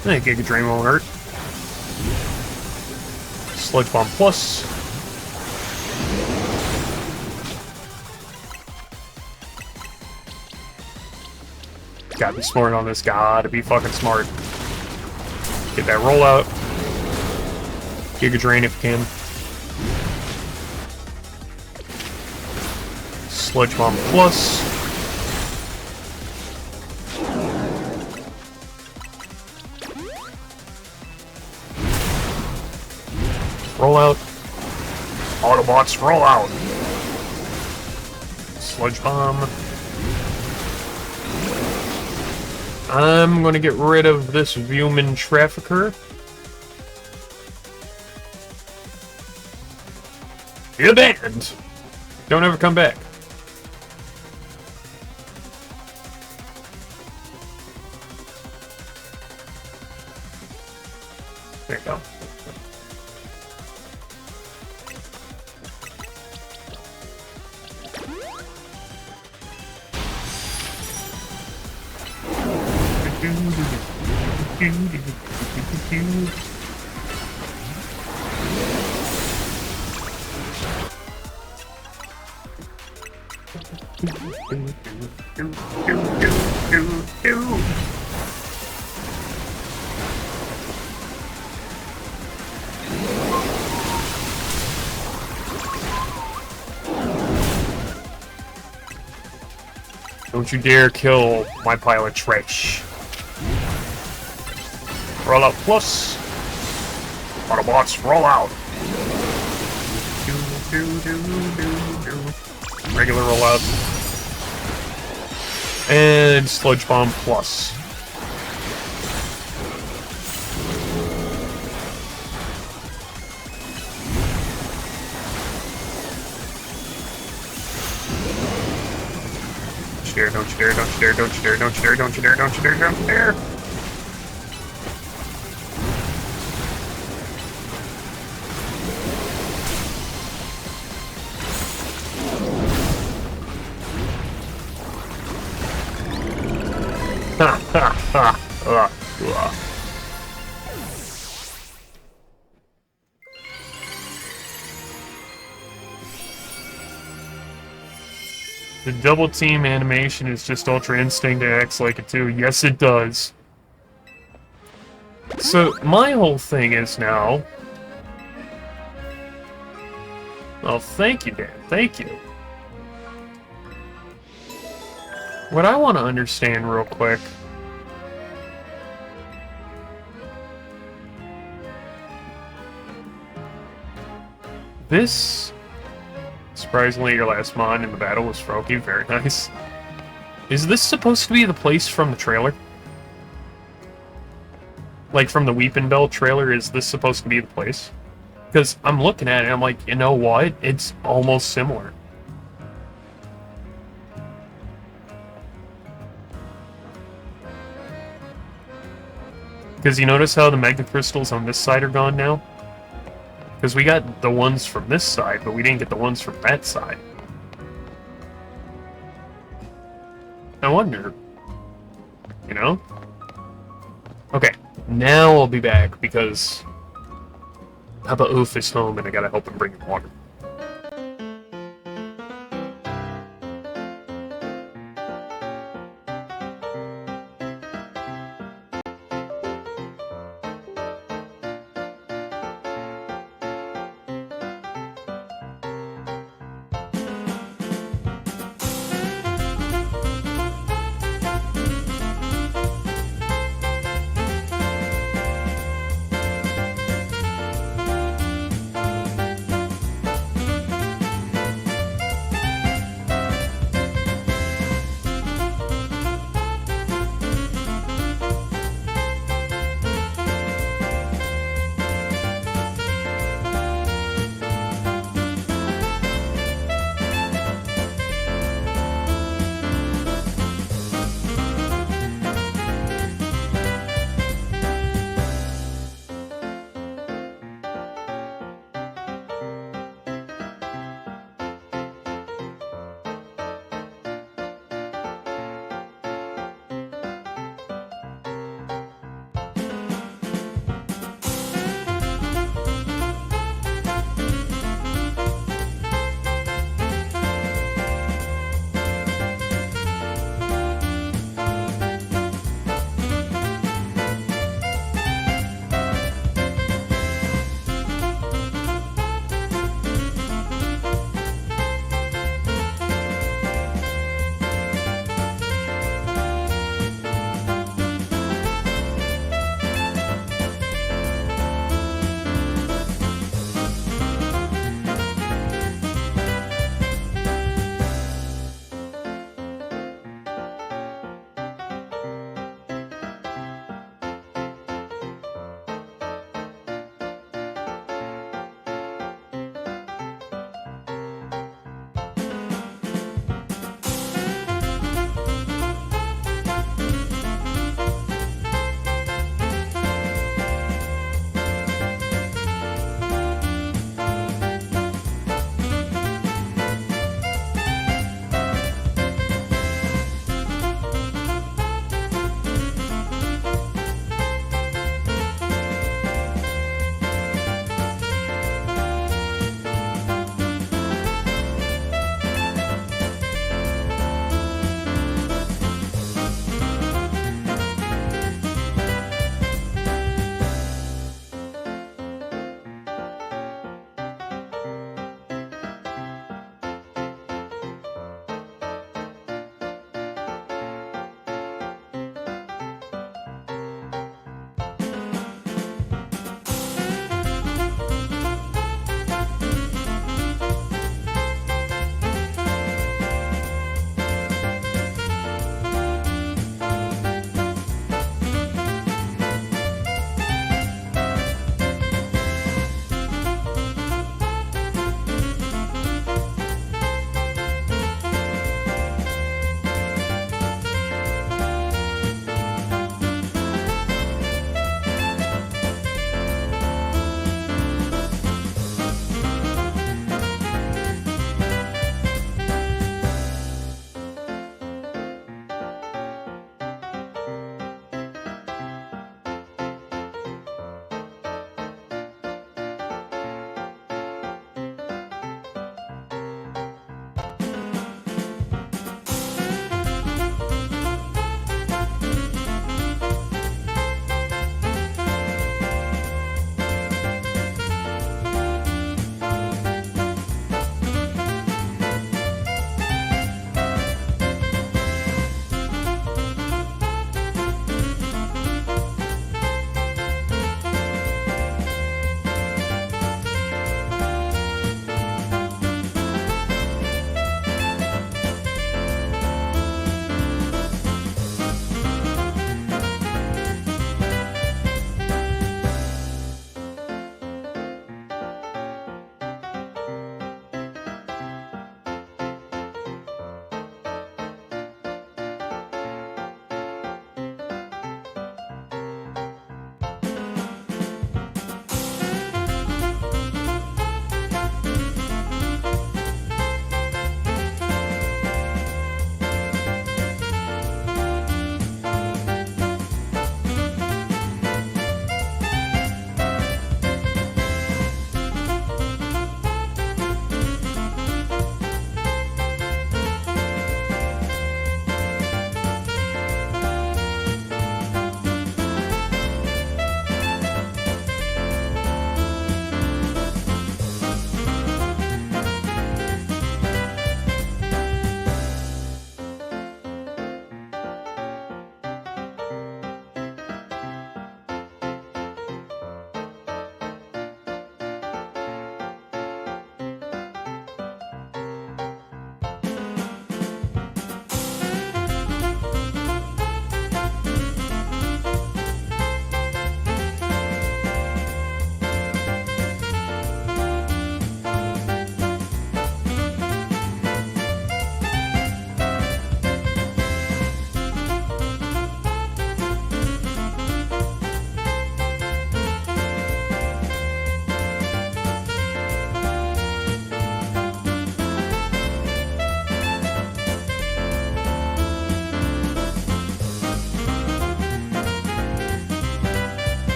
I think Giga Drain won't hurt. Sludge Bomb Plus. Gotta be smart on this. Gotta be fucking smart. Get that rollout. Giga Drain if you can. Sludge Bomb Plus. Rollout. Autobots, rollout. Sludge Bomb. I'm gonna get rid of this human trafficker. You're banned! Don't ever come back. There you go. Don't you dare kill my pilot trash. Roll out plus. Autobots, roll out. Regular rollout. And sludge bomb plus. Don't you dare, don't you dare, don't you dare, don't you dare, don't you dare, don't you dare, don't you dare. Ha ha ha. The double team animation is just Ultra Instinct and acts like it too. Yes, it does. So, my whole thing is now... Oh, thank you, Dan. Thank you. What I want to understand real quick... This... Surprisingly, your last mod in the battle was Froakie. Very nice. Is this supposed to be the place from the trailer? Like, from the Weepin' Bell trailer, is this supposed to be the place? Because I'm looking at it, and I'm like, you know what? It's almost similar. Because you notice how the Mega Crystals on this side are gone now? Because we got the ones from this side, but we didn't get the ones from that side. I wonder. You know? Okay, now I'll be back, because Papa Oof is home and I gotta help him bring him water.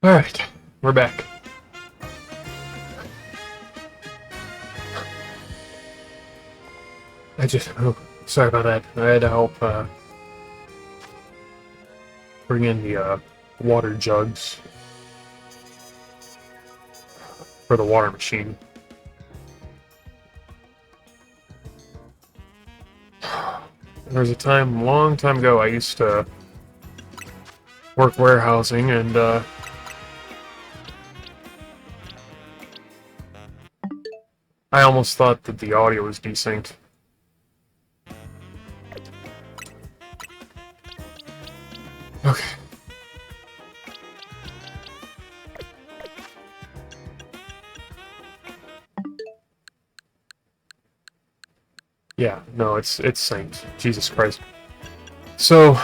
Alright, we're back. Oh, sorry about that. I had to help, bring in the, water jugs for the water machine. There was a time, long time ago, I used to work warehousing, and, I almost thought that the audio was desynced. Okay. Yeah, no, it's synced. Jesus Christ. So...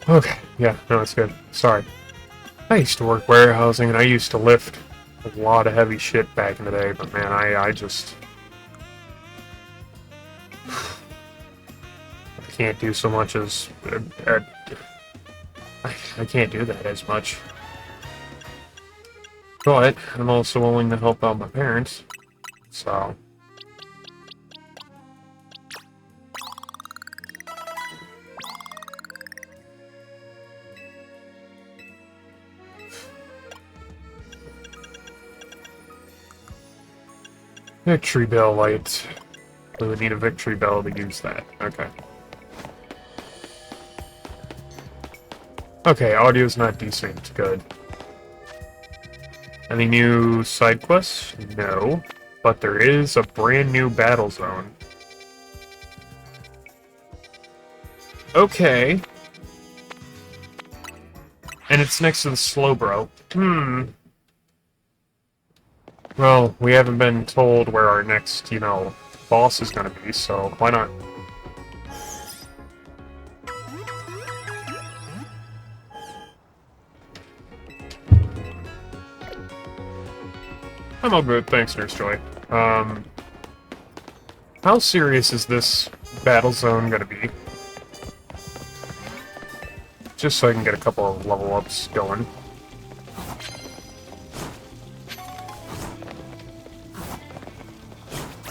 Okay, yeah, no, it's good. Sorry. I used to work warehousing, and I used to lift a lot of heavy shit back in the day, but man, I just... I can't do so much as... I can't do that as much. But, I'm also willing to help out my parents, so... Victory bell light. We would need a victory bell to use that. Okay. Okay, audio's not desynced. Good. Any new side quests? No. But there is a brand new battle zone. Okay. And it's next to the Slowbro. Well, we haven't been told where our next, you know, boss is gonna be, so why not? I'm all good, thanks, Nurse Joy. How serious is this battle zone gonna be? Just so I can get a couple of level ups going.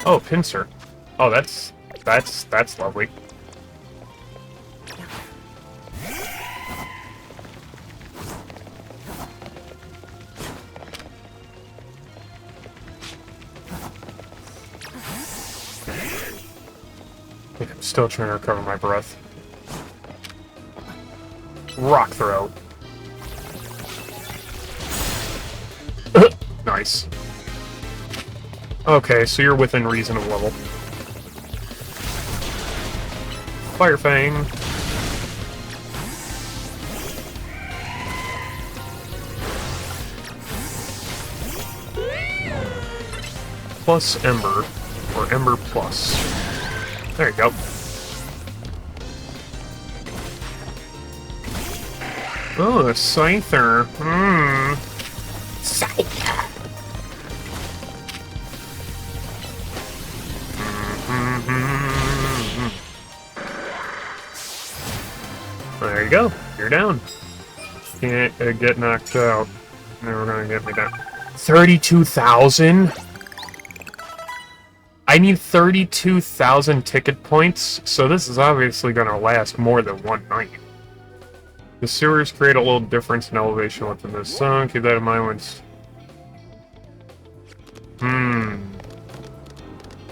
Oh, pincer. Oh, that's lovely. I'm still trying to recover my breath. Rock throw. Nice. Okay, so you're within reason of level. Fire Fang. Plus Ember, or Ember Plus. There you go. Oh, a Scyther. Scyther. There you go. You're down. Can't get knocked out. Never gonna get me down. 32,000? I need 32,000 ticket points, so this is obviously gonna last more than one night. The sewers create a little difference in elevation within this zone. Keep that in mind when it's...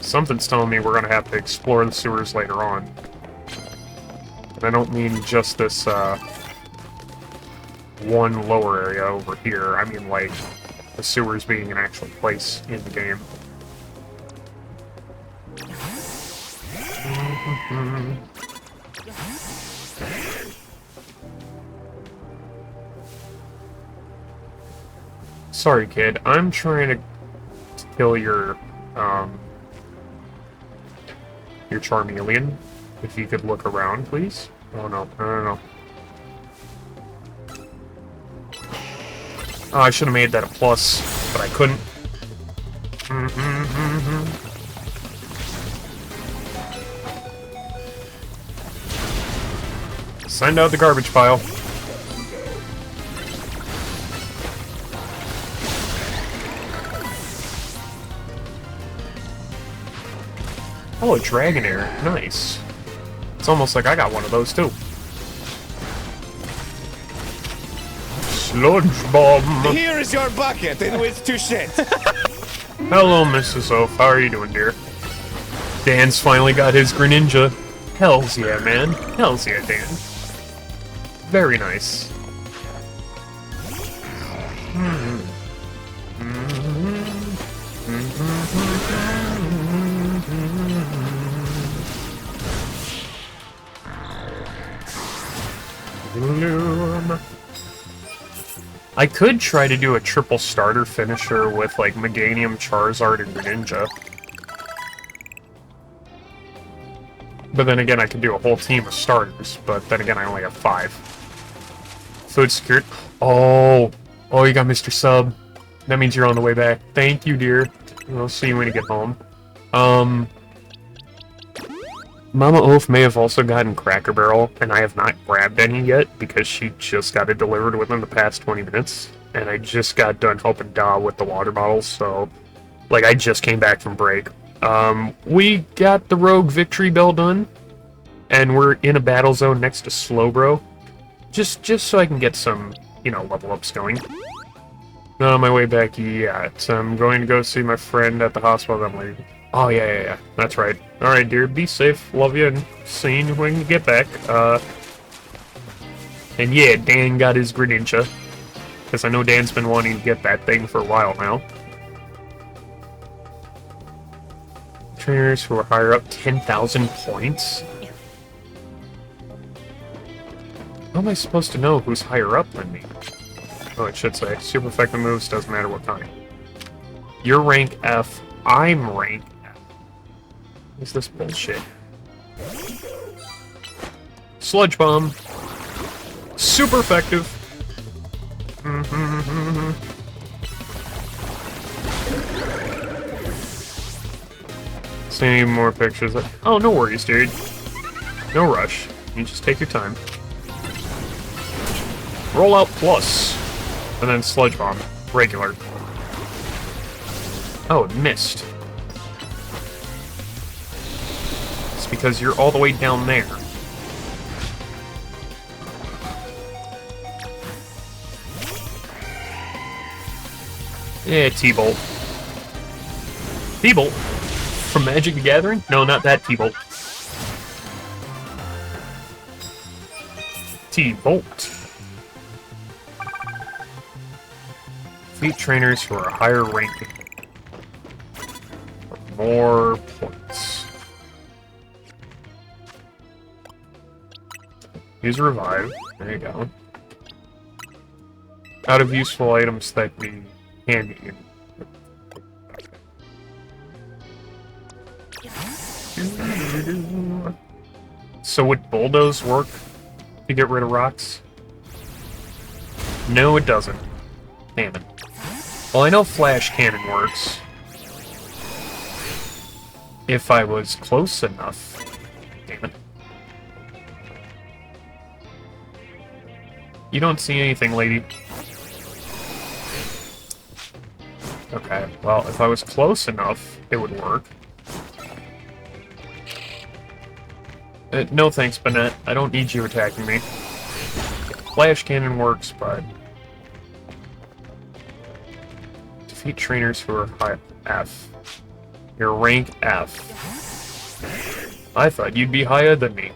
Something's telling me we're gonna have to explore the sewers later on. And I don't mean just this, one lower area over here. I mean, like, the sewers being an actual place in the game. Sorry, kid. I'm trying to kill your Charmeleon. If you could look around, please. Oh, no. No, no, no. Oh, I should have made that a plus, but I couldn't. Send out the garbage pile. Oh, a Dragonair. Nice. It's almost like I got one of those, too. Sludge bomb. Here is your bucket in which to shit. Hello, Mrs. Oaf. How are you doing, dear? Dan's finally got his Greninja. Hells yeah, man. Hells yeah, Dan. Very nice. I could try to do a triple starter finisher with, like, Meganium, Charizard, and Greninja. But then again, I could do a whole team of starters, but then again, I only have 5. Food secured. Oh, you got Mr. Sub. That means you're on the way back. Thank you, dear. I'll see you when you get home. Mama Oaf may have also gotten Cracker Barrel, and I have not grabbed any yet because she just got it delivered within the past 20 minutes, and I just got done helping Da with the water bottles, so, like, I just came back from break. We got the Rogue Victory Bell done, and we're in a battle zone next to Slowbro, just so I can get some, you know, level ups going. On my way back yet. I'm going to go see my friend at the hospital. I'm leaving. Oh, yeah. That's right. Alright, dear. Be safe. Love you, and see you when you get back. And yeah, Dan got his Greninja. Because I know Dan's been wanting to get that thing for a while now. Trainers who are higher up, 10,000 points? How am I supposed to know who's higher up than me? Oh, it should say, super effective moves, doesn't matter what kind. You're rank F, I'm rank F. What is this bullshit? Sludge Bomb. Super effective. See any more pictures? Oh, no worries, dude. No rush. You just take your time. Rollout Plus. And then Sludge Bomb. Regular. Oh, it missed. It's because you're all the way down there. Yeah, T-Bolt. T-Bolt? From Magic the Gathering? No, not that T-Bolt. T-Bolt. Defeat trainers who are higher ranking. For more points. Use Revive. There you go. Out of useful items that be handy. So would Bulldoze work to get rid of rocks? No, it doesn't. Damn it. Well, I know Flash Cannon works. If I was close enough. Damn it. You don't see anything, lady. Okay, well, if I was close enough, it would work. No thanks, Banette. I don't need you attacking me. Flash Cannon works, but... Defeat trainers who are high F. You're rank F. I thought you'd be higher than me.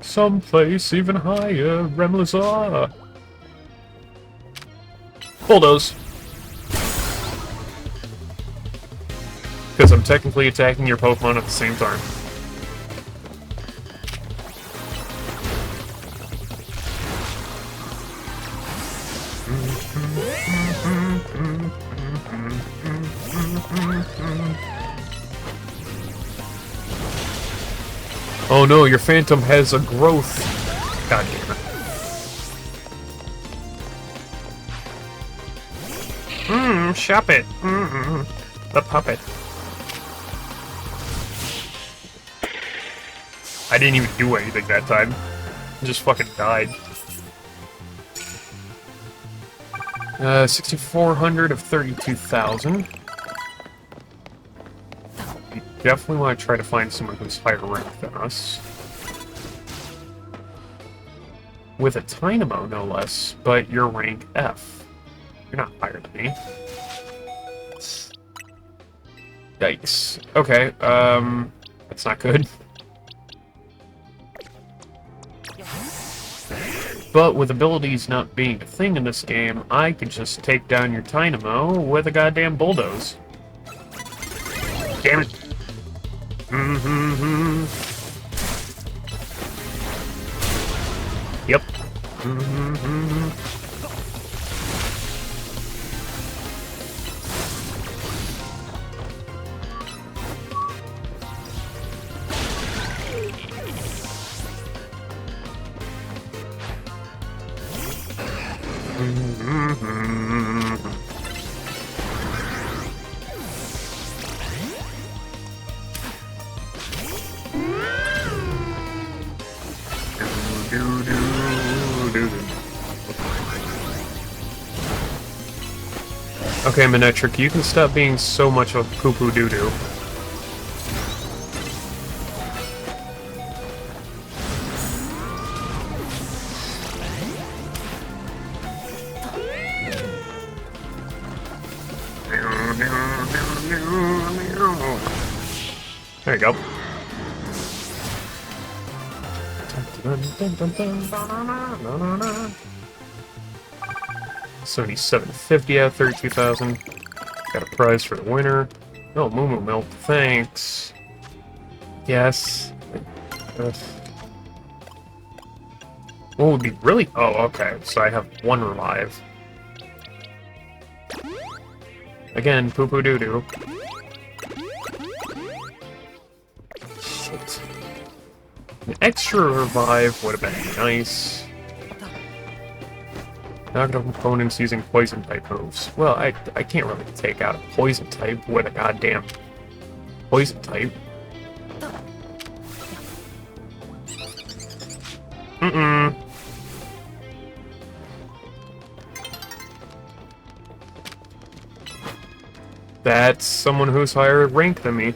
Someplace even higher, Remlazar. Bulldoze. Because I'm technically attacking your Pokemon at the same time. Oh no, your Phantom has a growth. God damn it. shop it. The puppet. I didn't even do anything that time. I just fucking died. 6,400 of 32,000. We definitely want to try to find someone who's higher ranked than us. With a Dynamo, no less, but you're rank F. You're not higher than me. Yikes. Okay, that's not good. But with abilities not being a thing in this game, I could just take down your Dynamo with a goddamn bulldoze. Damn it. Yep. Okay, Manectric, you can stop being so much of a poo-poo doo-doo. There you go. $77.50 out of 32,000. Got a prize for the winner. Oh, Moo Moo Milk, thanks. Yes. What would be really... Oh, okay, so I have one revive. Again, poo-poo doo-doo. Shit. An extra revive would have been nice. Knock out opponents using poison-type moves. Well, I can't really take out a poison-type with a goddamn poison-type. That's someone who's higher rank than me.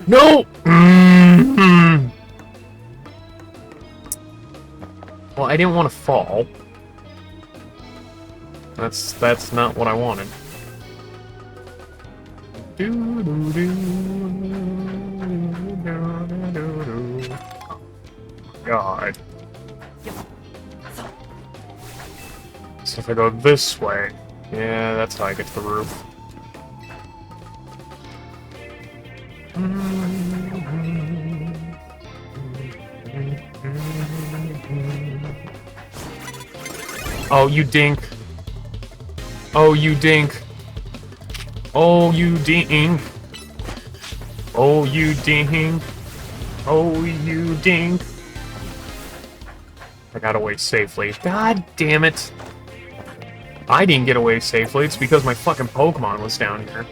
No! Well, I didn't want to fall. That's not what I wanted. God. So if I go this way, yeah, that's how I get to the roof. Oh, you dink. Oh, you dink. Oh, you dink. Oh, you dink. Oh, you dink. I got away safely. God damn it. I didn't get away safely. It's because my fucking Pokemon was down here.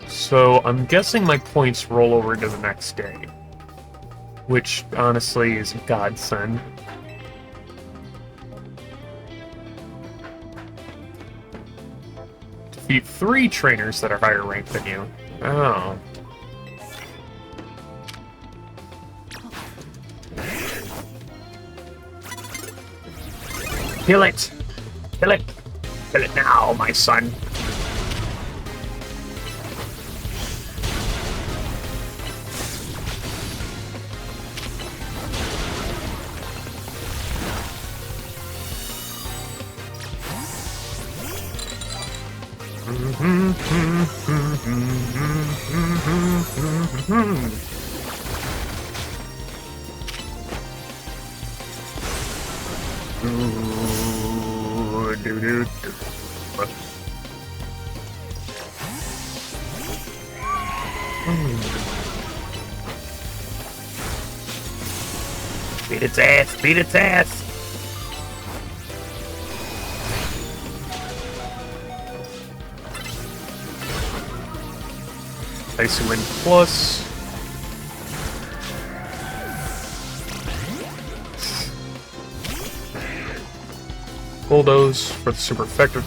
So, I'm guessing my points roll over to the next day. Which, honestly, is a godsend. Defeat 3 trainers that are higher ranked than you. Oh. Kill it! Kill it! Kill it now, my son! Beat its ass! Beat its ass! Icy Wind Plus. Bulldoze for the super effective.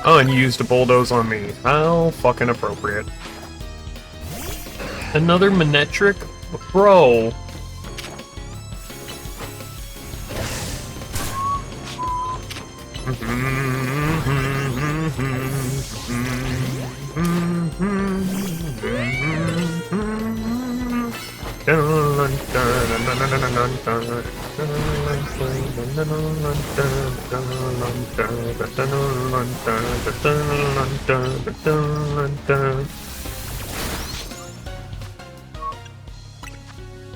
Oh, and you used a bulldoze on me. How fucking appropriate. Another Manetric? Bro.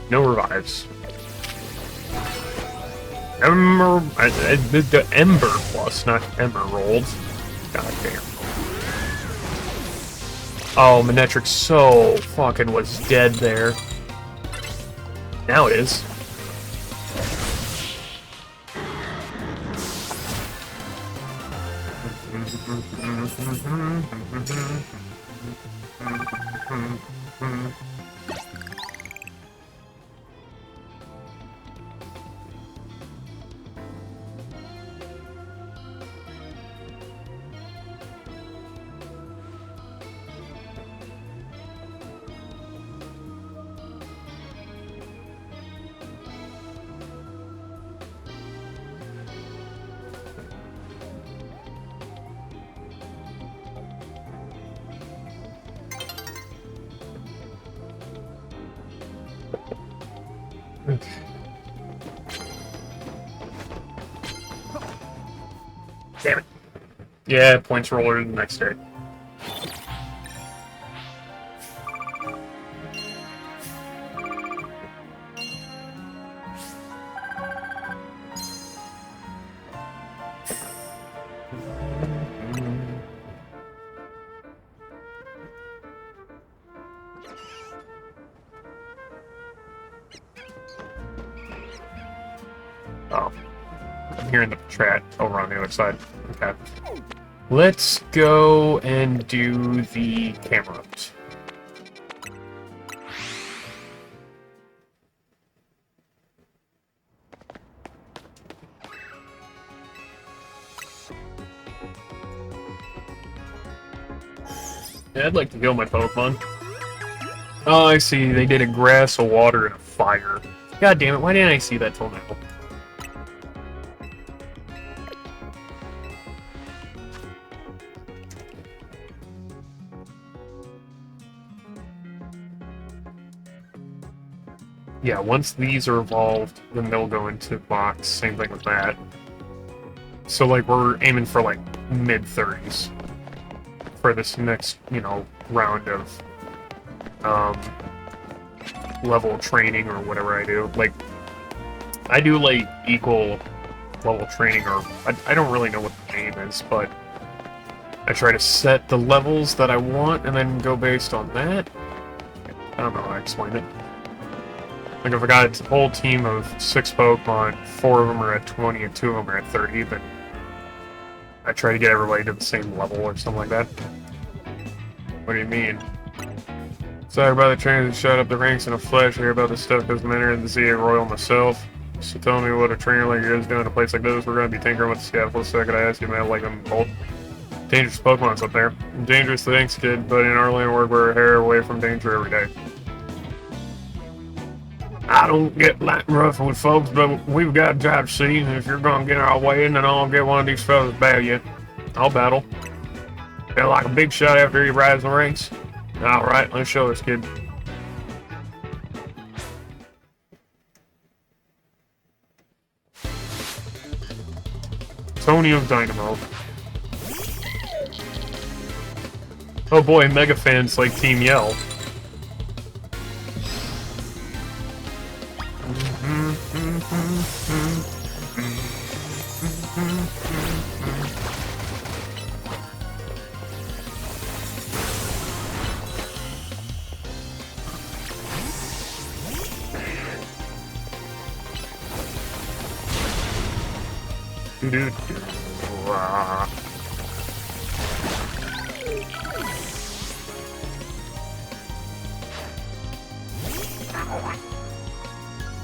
No revives. The Ember Plus, not Emerald. God damn. Oh, Manetric so fucking was dead there. Now it is. Damn it. Yeah, points roller the next day. Oh. I'm hearing the chat over on the other side. Okay. Let's go and do the camera ups. Yeah, I'd like to kill my Pokemon. Oh, I see. They did a grass, a water, and a fire. God damn it, why didn't I see that till now? Yeah, once these are evolved, then they'll go into box. Same thing with that. So, like, we're aiming for, like, mid-30s for this next, you know, round of, level training or whatever I do. Like, I do, like, equal level training, or I don't really know what the name is, but I try to set the levels that I want and then go based on that. I don't know how to explain it. Like, if I got a whole team of 6 Pokemon, 4 of them are at 20 and 2 of them are at 30, then I try to get everybody to the same level or something like that. What do you mean? Sorry about the trainers that shot up the ranks in a flash. I hear about this stuff because I'm entering the ZA Royal myself. So tell me what a trainer like yours doing in a place like this. We're going to be tinkering with the scaffold, so I could ask you, man, like them both. Dangerous Pokemon's up there. Dangerous, thanks, kid, but in our line of work, we're a hair away from danger every day. I don't get light and rough with folks, but we've got a job to see, and if you're gonna get our way in, then I'll get one of these fellas to battle you. I'll battle. Feel like a big shot after you rise in the ranks. Alright, let's show this kid. Tony of Dynamo. Oh boy, mega fans like Team Yell. Do-do-do. Rah.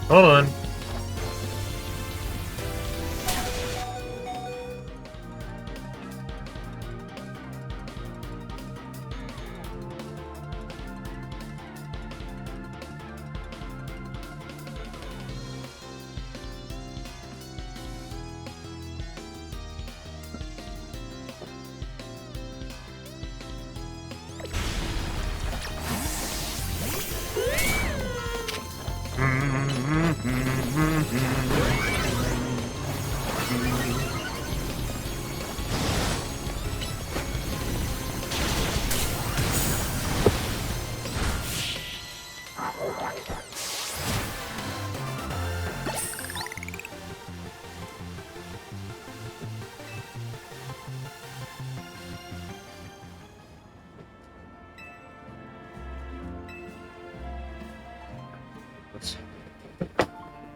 Hold on.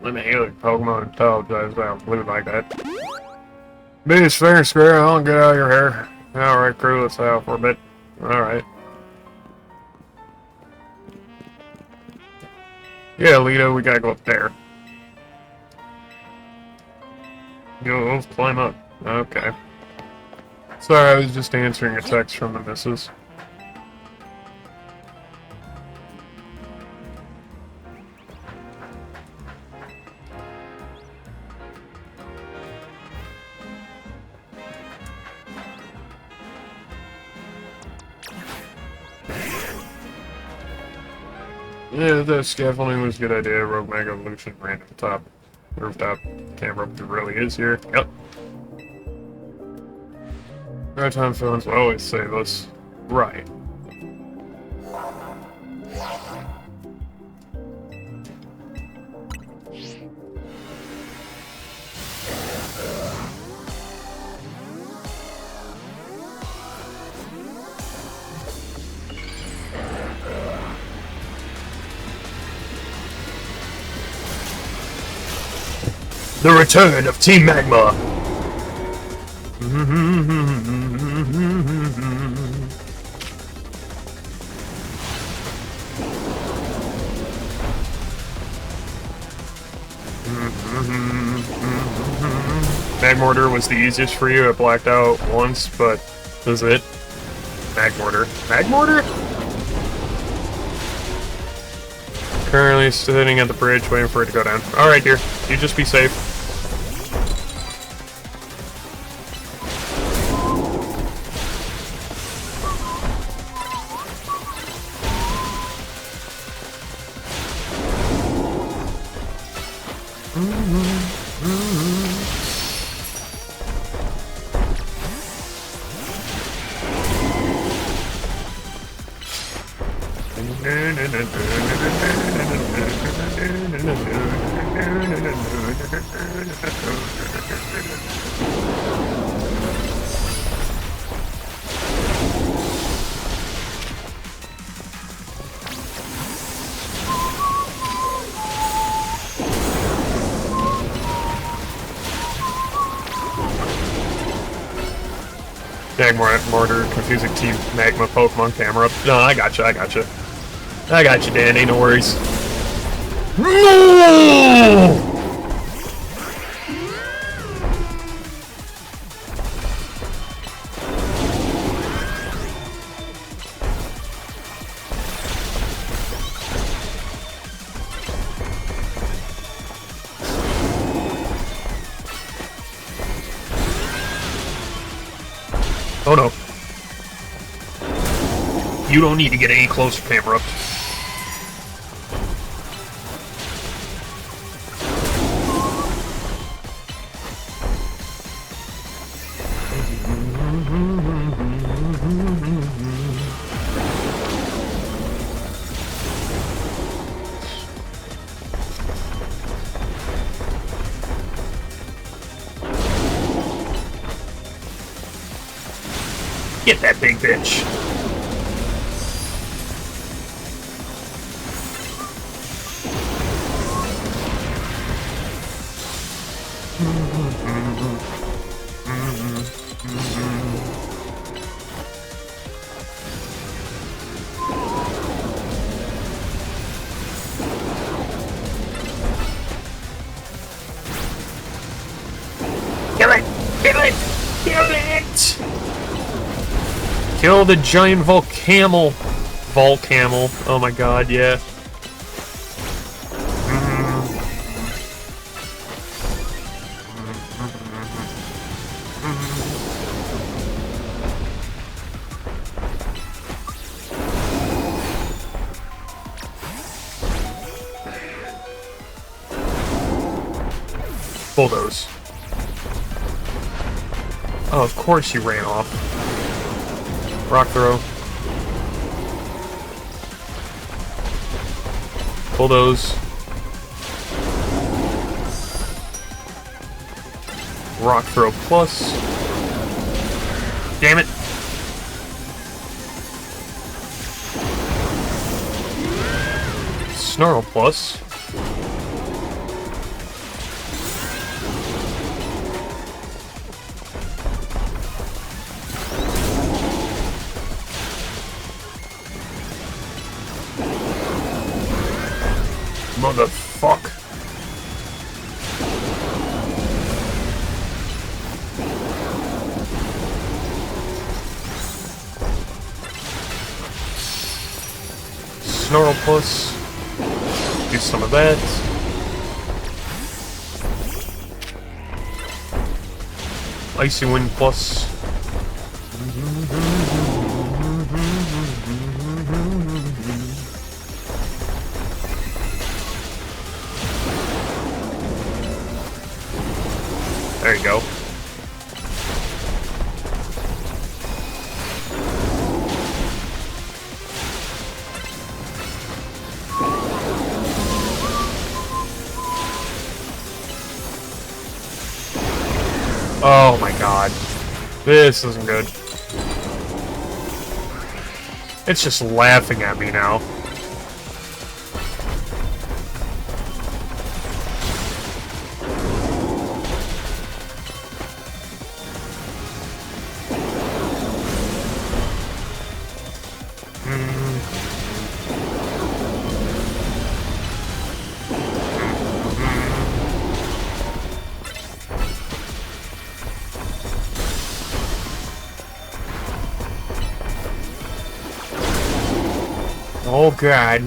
Let me heal it, Pokemon intelligence. I don't believe like that. Beast fair and square, I'll get out of your hair. Alright, crew, let's out for a bit. Alright. Yeah, Lito, we gotta go up there. Yo, let's climb up. Okay. Sorry, I was just answering a text from the missus. Yeah, the scaffolding was a good idea. Rogue Mega Evolution, random top, rooftop. Can't remember who really is here. Yep. Right time phones will always save us. Right. The return of Team Magma! Magmortar was the easiest for you. I blacked out once, but this is it. Magmortar. Magmortar? Currently sitting at the bridge waiting for it to go down. Alright, dear. You just be safe. Magmortar, confusing Team Magma Pokemon camera. No, I gotcha, I gotcha. I got you, Dan, ain't no worries. No! Oh no. You don't need to get any closer, camera. Get that big bitch. Kill it! Kill it! Kill the giant volcamel. Volcamel. Oh my god, yeah. Bulldoze. Oh, of course you ran off. Rock throw. Bulldoze. Rock throw plus. Damn it. Snarl plus. Motherfuck. Snarl plus. Do some of that. Icy Wind plus. There you go. Oh my god. This isn't good. It's just laughing at me now. Oh god.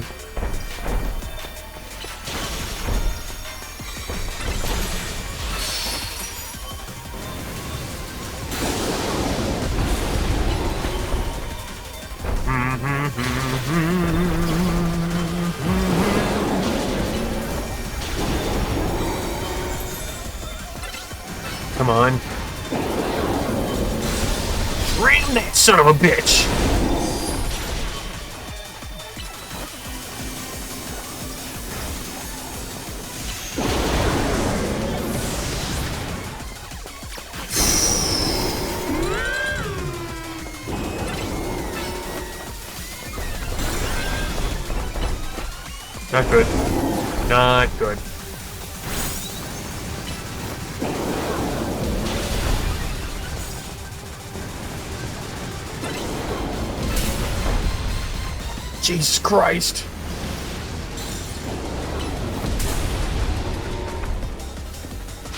Come on. Ram that son of a bitch! Not good. Not good. Jesus Christ.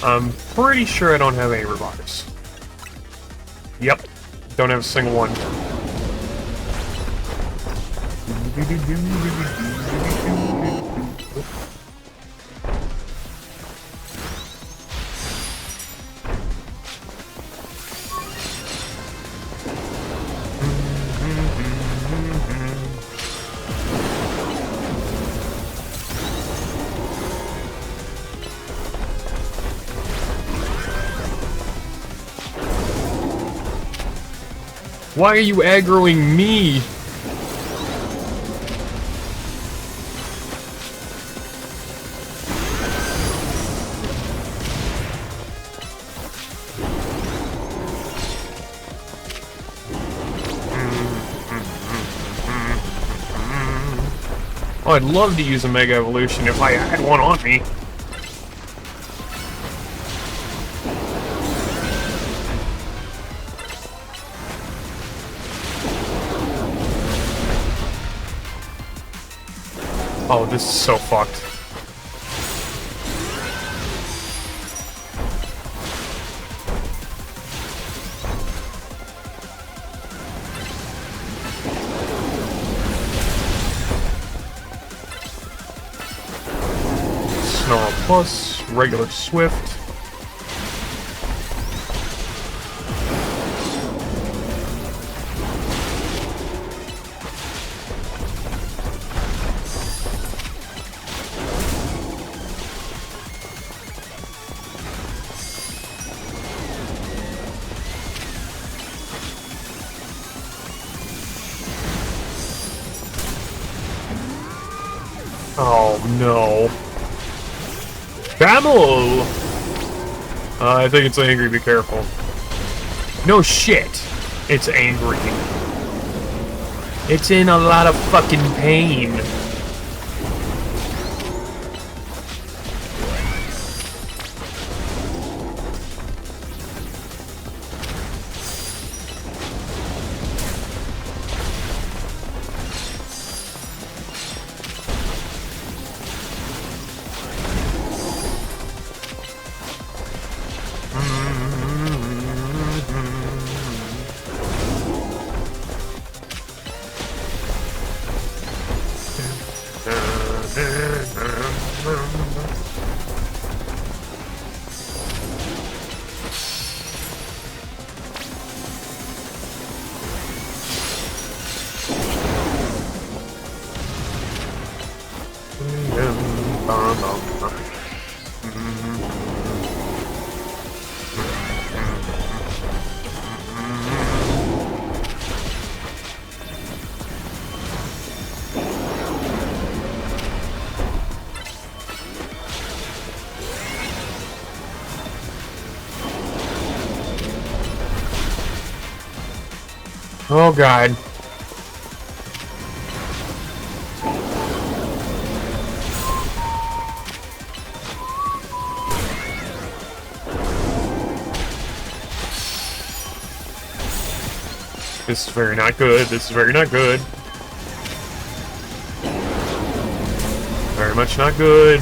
I'm pretty sure I don't have any revives. Yep. Don't have a single one. Why are you aggroing me? Oh, I'd love to use a Mega Evolution if I had one on me. Oh, this is so fucked. plus, regular Swift. Oh no. Camel! I think it's angry, be careful. No shit! It's angry. It's in a lot of fucking pain. Oh god. This is very not good. This is very not good. Very much not good.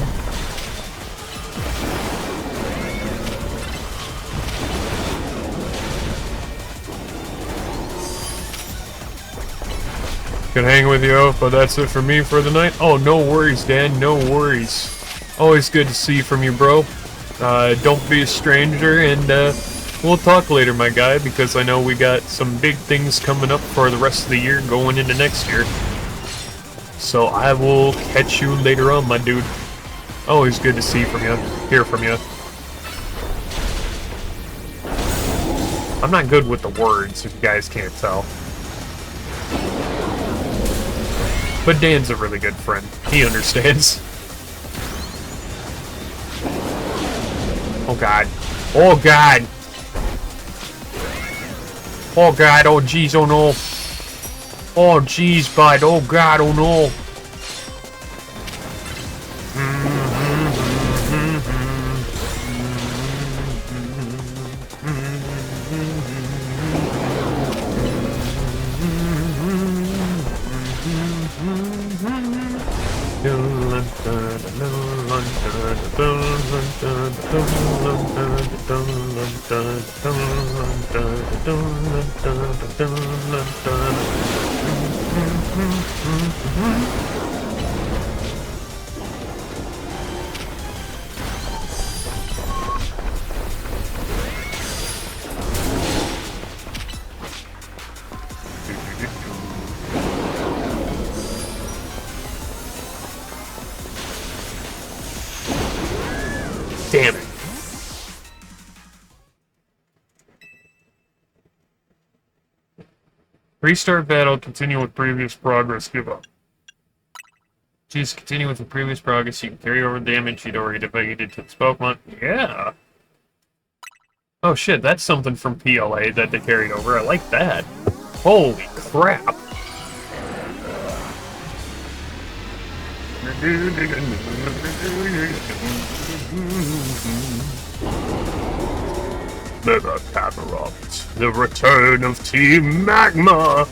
Can hang with you, but that's it for me for the night. Oh, no worries, Dan. No worries. Always good to see from you, bro. Don't be a stranger, and we'll talk later, my guy, because I know we got some big things coming up for the rest of the year going into next year. So I will catch you later on, my dude. Always good to see from you, hear from you. I'm not good with the words, if you guys can't tell. But Dan's a really good friend. He understands. Oh god. Oh god! Oh god, oh jeez, oh no. Oh jeez, bud, oh god, oh no. Damn it. Restart battle, continue with previous progress, give up. Just continue with the previous progress, you can carry over damage you'd already debated to this Pokemon. Yeah! Oh shit, that's something from PLA that they carried over, I like that. Holy crap! Mega Cameron, the return of Team Magma!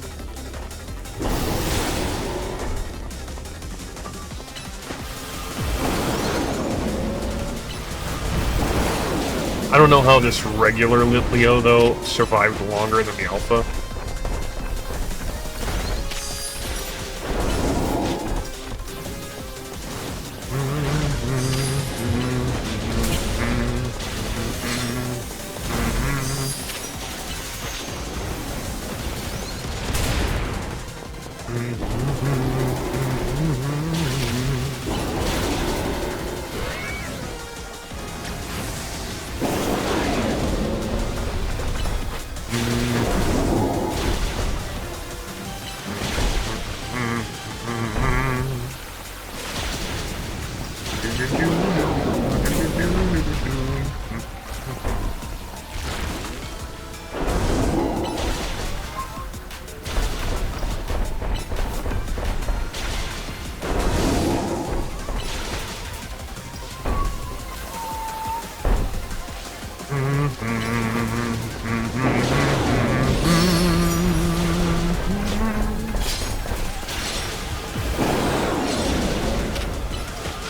I don't know how this regular Litleo, though, survived longer than the Alpha.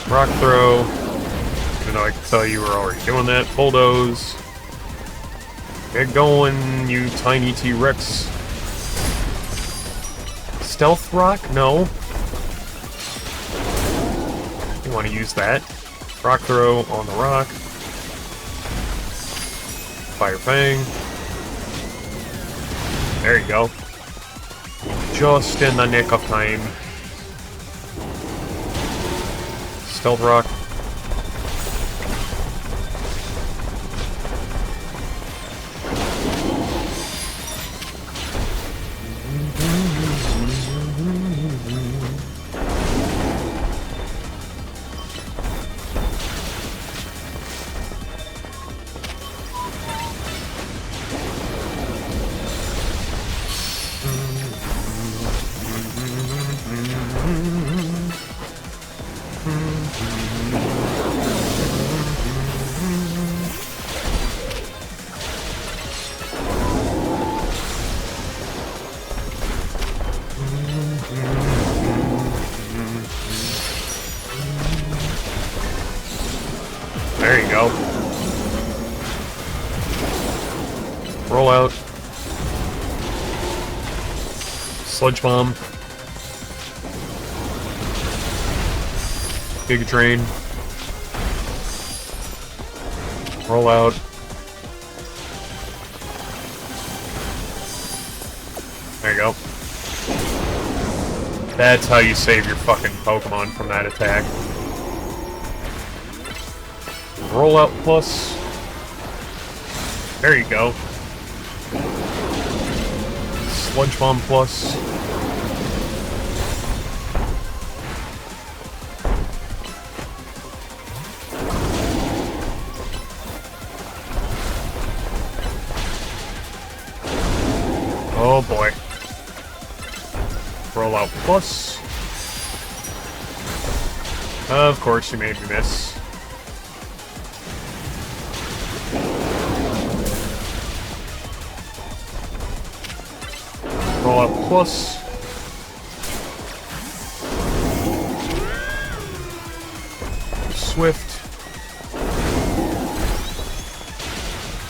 Rock throw. Even though I can tell you were already doing that. Bulldoze. Get going, you tiny T-Rex. Stealth rock? No. You want to use that. Rock throw on the rock. Fire Fang. There you go. Just in the nick of time. Stealth rock. There you go. Roll out. Sludge Bomb. Giga Drain. Roll out. There you go. That's how you save your fucking Pokemon from that attack. Rollout plus. There you go. Sludge Bomb plus. Oh boy. Rollout plus. Of course you made me miss. Rollout plus. Swift.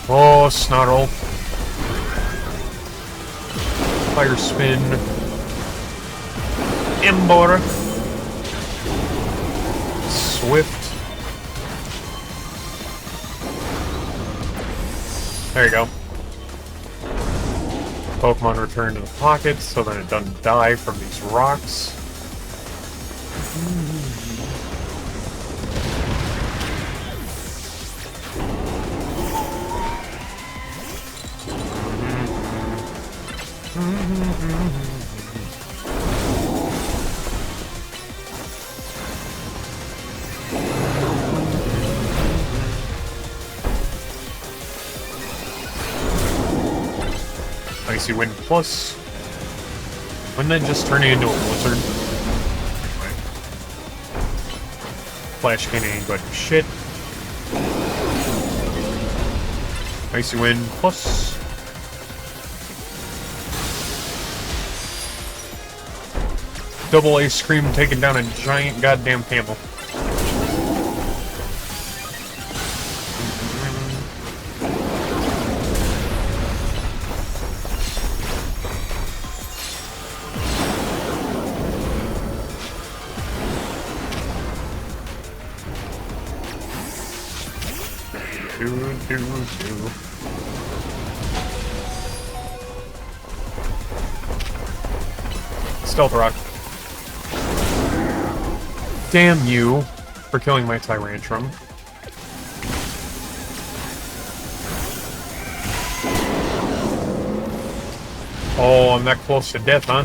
Oh, Snarl. Fire Spin. Ember. Swift. There you go. Pokemon return to the pocket so that it doesn't die from these rocks. Icy Wind plus. Wouldn't that just turn it into a blizzard? Anyway. Flash Cannon ain't but shit. Icy Wind plus. Double Ice Cream taking down a giant goddamn camel. Stealth Rock. Damn you for killing my Tyrantrum. Oh, I'm that close to death, huh?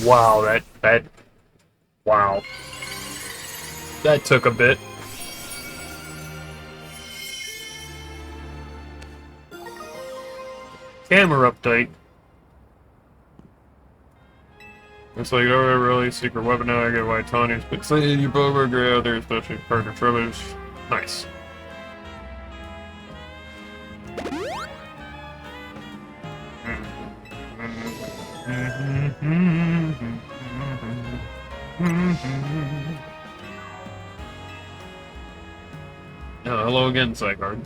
Wow, wow. That took a bit. Camera update. It's like, oh, really? Secret weapon now, I get white tonics, but say you both are great out there, especially partner troubles. Nice. Oh, hello again, Zygarde.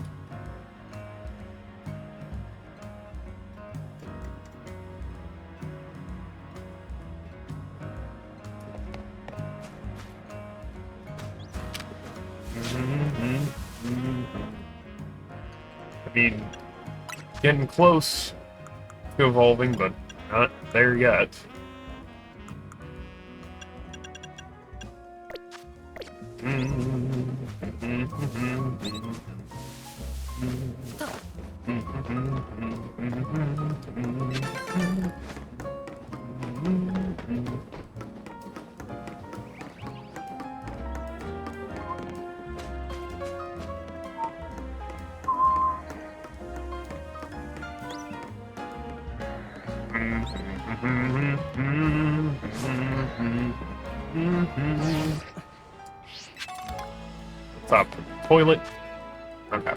I mean, getting close to evolving, but not there yet. Top toilet. Okay.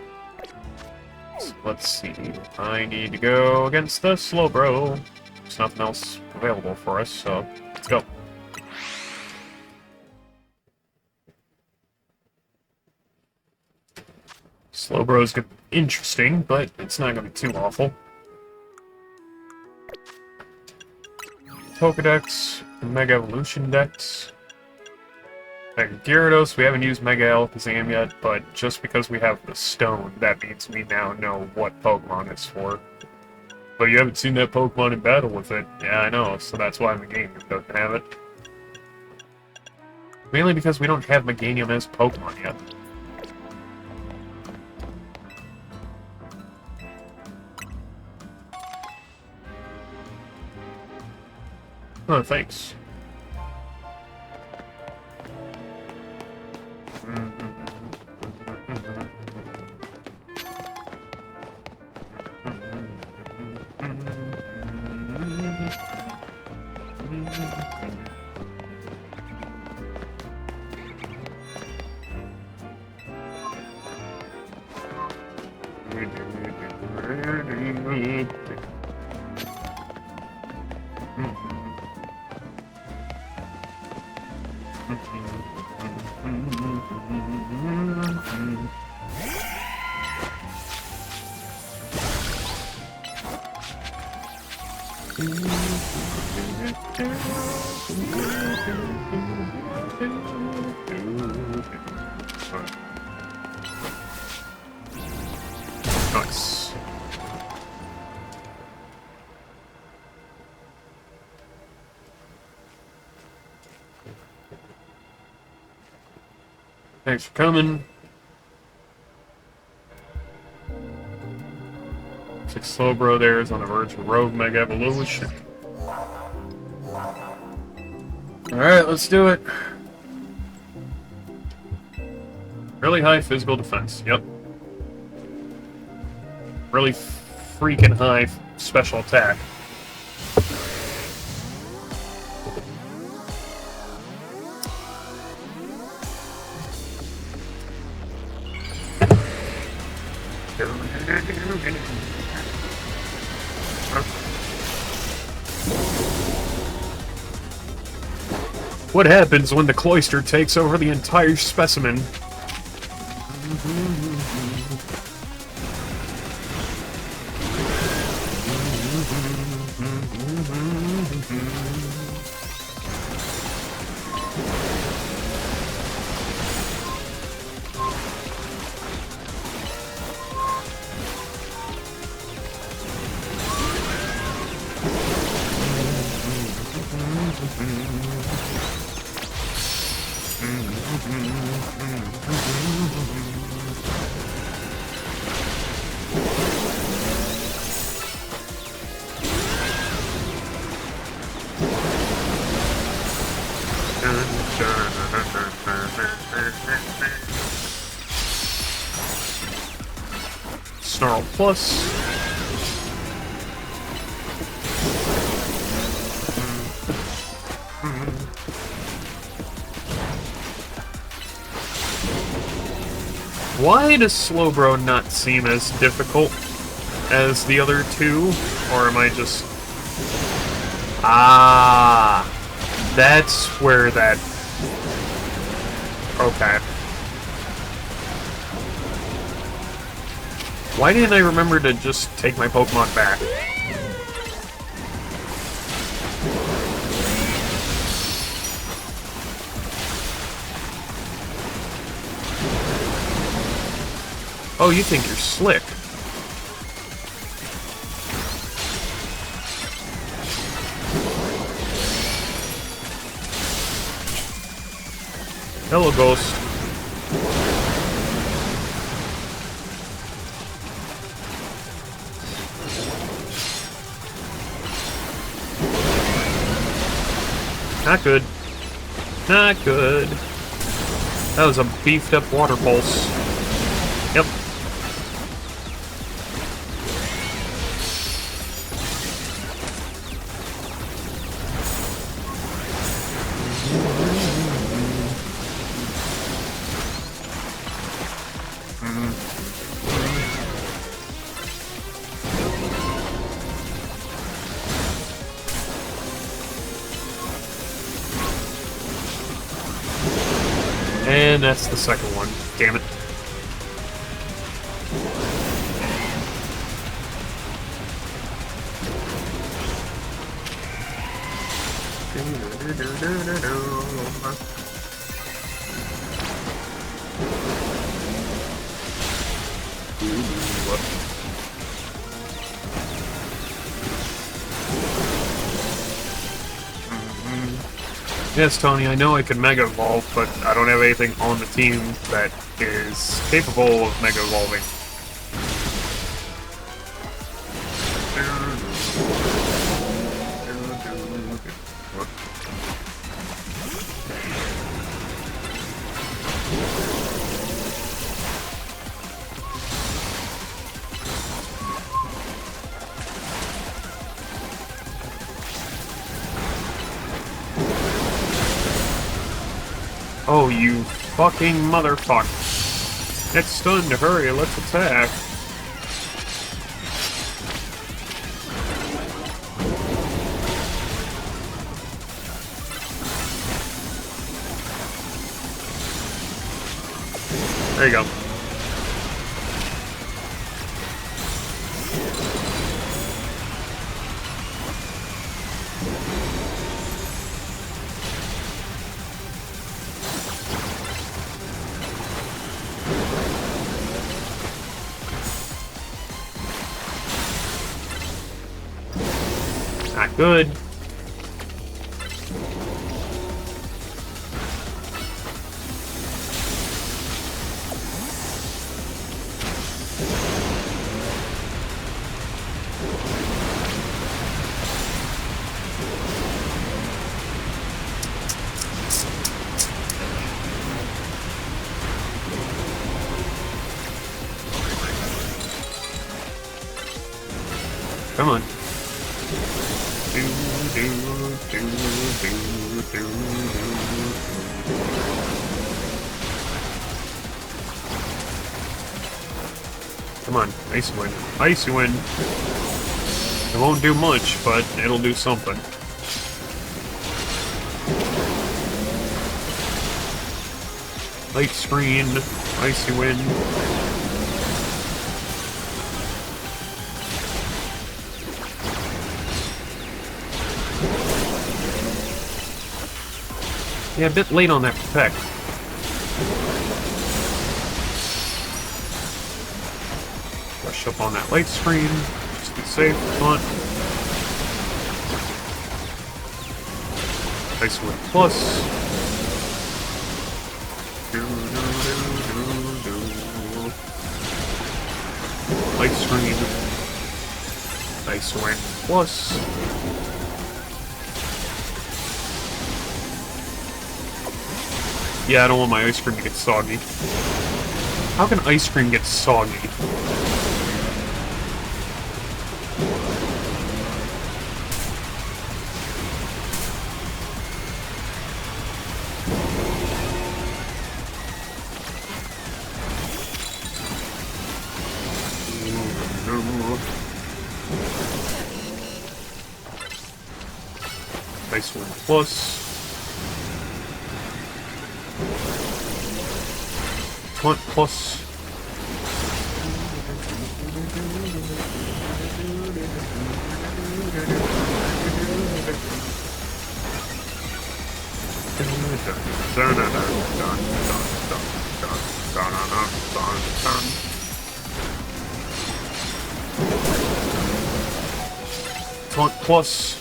So let's see. I need to go against the Slowbro. There's nothing else available for us, so let's go. Slowbro's gonna be interesting, but it's not gonna be too awful. Pokedex, Mega Evolution Dex. Mega Gyarados, we haven't used Mega Alakazam yet, but just because we have the stone, that means we now know what Pokemon it's for. But you haven't seen that Pokemon in battle with it. Yeah, I know, so that's why Meganium doesn't have it. Mainly because we don't have Meganium as Pokemon yet. Oh, thanks. Nice. Thanks for coming. Looks like Slowbro there is on the verge of Rogue Mega Evolution. Alright, let's do it. Really high physical defense, yep. Really freaking high special attack. What happens when the cloister takes over the entire specimen? Snarl Plus. Why does Slowbro not seem as difficult as the other two? Or am I just... Ah, that's where that... Okay. Why didn't I remember to just take my Pokemon back? Oh, you think you're slick. Hello, Ghost. Not good. Not good. That was a beefed up water pulse. Yep. And that's the second one. Damn it. Yes, Tony, I know I could Mega Evolve, but I don't have anything on the team that is capable of Mega Evolving. Oh, you fucking motherfucker. It's stunned, hurry, let's attack. There you go. Not good. Come on. Come on, Icy Wind. Icy Wind. It won't do much, but it'll do something. Light Screen, Icy Wind. Yeah, a bit late on that protect. Rush up on that light screen. Just be safe. Come on. Ice Wind Plus. Light screen. Ice Wind Plus. Yeah, I don't want my ice cream to get soggy. How can ice cream get soggy? Ice one plus. Taunt plus. Taunt plus.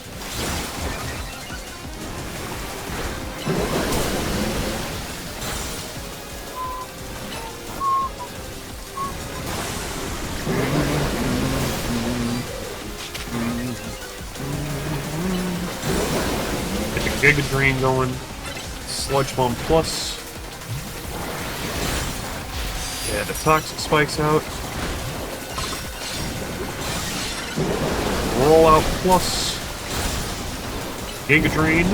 Get the Giga Drain going. Sludge Bomb plus. Yeah, the Toxic Spikes out. Rollout plus. Giga Drain.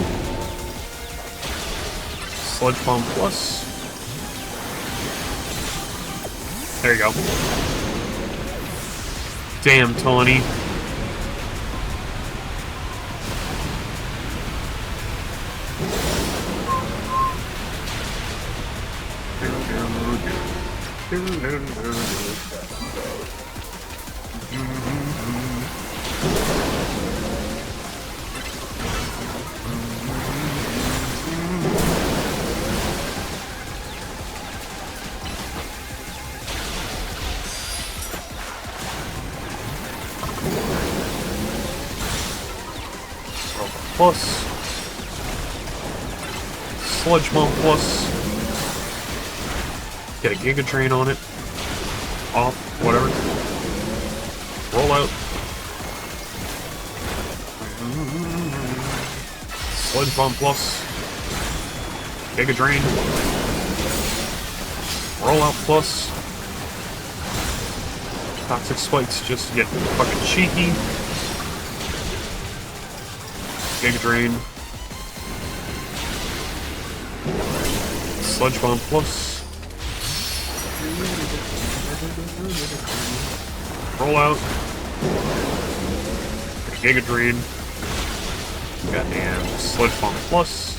Sludge Bomb plus. There you go. Damn, Tawny. Plus. Sludge Bomb plus. Get a Giga Drain on it. Off, whatever. Roll out. Sludge Bomb plus. Giga Drain. Roll out plus. Toxic Spikes just to get fucking cheeky. Giga Drain. Sludge Bomb plus. Roll out. Giga Drain. Goddamn. Sludge Bomb plus.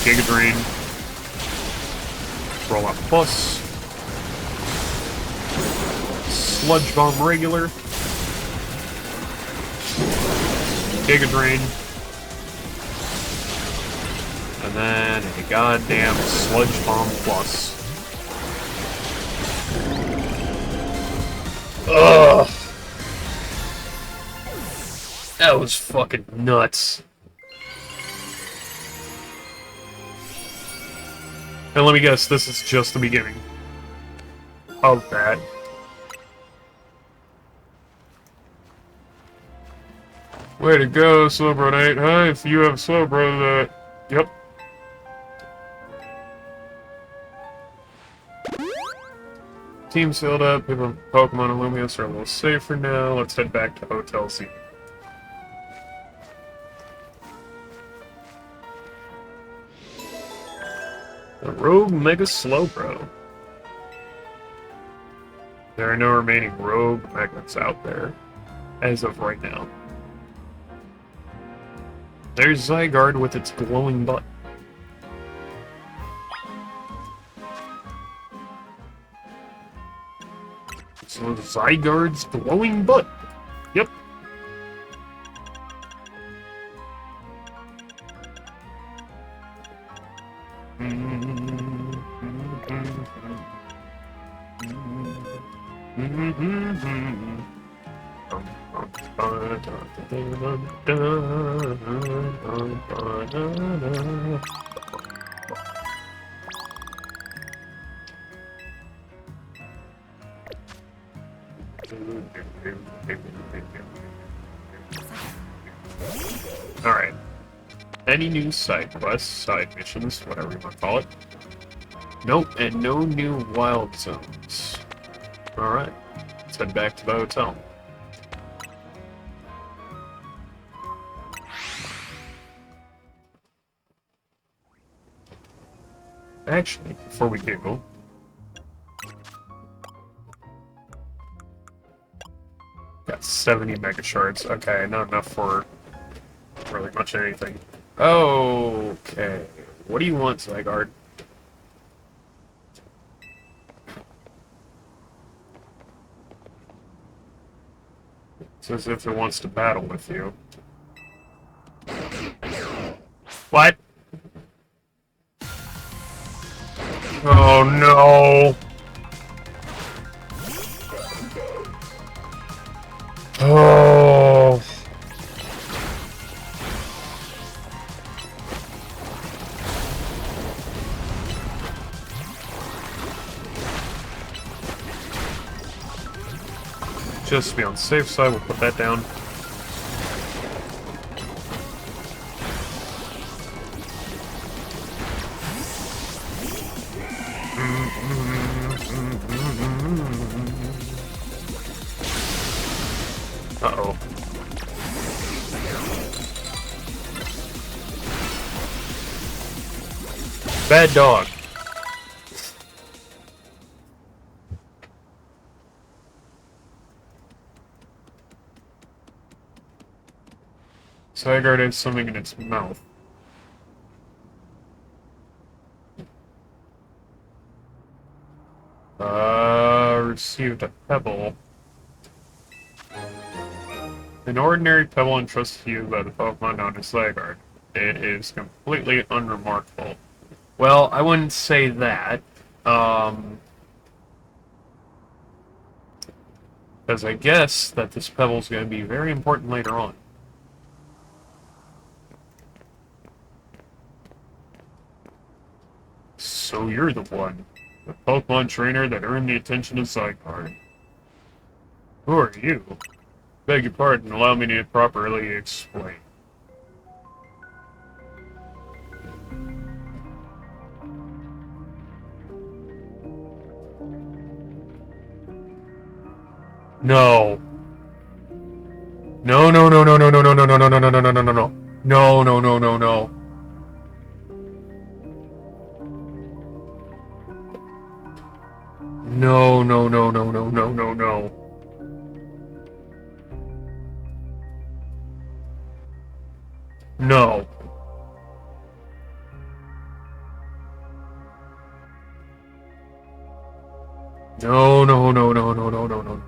Giga Drain. Roll out plus. Sludge Bomb regular. Giga Drain. And then a goddamn Sludge Bomb plus. Ugh. That was fucking nuts. And let me guess, this is just the beginning of that. Way to go, Slowbro Knight. Hi, if you have Slowbro, yep. Team's filled up. People in Pokemon and Lumiose are a little safer now. Let's head back to Hotel C. The Rogue Mega Slowbro. There are no remaining Rogue Megas out there, as of right now. There's Zygarde with its glowing butt. So Zygarde's glowing butt. Yep. Alright. Any new side quests, side missions, whatever you want to call it. Nope, and no new wild zones. Alright. Let's head back to the hotel. Actually, before we do, got 70 mega shards. Okay, not enough for really much anything. Okay, what do you want, Zygarde? It's as if it wants to battle with you. What? Oh no! Oh! Just to be on the safe side, we'll put that down. Uh-oh. Bad dog. Zygarde has something in its mouth. Received a pebble. An ordinary pebble entrusted to you by the Pokemon known as Zygarde. It is completely unremarkable. Well, I wouldn't say that. Because I guess that this pebble is going to be very important later on. So you're the one. The Pokemon trainer that earned the attention of Zygarde. Who are you? Beg your pardon, allow me to properly explain. No. No, no, no, no, no, no, no, no, no, no, no, no, no, no, no, no. No, no, no, no, no. No, no, no, no, no, no, no, no. No. No, no, no, no, no, no, no, no.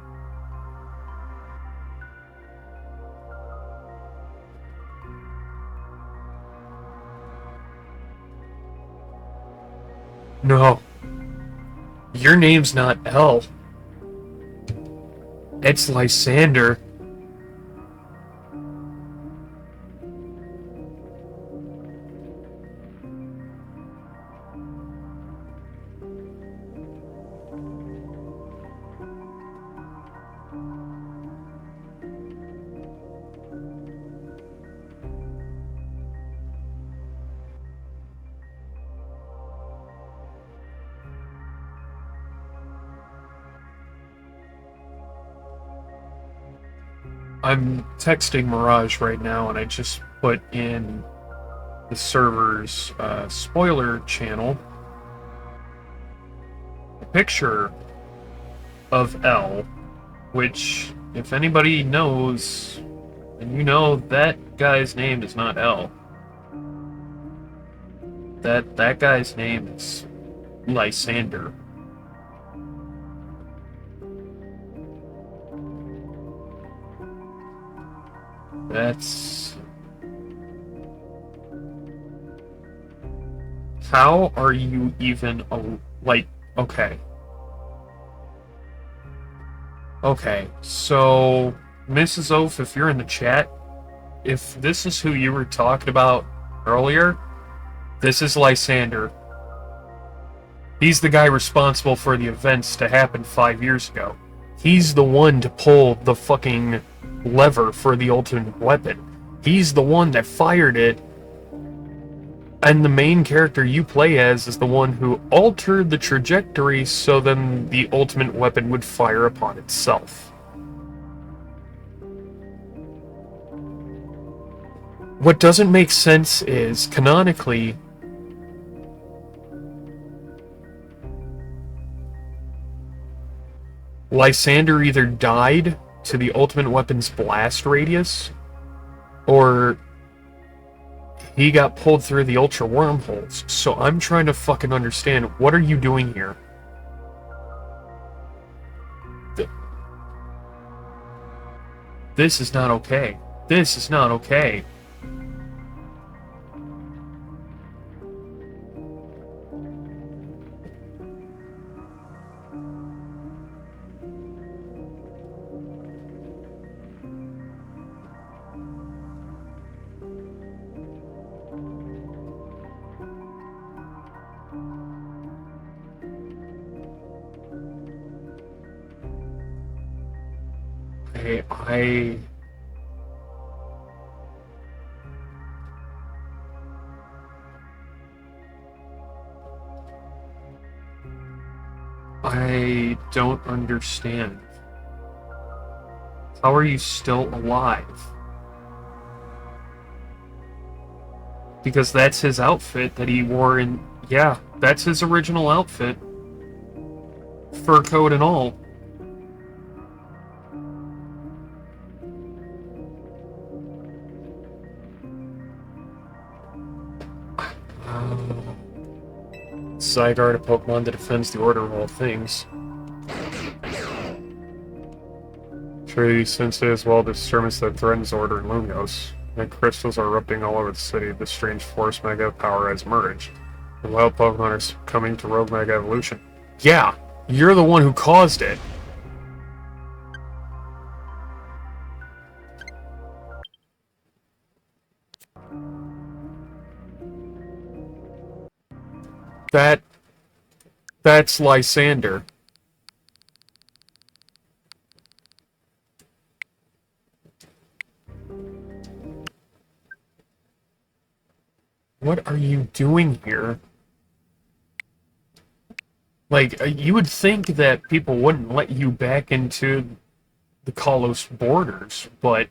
No. Your name's not L. It's Lysander. I'm texting Mirage right now, and I just put in the server's spoiler channel a picture of L, which, if anybody knows, and you know that guy's name is not L. That guy's name is Lysander. That's... How are you even, like, okay. Okay, so... Mrs. Oaf, if you're in the chat, if this is who you were talking about earlier, this is Lysander. He's the guy responsible for the events to happen 5 years ago. He's the one to pull the fucking lever for the ultimate weapon. He's the one that fired it. And the main character you play as is the one who altered the trajectory so then the ultimate weapon would fire upon itself. What doesn't make sense is, canonically, Lysander either died to the ultimate weapon's blast radius, or he got pulled through the ultra wormholes. So I'm trying to fucking understand, what are you doing here? This is not okay. This is not okay. I don't understand. How are you still alive? Because that's his outfit that he wore in... Yeah, that's his original outfit. Fur coat and all. Zygarde, a Pokemon that defends the order of all things. Truly Sensei as well disturbance that threatens order in Lumiose. And crystals are erupting all over the city. This strange force mega power has emerged. The wild Pokemon are coming to rogue mega evolution. Yeah, you're the one who caused it. That's Lysander. What are you doing here? Like, you would think that people wouldn't let you back into the Kalos borders, but...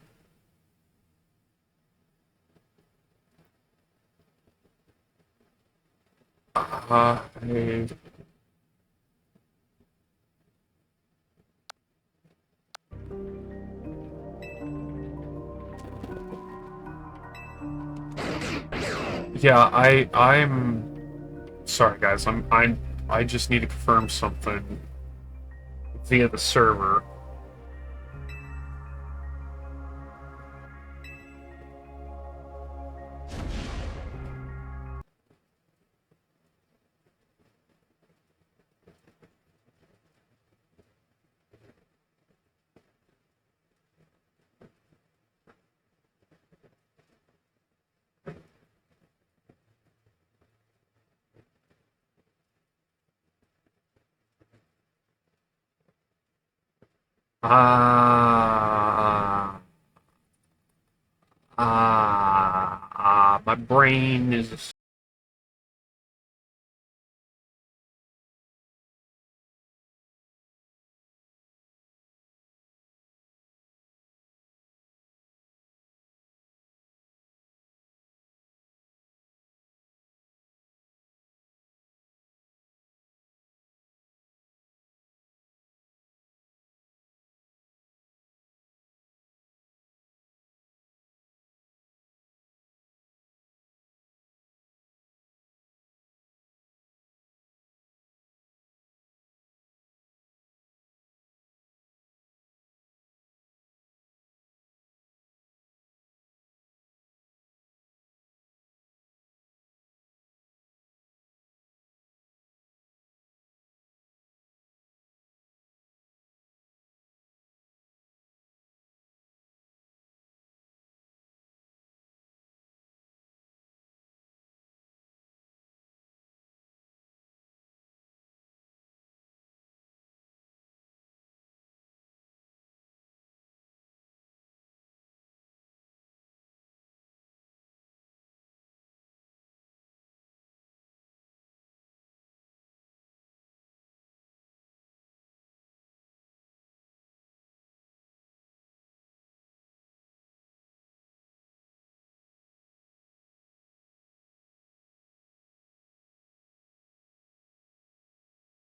Yeah, I'm sorry guys, I just need to confirm something via the server. My brain is